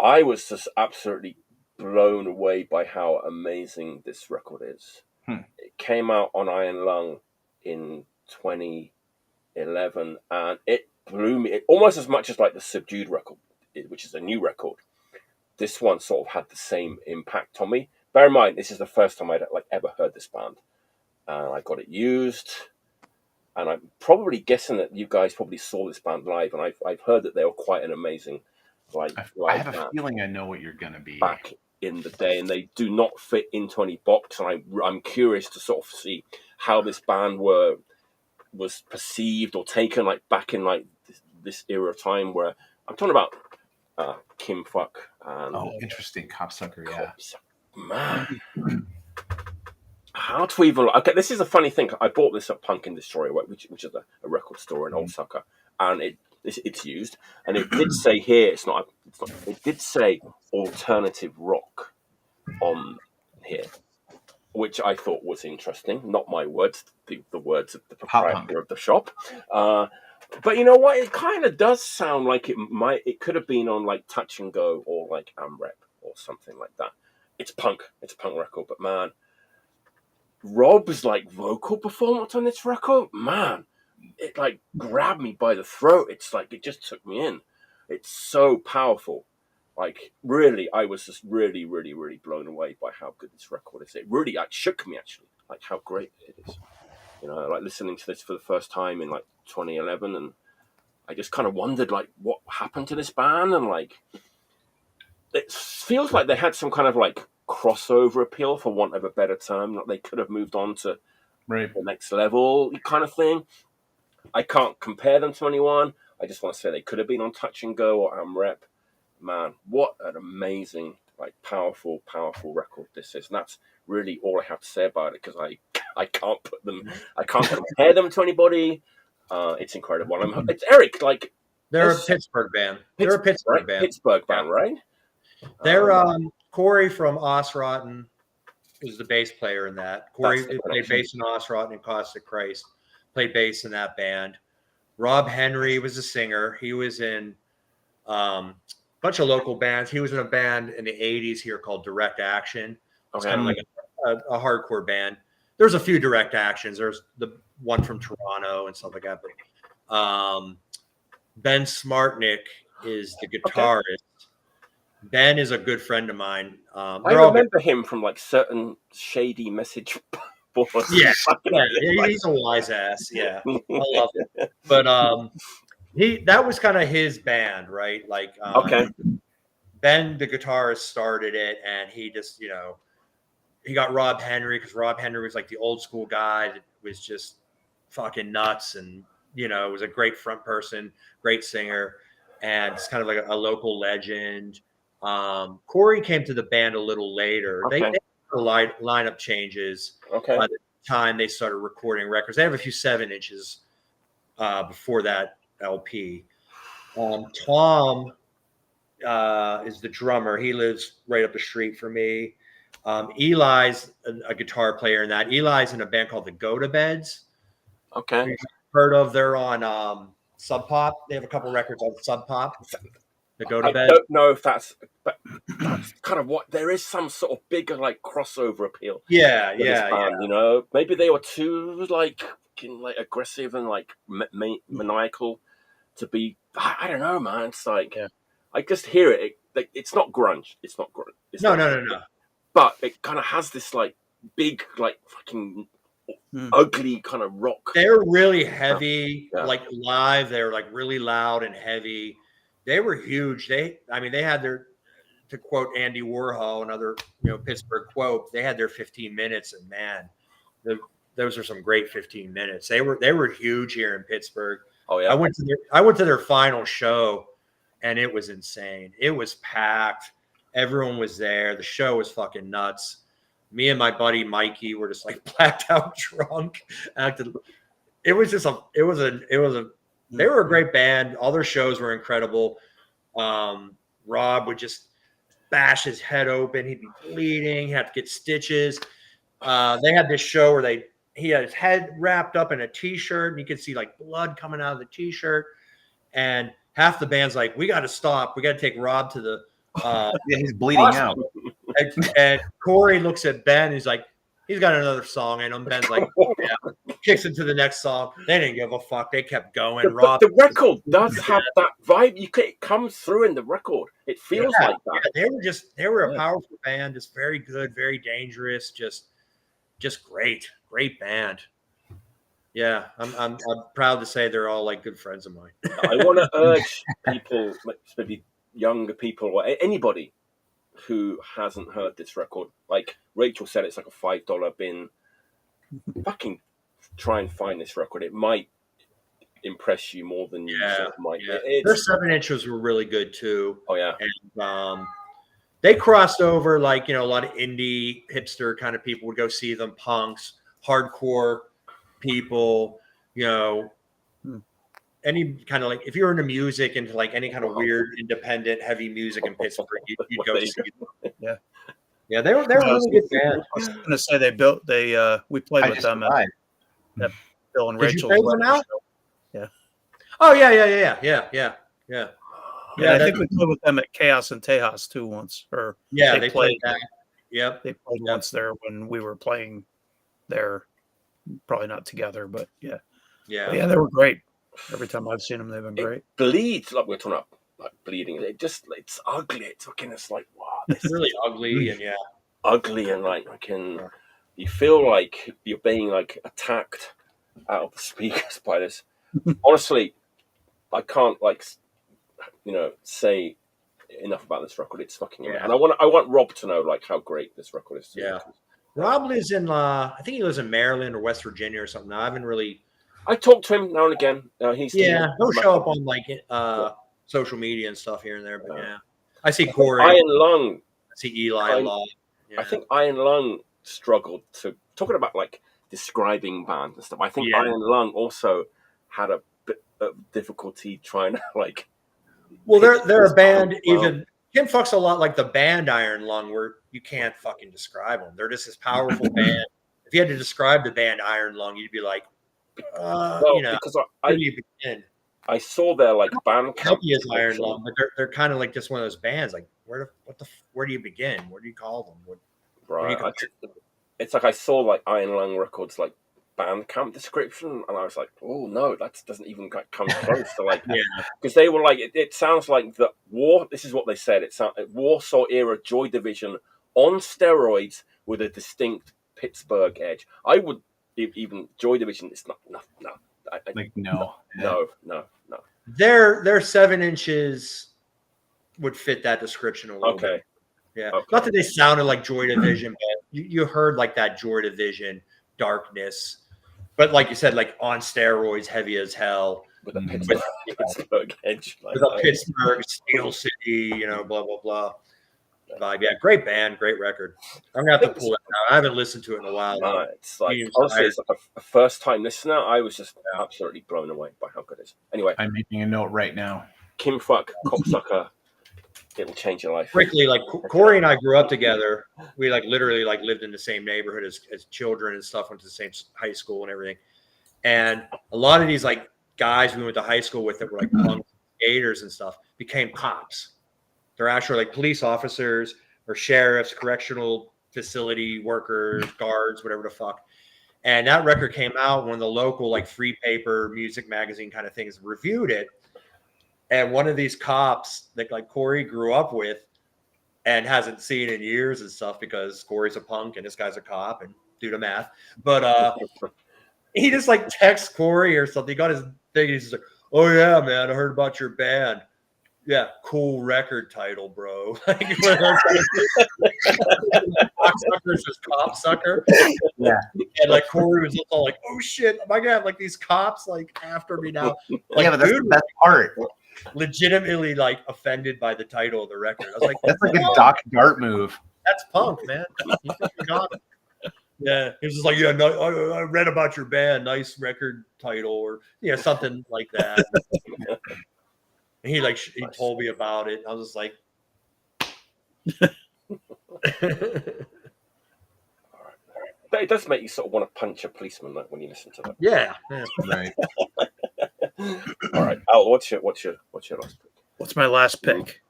A: I was just absolutely blown away by how amazing this record is. It came out on Iron Lung in 2011, and it blew me almost as much as like the Subdued record, which is a new record. This one sort of had the same impact on me. Bear in mind, this is the first time I'd like ever heard this band, and I got it used. And I'm probably guessing that you guys probably saw this band live, and I've heard that they were quite an amazing live
B: I have a feeling I know what you're going to be
A: back in the day, and they do not fit into any box. And I'm curious to sort of see how this band was perceived or taken like back in like this era of time where I'm talking about Kim Phuc and
B: interesting Copsucker, yeah.
A: Man. How to even... Okay, this is a funny thing. I bought this at Punk Industry, which is a record store in Osaka, and it's used. And it did say here, it's not. It did say alternative rock on here, which I thought was interesting. Not my words, the words of the proprietor of the shop. But you know what? It kind of does sound like it could have been on like Touch and Go or like AmRep or something like that. It's punk. It's a punk record, but man. Rob's like vocal performance on this record, man, it like grabbed me by the throat. It's like it just took me in. It's so powerful. Like really, I was just really, really, really blown away by how good this record is. It really like shook me actually, like how great it is. You know, like listening to this for the first time in like 2011, and I just kind of wondered like what happened to this band, and like it feels like they had some kind of like crossover appeal, for want of a better term. Like they could have moved on to the next level kind of thing. I can't compare them to anyone. I just want to say they could have been on Touch and Go or AmRep. Man, what an amazing, like powerful record this is. And that's really all I have to say about it, because I can't compare them to anybody. It's incredible. It's Eric, like
C: they're a Pittsburgh band. They're a Pittsburgh band.
A: Pittsburgh band, right?
C: They're Corey from Aus-Rotten is the bass player in that. Corey played bass in Aus-Rotten and Caustic Christ. Played bass in that band. Rob Henry was a singer. He was in a bunch of local bands. He was in a band in the 80s here called Direct Action. It's kind of like a hardcore band. There's a few Direct Actions. There's the one from Toronto and stuff like that. But Ben Smartnick is the guitarist. Ben is a good friend of mine.
A: I remember him from like certain shady message boards.
C: Yeah, he's a wise ass. Yeah, I love it. But that was kind of his band, right? Like, Ben, the guitarist, started it, and he just, he got Rob Henry, because Rob Henry was like the old school guy that was just fucking nuts, and was a great front person, great singer, and it's kind of like a local legend. Corey came to the band a little later. They had lineup changes by the time they started recording records. They have a few 7 inches before that LP. Tom is the drummer. He lives right up the street from me. Eli's a guitar player in that. Eli's in a band called the Go-To-Beds.
A: Okay.
C: You've heard of? They're on Sub Pop. They have a couple records on Sub Pop. The Go-To-Bed.
A: I don't know if that's kind of what there is, some sort of bigger like crossover appeal.
C: Yeah.
A: Maybe they were too like aggressive and like maniacal. to be. I don't know, man. It's like I just hear it. Like it's not grunge. It's not grunge. It's
C: no.
A: But it kind of has this like big, like fucking ugly kind of rock.
C: They're really heavy, like live. They're like really loud and heavy. They were huge. They had their, to quote Andy Warhol, another Pittsburgh quote, they had their 15 minutes, and man, those are some great 15 minutes. They were huge here in Pittsburgh.
A: Oh yeah,
C: I went to their final show, and it was insane. It was packed. Everyone was there. The show was fucking nuts. Me and my buddy Mikey were just like blacked out drunk. They were a great band. All their shows were incredible. Rob would just bash his head open. He'd be bleeding. He'd have to get stitches. They had this show where he had his head wrapped up in a t-shirt, and you could see like blood coming out of the t-shirt. And half the band's like, we got to stop. We got to take Rob to the
B: he's bleeding out.
C: And Corey looks at Ben, and he's like, he's got another song in him. Ben's like, kicks into the next song. They didn't give a fuck. They kept going.
A: But the record does have that vibe. It comes through in the record. It feels like that.
C: Yeah, they were a powerful band, just very good, very dangerous, just great band. Yeah, I'm proud to say they're all like good friends of mine.
A: I want to urge people, maybe younger people or anybody who hasn't heard this record. Like Rachel said, it's like a $5 bin. Fucking try and find this record. It might impress you more than you might.
C: Yeah. Their 7-inches were really good too.
A: Oh yeah,
C: and they crossed over, like a lot of indie hipster kind of people would go see them, punks, hardcore people, any kind of like, if you're into music and like any kind of weird independent heavy music in Pittsburgh, you'd go see them. Yeah, they were really good band.
D: I was going to say we played with them at Bill and Rachel's
C: wedding show.
D: Yeah.
C: Oh yeah.
D: Yeah, I think we played with them at Chaos and Tejas too once.
C: They played that. Yep.
D: They played once there when we were playing there. Probably not together, but yeah.
C: Yeah.
D: But yeah, they were great. Every time I've seen them, they've been great.
A: It bleeds, like we're talking about, like bleeding. It's ugly. It's like, wow.
C: It's really ugly and
A: ugly and like you feel like you're being like attacked out of the speakers by this. Honestly, I can't say enough about this record. It's fucking amazing. And I want Rob to know like how great this record is.
C: Yeah. Rob lives in I think he lives in Maryland or West Virginia or something. I haven't really.
A: I talk to him now and again.
C: He'll show up on like social media and stuff here and there. But I see Corey.
A: Iron Lung.
C: I see Eli a lot. Yeah.
A: I think Iron Lung struggled to talking about like describing bands and stuff. I think Iron Lung also had a bit of difficulty trying to like.
C: Well, they're a band. Even Kim Phuc's a lot like the band Iron Lung, where you can't fucking describe them. They're just this powerful band. If you had to describe the band Iron Lung, you'd be like,
A: because
C: where do you begin?
A: I saw their like band
C: Healthy as Iron Lung, but they're kind of like just one of those bands. Like where do you begin? What do you call them?
A: It's like I saw like Iron Lung records like Bandcamp description, and I was like, oh no, that doesn't even come close to like because they were like it sounds like the war. This is what they said. It sounds like Warsaw era Joy Division on steroids with a distinct Pittsburgh edge. I would even Joy Division. It's not no.
C: Their 7 inches would fit that description a little bit. Yeah, not that they sounded like Joy Division, but you heard like that Joy Division darkness. But like you said, like on steroids, heavy as hell.
A: With a Pittsburgh edge.
C: With a Pittsburgh, Steel City, blah, blah, blah. Vibe. Yeah, great band, great record. I'm going to have to pull it out. I haven't listened to it in a while.
A: It's like, honestly, it's like a first-time listener. I was just absolutely blown away by how good it is. Anyway.
B: I'm making a note right now.
A: Kim Phuc, Copsucker. It will change your life.
C: Quickly, like Corey and I grew up together. We like literally like lived in the same neighborhood as children and stuff. Went to the same high school and everything. And a lot of these like guys we went to high school with that were like punk skaters and stuff became cops. They're actually like police officers or sheriffs, correctional facility workers, guards, whatever the fuck. And that record came out when the local like free paper music magazine kind of things reviewed it. and one of these cops that like Corey grew up with and hasn't seen in years and stuff because Corey's a punk and this guy's a cop and do the math. But he just like texts Corey or something. He got his thing. He's just like, "Oh yeah, man, I heard about your band. Yeah, cool record title, bro." Like, Cocksucker's just Copsucker.
B: Yeah.
C: And like Corey was just all like, "Oh shit, am I gonna have like these cops like after me now?" Like,
B: yeah, but that's the best part.
C: Legitimately like offended by the title of the record. I was like,
B: That's like a Doc Dart move.
C: That's punk, man. You fucking got it. Yeah, he was just like, "Yeah, no, I read about your band, nice record title," or something like that. And he he told me about it. I was just like,
A: But it does make you sort of want to punch a policeman like, when you listen to that.
C: yeah.
B: Right.
A: All right, Al, what's your last pick?
D: What's my last pick?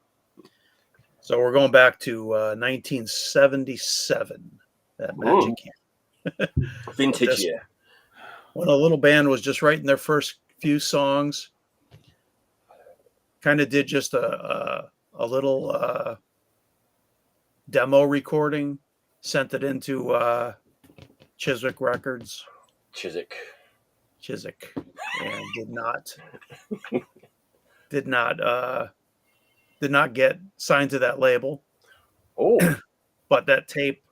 D: So we're going back to 1977. That magic year.
A: Vintage year.
D: When a little band was just writing their first few songs. Kind of did just a little demo recording, sent it into Chiswick Records.
A: Chiswick,
D: and did not get signed to that label.
A: Oh,
D: but that tape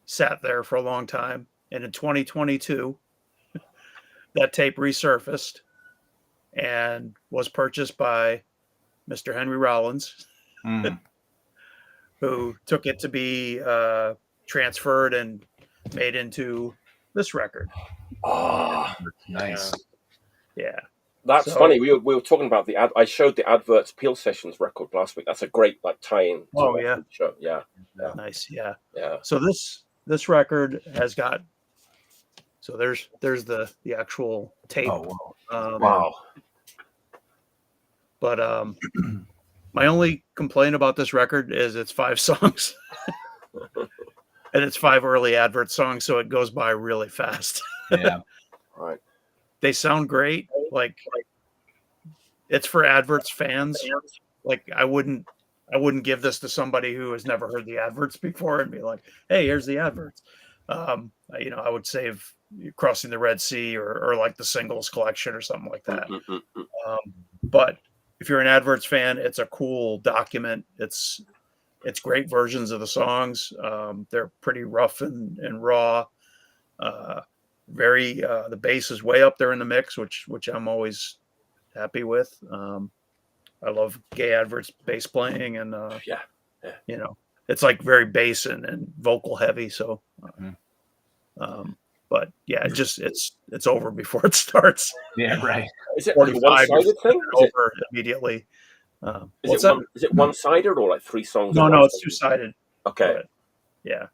D: sat there for a long time, and in 2022, that tape resurfaced and was purchased by Mr. Henry Rollins, who took it to be transferred and made into this record.
A: Oh,
B: nice.
D: Yeah.
A: That's funny. We were talking about I showed the Adverts Peel Sessions record last week. That's a great like tie-in.
D: Oh yeah.
A: Show. Yeah.
D: Nice. Yeah.
A: Yeah.
D: So this record has got. So there's the actual tape.
B: Oh wow.
A: Wow.
D: But my only complaint about this record is it's 5 songs. And it's 5 early Advert songs, so it goes by really fast.
B: Yeah.
A: Right.
D: They sound great. Like it's for Adverts fans. Like I wouldn't give this to somebody who has never heard the Adverts before and be like, "Hey, here's the Adverts." I would save Crossing the Red Sea or like the Singles collection or something like that. But if you're an Adverts fan, it's a cool document. It's great versions of the songs. They're pretty rough and raw. The bass is way up there in the mix, which I'm always happy with. I love Gay Adverts bass playing, and it's like very bass and vocal heavy. So, but yeah, it's over before it starts.
B: Yeah, right.
A: Is it like a one-sided thing?
D: Over immediately.
A: Is it one-sided or like 3 songs?
D: No, it's 2-sided.
A: Okay.
D: But, yeah.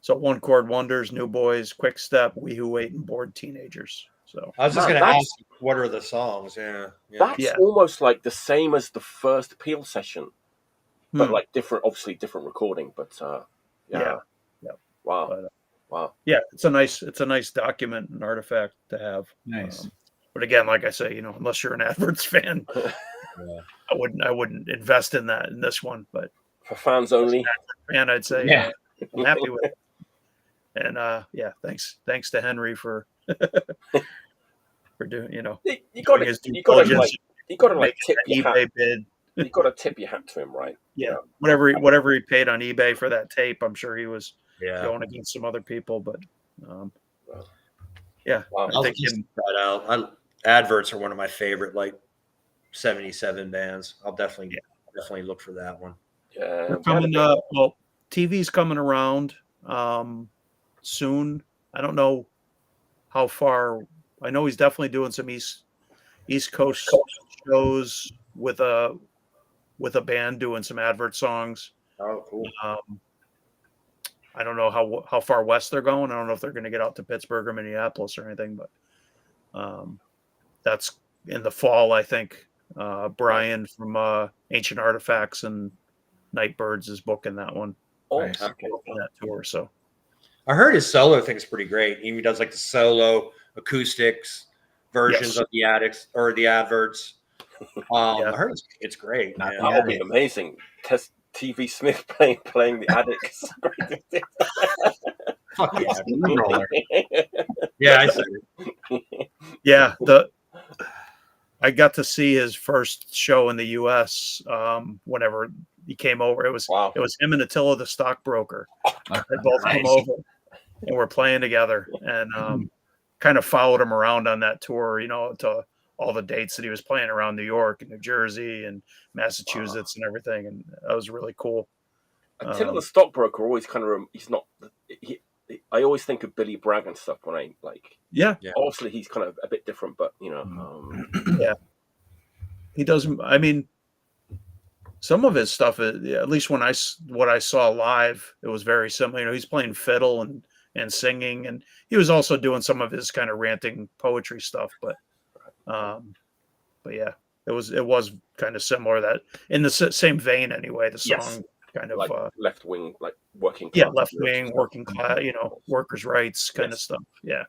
D: So One Chord Wonders, New Boys, Quick Step, We Who Wait, and Bored Teenagers. So
C: I was just going to ask, what are the songs? Yeah.
A: That's almost like the same as the first Peel session, but like obviously different recording. But yeah. Wow.
D: But,
A: wow.
D: Yeah, it's a nice document and artifact to have.
B: Nice.
D: But again, like I say, unless you're an Adverts fan, I wouldn't invest in this one. But
A: for fans only,
D: fan, I'd say I'm happy with it. And thanks to Henry for doing you got to like tip your eBay bid.
A: You got to tip your hat to him, right?
D: Yeah, whatever he paid on eBay for that tape, I'm sure he was going against some other people, but
A: wow.
C: I think that out. Adverts are one of my favorite like 77 bands. I'll definitely look for that one.
A: Yeah,
D: they're coming up. Well, TV's coming around soon. I don't know how far. I know he's definitely doing some East Coast shows with a band doing some Advert songs.
C: Oh, cool.
D: I don't know how far west they're going. I don't know if they're going to get out to Pittsburgh or Minneapolis or anything, but that's in the fall, I think. Brian from Ancient Artifacts and Nightbirds is booking that one.
A: Oh,
C: nice.
D: That tour. So
C: I heard his solo thing's pretty great. He does like the solo acoustics versions of the Adverts. I heard it's great.
A: That would be amazing. TV Smith playing the Addicts.
C: Fuck yeah. I said
D: it. Yeah, I got to see his first show in the U.S. Whenever he came over. It was him and Attila the Stockbroker. They both come over and we're playing together, and kind of followed him around on that tour, to all the dates that he was playing around New York and New Jersey and Massachusetts and everything, and that was really cool.
A: Attila the Stockbroker always kind of I always think of Billy Bragg and stuff when I obviously he's kind of a bit different, but
D: he doesn't. I mean, some of his stuff, at least what I saw live, it was very similar. He's playing fiddle and singing, and he was also doing some of his kind of ranting poetry stuff. But yeah, it was kind of similar, that in the same vein anyway. The song kind of
A: like left wing, like working class,
D: left wing, working class, workers' rights kind of stuff. Yep.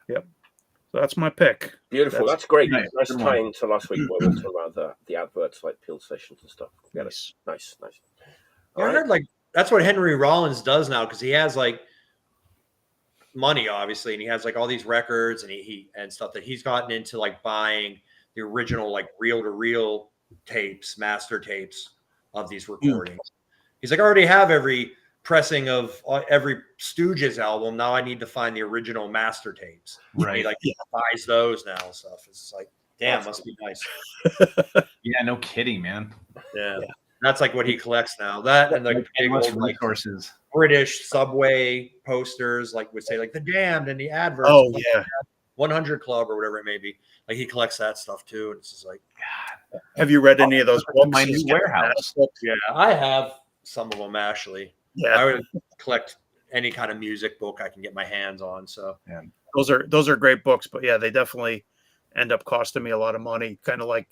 D: So that's my pick.
A: Beautiful. That's great. Nice tying to last week where we were talking about the adverts, like Peel Sessions and stuff. Nice.
C: I heard that's what Henry Rollins does now, because he has money, obviously, and he has all these records and he and stuff that he's gotten into, buying the original reel-to-reel tapes, master tapes of these recordings. He's I already have every pressing of every Stooges album. Now I need to find the original master tapes.
B: Right.
C: And he buys those now and stuff. It's damn, must be nice.
B: Yeah, no kidding, man.
C: Yeah. That's what he collects now. That and the big old
B: resources.
C: British subway posters, would say the Damned and the Adverts. 100 Club or whatever it may be. He collects that stuff too. And it's just
D: God. Have you read any of those books?
B: My New Warehouse.
C: Yeah, I have some of them actually.
D: Yeah,
C: I would collect any kind of music book I can get my hands on. So
D: those are great books, but they definitely end up costing me a lot of money, kind of like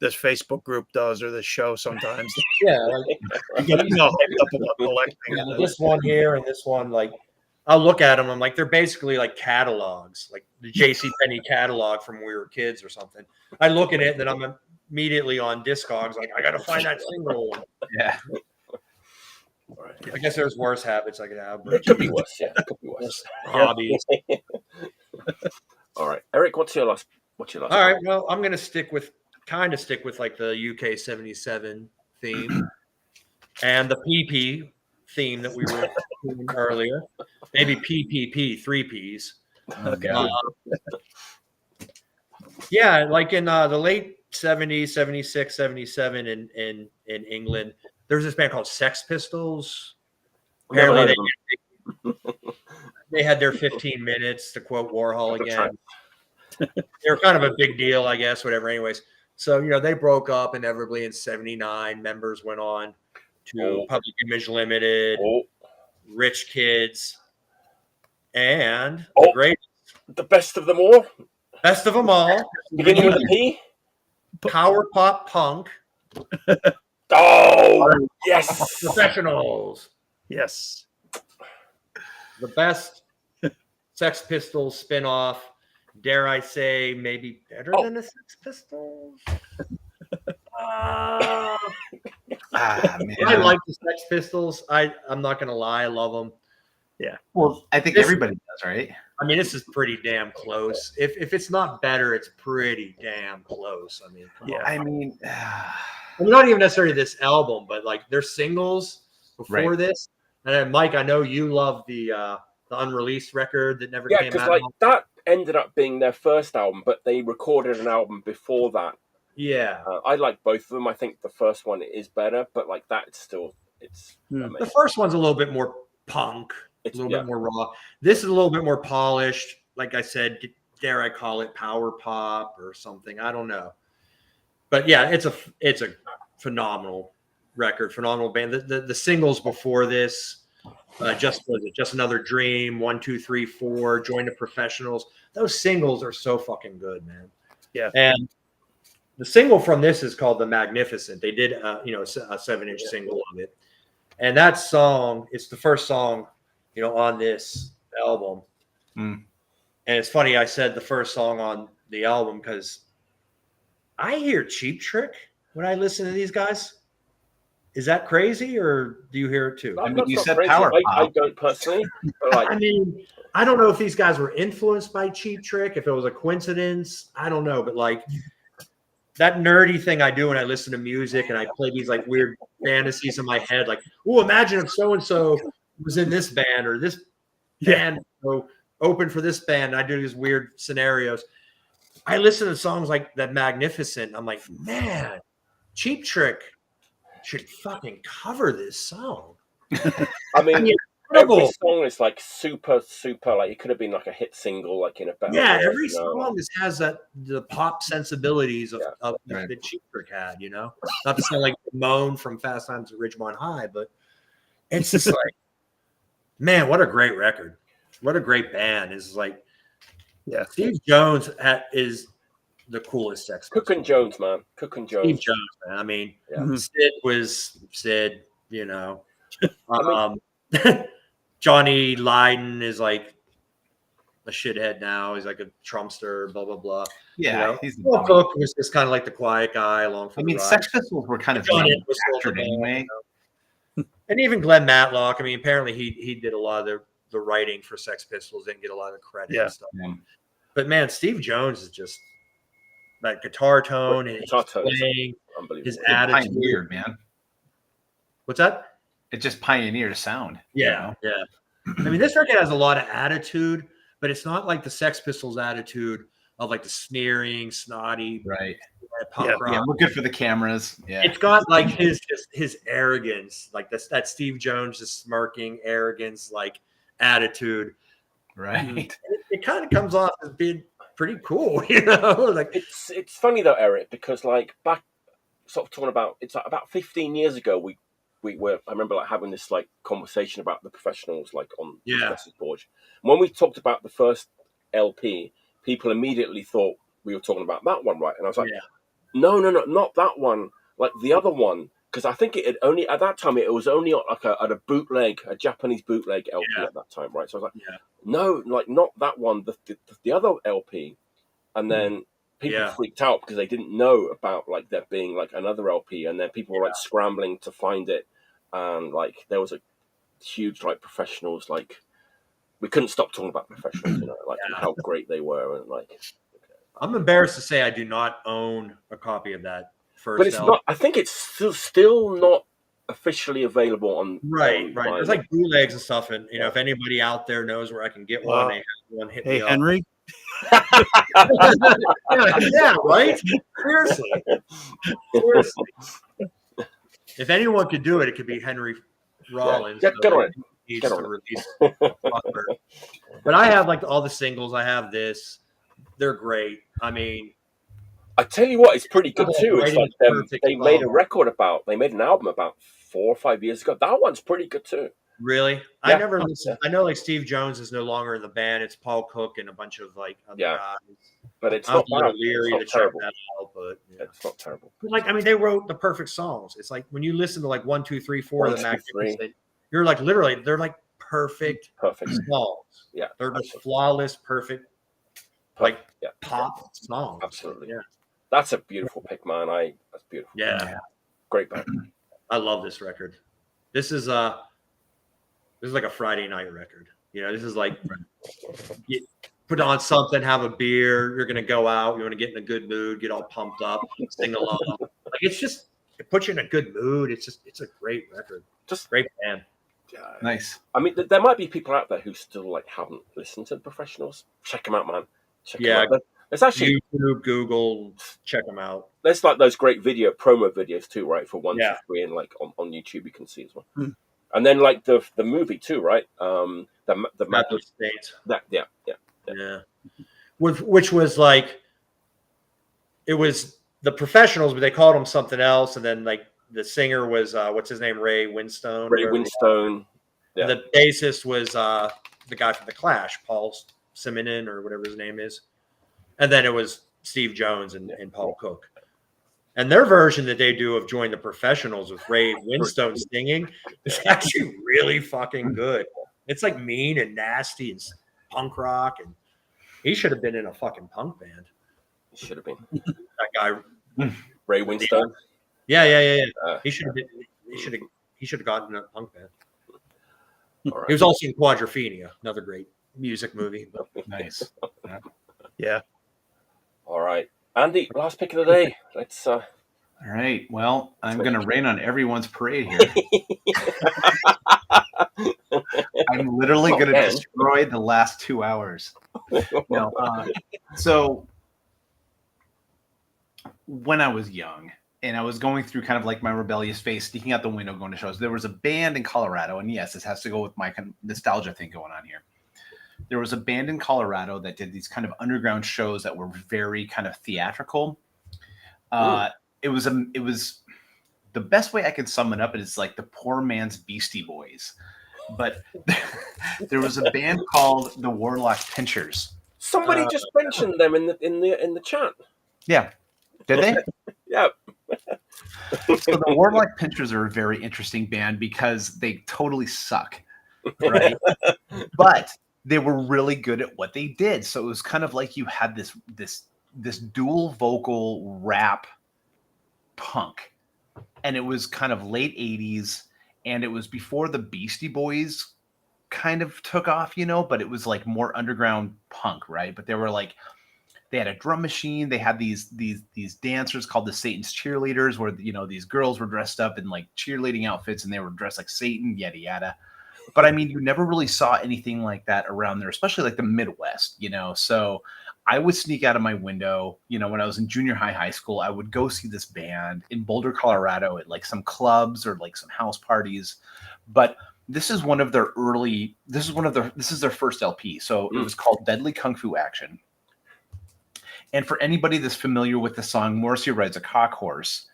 D: this Facebook group does, or this show sometimes.
C: You
D: get hyped up about collecting.
C: This one here and this one, I'll look at them. I'm they're basically catalogs, the JCPenney catalog from when we were kids or something. I look at it and then I'm immediately on Discogs. I got to find that single one.
B: Yeah.
C: I guess there's worse habits I could have. But
A: it could be worse. Yeah, it could be worse.
C: Hobbies.
A: All right, Eric, what's your last?
C: All right, well, I'm gonna stick with the UK 77 theme and the PP theme that we were doing earlier. Maybe PPP, 3 Ps.
B: Okay.
C: In the late 70s, 76, 77 in England. There's this band called Sex Pistols. Apparently they had their 15 minutes, to quote Warhol again. They were kind of a big deal, I guess, whatever. Anyways, so, they broke up inevitably in 79. Members went on to Public Image Limited, Rich Kids, and
A: the best of them all.
C: Best of them all.
A: Beginning with a P?
C: Power Pop Punk.
A: Oh, yes.
C: Professionals.
D: Yes.
C: The best Sex Pistols spinoff. Dare I say, maybe better than the Sex Pistols?
B: Man.
C: I like the Sex Pistols. I'm not going to lie. I love them.
D: Yeah.
B: Well, I think everybody does, right?
C: I mean, this is pretty damn close. If it's not better, it's pretty damn close. I mean,
B: I mean,
C: not even necessarily this album, but their singles before this. And then, Mike, I know you love the unreleased record that never came out.
A: Yeah, because that ended up being their first album, but they recorded an album before that.
C: Yeah,
A: I like both of them. I think the first one is better, but it's amazing.
C: The first one's a little bit more punk, a little bit more raw. This is a little bit more polished. Like I said, dare I call it power pop or something? I don't know, but yeah, it's a phenomenal record, phenomenal band. The singles before this. Just Another Dream, 1, 2, 3, 4, Join the Professionals. Those singles are so fucking good, man.
D: Yeah.
C: And the single from this is called The Magnificent. They did a 7-inch single of it. And that song, it's the first song, on this album. And it's funny, I said the first song on the album because I hear Cheap Trick when I listen to these guys. Is that crazy, or do you hear it too?
B: I mean, you said
A: crazy.
B: power pop.
A: I don't personally. But like,
C: I mean, I don't know if these guys were influenced by Cheap Trick, if it was a coincidence. I don't know, but like that nerdy thing I do when I listen to music and I play these like weird fantasies in my head, like, oh, imagine if so and so was in this band or this band open for this band. I do these weird scenarios. I listen to songs like that Magnificent. I'm like, man, Cheap Trick should fucking cover this song.
A: I mean, every song is like super, like it could have been like a hit single, like in a band.
C: Yeah, every song has the pop sensibilities of
B: right.
C: that Cheap Trick had, you know. Not to sound like Moan from Fast Times at Ridgemont High, but it's just like, man, what a great record. What a great band. Is like,
D: yeah.
C: Steve Jones is the coolest Sex
A: Phuc and Jones, man. Phuc and Jones.
C: Steve Jones, man. I mean, Sid was Sid, you know. Johnny Lydon is like a shithead now. He's like a Trumpster, blah, blah, blah.
B: Yeah.
C: You know? Phuc was just kind of like the quiet guy along for the ride.
B: Sex Pistols were kind of bastard anyway.
C: You know? And even Glenn Matlock, I mean, apparently he did a lot of the writing for Sex Pistols, didn't get a lot of credit and stuff. Yeah. But man, Steve Jones is just that guitar tone and his playing, his attitude.
B: Pioneered, man.
C: What's that?
B: It just pioneered sound.
C: Yeah, you know? Yeah. I mean, this record has a lot of attitude, but it's not like the Sex Pistols attitude of like the sneering, snotty,
B: right?
C: Punk rock.
B: Yeah, we're good for the cameras. Yeah,
C: it's got like his arrogance, like that Steve Jones, just smirking arrogance, like attitude.
B: Right.
C: It kind of comes off as being pretty cool, you know. Like
A: it's funny though, Eric, because like back, sort of talking about it's like about 15 years ago, we were. I remember like having this like conversation about the Professionals, like on the message board. When we talked about the first LP, people immediately thought we were talking about that one, right? And I was like, no, not that one, like the other one, because I think it had only at that time it was only like at a bootleg, a Japanese bootleg LP at that time, right? So I was like, no, like not that one, the other LP, and then. People freaked out because they didn't know about like there being like another LP, and then people were like scrambling to find it, and like there was a huge like Professionals, like we couldn't stop talking about Professionals, you know, like and how great they were, and like
C: I'm embarrassed to say I do not own a copy of that first.
A: But it's not. I think it's still not officially available on
C: right. There's like bootlegs and stuff, and you know if anybody out there knows where I can get one, they have one. Hit me up.
D: Henry.
C: yeah, right. Seriously. If anyone could do it, it could be Henry Rollins.
A: Get on it.
C: But I have like all the singles. I have this. They're great. I mean,
A: I tell you what, it's pretty good too. It's like they made a record about. They made an album about 4 or 5 years ago. That one's pretty good too.
C: Really? I never listened. I know like Steve Jones is no longer in the band. It's Paul Cook and a bunch of like other guys.
A: But it's not
C: leery to check that out, but
A: it's not terrible.
C: But like I mean, they wrote the perfect songs. It's like when you listen to like 1, 2, 3, 4 of the Magnificent, you're like literally they're like perfect songs.
A: Yeah.
C: They're just flawless, perfect pop songs.
A: Absolutely.
C: Yeah.
A: That's a beautiful pick, man. That's beautiful.
C: Yeah.
A: Great band.
C: I love this record. This is like a Friday night record. You know, this is like you put on something, have a beer, you're gonna go out, you want to get in a good mood, get all pumped up, sing along. Like it puts you in a good mood. It's a great record. Just great band.
A: Yeah.
B: Nice.
A: I mean, there might be people out there who still like haven't listened to the Professionals. Check them out, man. Check them out. There's actually
C: YouTube, Google, check them out.
A: There's like those great promo videos too, right? For 1, 2, 3, and like on YouTube you can see as well. And then like the movie too, right? The Magic
C: States.
A: Yeah.
C: Which was like it was the Professionals, but they called him something else, and then like the singer was what's his name, Ray Winstone.
A: Yeah.
C: The bassist was the guy from the Clash, Paul Simonon or whatever his name is, and then it was Steve Jones and Paul Cook. And their version that they do of Join the Professionals with Ray Winstone singing is actually really fucking good. It's like mean and nasty and punk rock, and he should have been in a fucking punk band.
A: He should have been.
C: That guy
A: Ray Winstone.
C: Yeah. He should have gotten a punk band.
A: All right.
C: He was also in Quadrophenia, another great music movie.
B: Nice.
D: Yeah.
A: All right, Andy, last pick of the day. Let's.
B: All right. Well, I'm going to rain on everyone's parade here. I'm literally going to destroy the last 2 hours. No. So when I was young and I was going through kind of like my rebellious phase, sneaking out the window, going to shows, there was a band in Colorado. And yes, this has to go with my kind of nostalgia thing going on here. There was a band in Colorado that did these kind of underground shows that were very kind of theatrical. It was the best way I could sum it up is like the poor man's Beastie Boys. But there was a band called the Warlock Pinchers.
A: Somebody just mentioned them in the chat.
B: Yeah. Did they?
A: Yeah.
B: So the Warlock Pinchers are a very interesting band because they totally suck. Right? But they were really good at what they did. So it was kind of like you had this dual vocal rap punk. And it was kind of late 80s. And it was before the Beastie Boys kind of took off, but it was like more underground punk, right? But they were like, they had a drum machine. They had these dancers called the Satan's Cheerleaders where, these girls were dressed up in like cheerleading outfits and they were dressed like Satan, yada, yada. But I mean, you never really saw anything like that around there, especially like the Midwest, So I would sneak out of my window, when I was in junior high school, I would go see this band in Boulder, Colorado at like some clubs or like some house parties. But this is this is their first LP. So it was called Deadly Kung Fu Action. And for anybody that's familiar with the song Morrissey Rides a Cock Horse,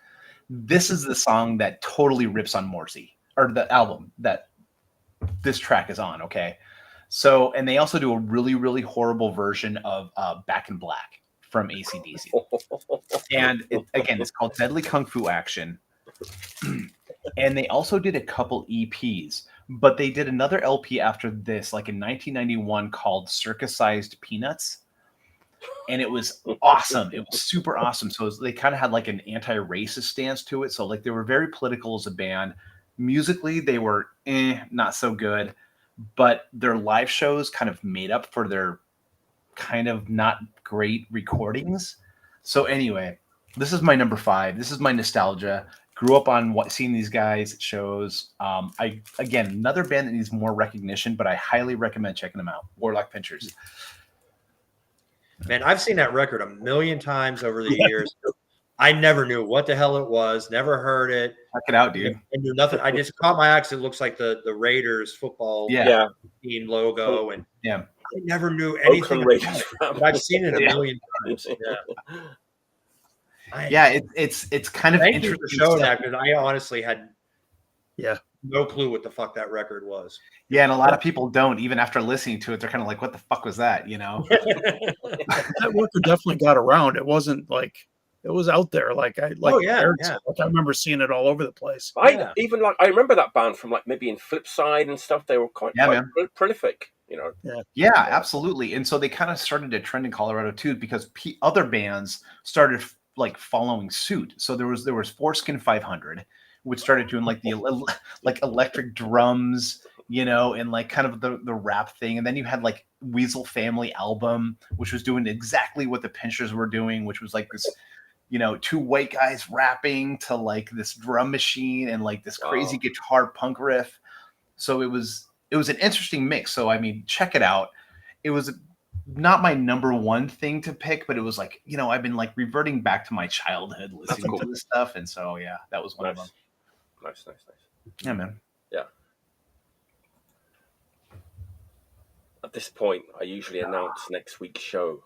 B: this is the song that totally rips on Morrissey, or the album that this track is on, okay? So, and they also do a really, really horrible version of Back in Black from AC/DC. And again, it's called Deadly Kung Fu Action. And they also did a couple EPs, but they did another LP after this, like in 1991, called Circus-Sized Peanuts. And it was awesome. It was super awesome. So they kind of had like an anti-racist stance to it. So like they were very political as a band. Musically, they were not so good. But their live shows kind of made up for their kind of not great recordings. So anyway, this is my number 5. This is my nostalgia. Grew up on seeing these guys at shows. Again, another band that needs more recognition, but I highly recommend checking them out. Warlock Pinchers.
C: Man, I've seen that record a million times over the years. I never knew what the hell it was. Never heard it.
B: Check it out, dude.
C: I knew nothing. I just caught my eye. It looks like the Raiders football team logo, and I never knew anything about it. But I've seen it a million times. Yeah,
B: it's kind of
C: interesting for showing that because I honestly had no clue what the fuck that record was.
B: Yeah, and a lot of people don't. Even after listening to it, they're kind of like, "What the fuck was that?"
D: That record definitely got around. It wasn't like. It was out there, I remember seeing it all over the place.
A: I remember that band from like maybe in Flipside and stuff. They were quite prolific,
B: Yeah, absolutely. And so they kind of started to trend in Colorado too, because other bands started like following suit. So there was Foreskin 500, which started doing like the like electric drums, and like kind of the rap thing. And then you had like Weasel Family Album, which was doing exactly what the Pinchers were doing, which was like this. 2 white guys rapping to like this drum machine and like this crazy guitar punk riff. So it was an interesting mix. So, I mean, check it out. It was not my number 1 thing to pick, but it was like, I've been like reverting back to my childhood listening to this stuff. And so, yeah, that was one of them.
A: Nice.
B: Yeah, man.
A: Yeah. At this point, I usually announce next week's show.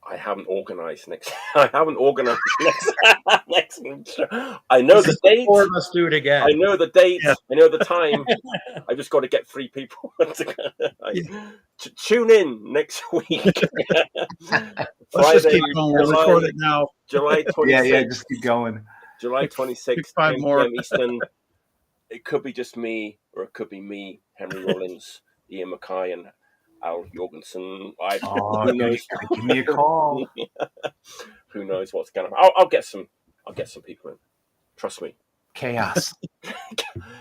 A: I haven't organized next next show. I know the dates.
C: Let's do it again.
A: I know the dates. Yeah. I know the time. I just got to get 3 people to tune in next week.
D: Let's just keep going. We'll record it now.
A: July 26th.
B: Yeah, just keep going.
A: July 26th.
D: 5 more.
A: Eastern. It could be just me, or it could be me, Henry Rollins, Ian Mackay, and Al Jorgensen.
B: Who knows? Give me a call.
A: Who knows what's going to? I'll get some people in. Trust me.
B: Chaos.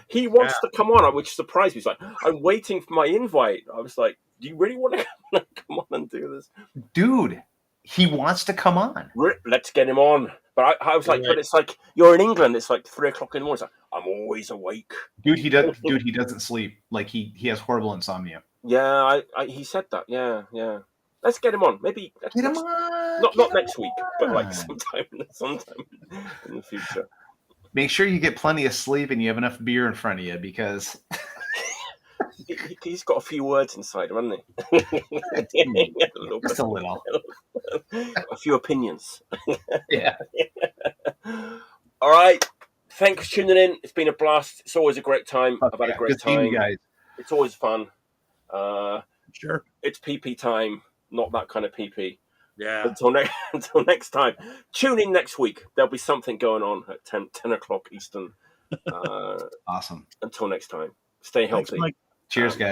A: He wants to come on, which surprised me. He's like, I'm waiting for my invite. I was like, do you really want to come on and do this?
B: Dude, he wants to come on.
A: Let's get him on. But I was like, but it's like, you're in England. It's like 3 o'clock in the morning. It's like, I'm always awake.
B: Dude, he doesn't sleep. Like he has horrible insomnia.
A: Yeah, he said that. Yeah. Let's get him on. Maybe
B: get him on.
A: Not next week, but like sometime in the future.
B: Make sure you get plenty of sleep and you have enough beer in front of you because
A: he's got a few words inside him, hasn't he?
B: Just a little.
A: A few opinions.
B: Yeah.
A: All right. Thanks for tuning in. It's been a blast. It's always a great time. I've had a great time.
B: You guys.
A: It's always fun.
D: Sure.
A: It's PP time, not that kind of PP.
C: Yeah.
A: Until next time. Tune in next week. There'll be something going on at 10 o'clock Eastern.
B: Awesome.
A: Until next time. Stay healthy.
D: Thanks, Mike.
B: Cheers, guys.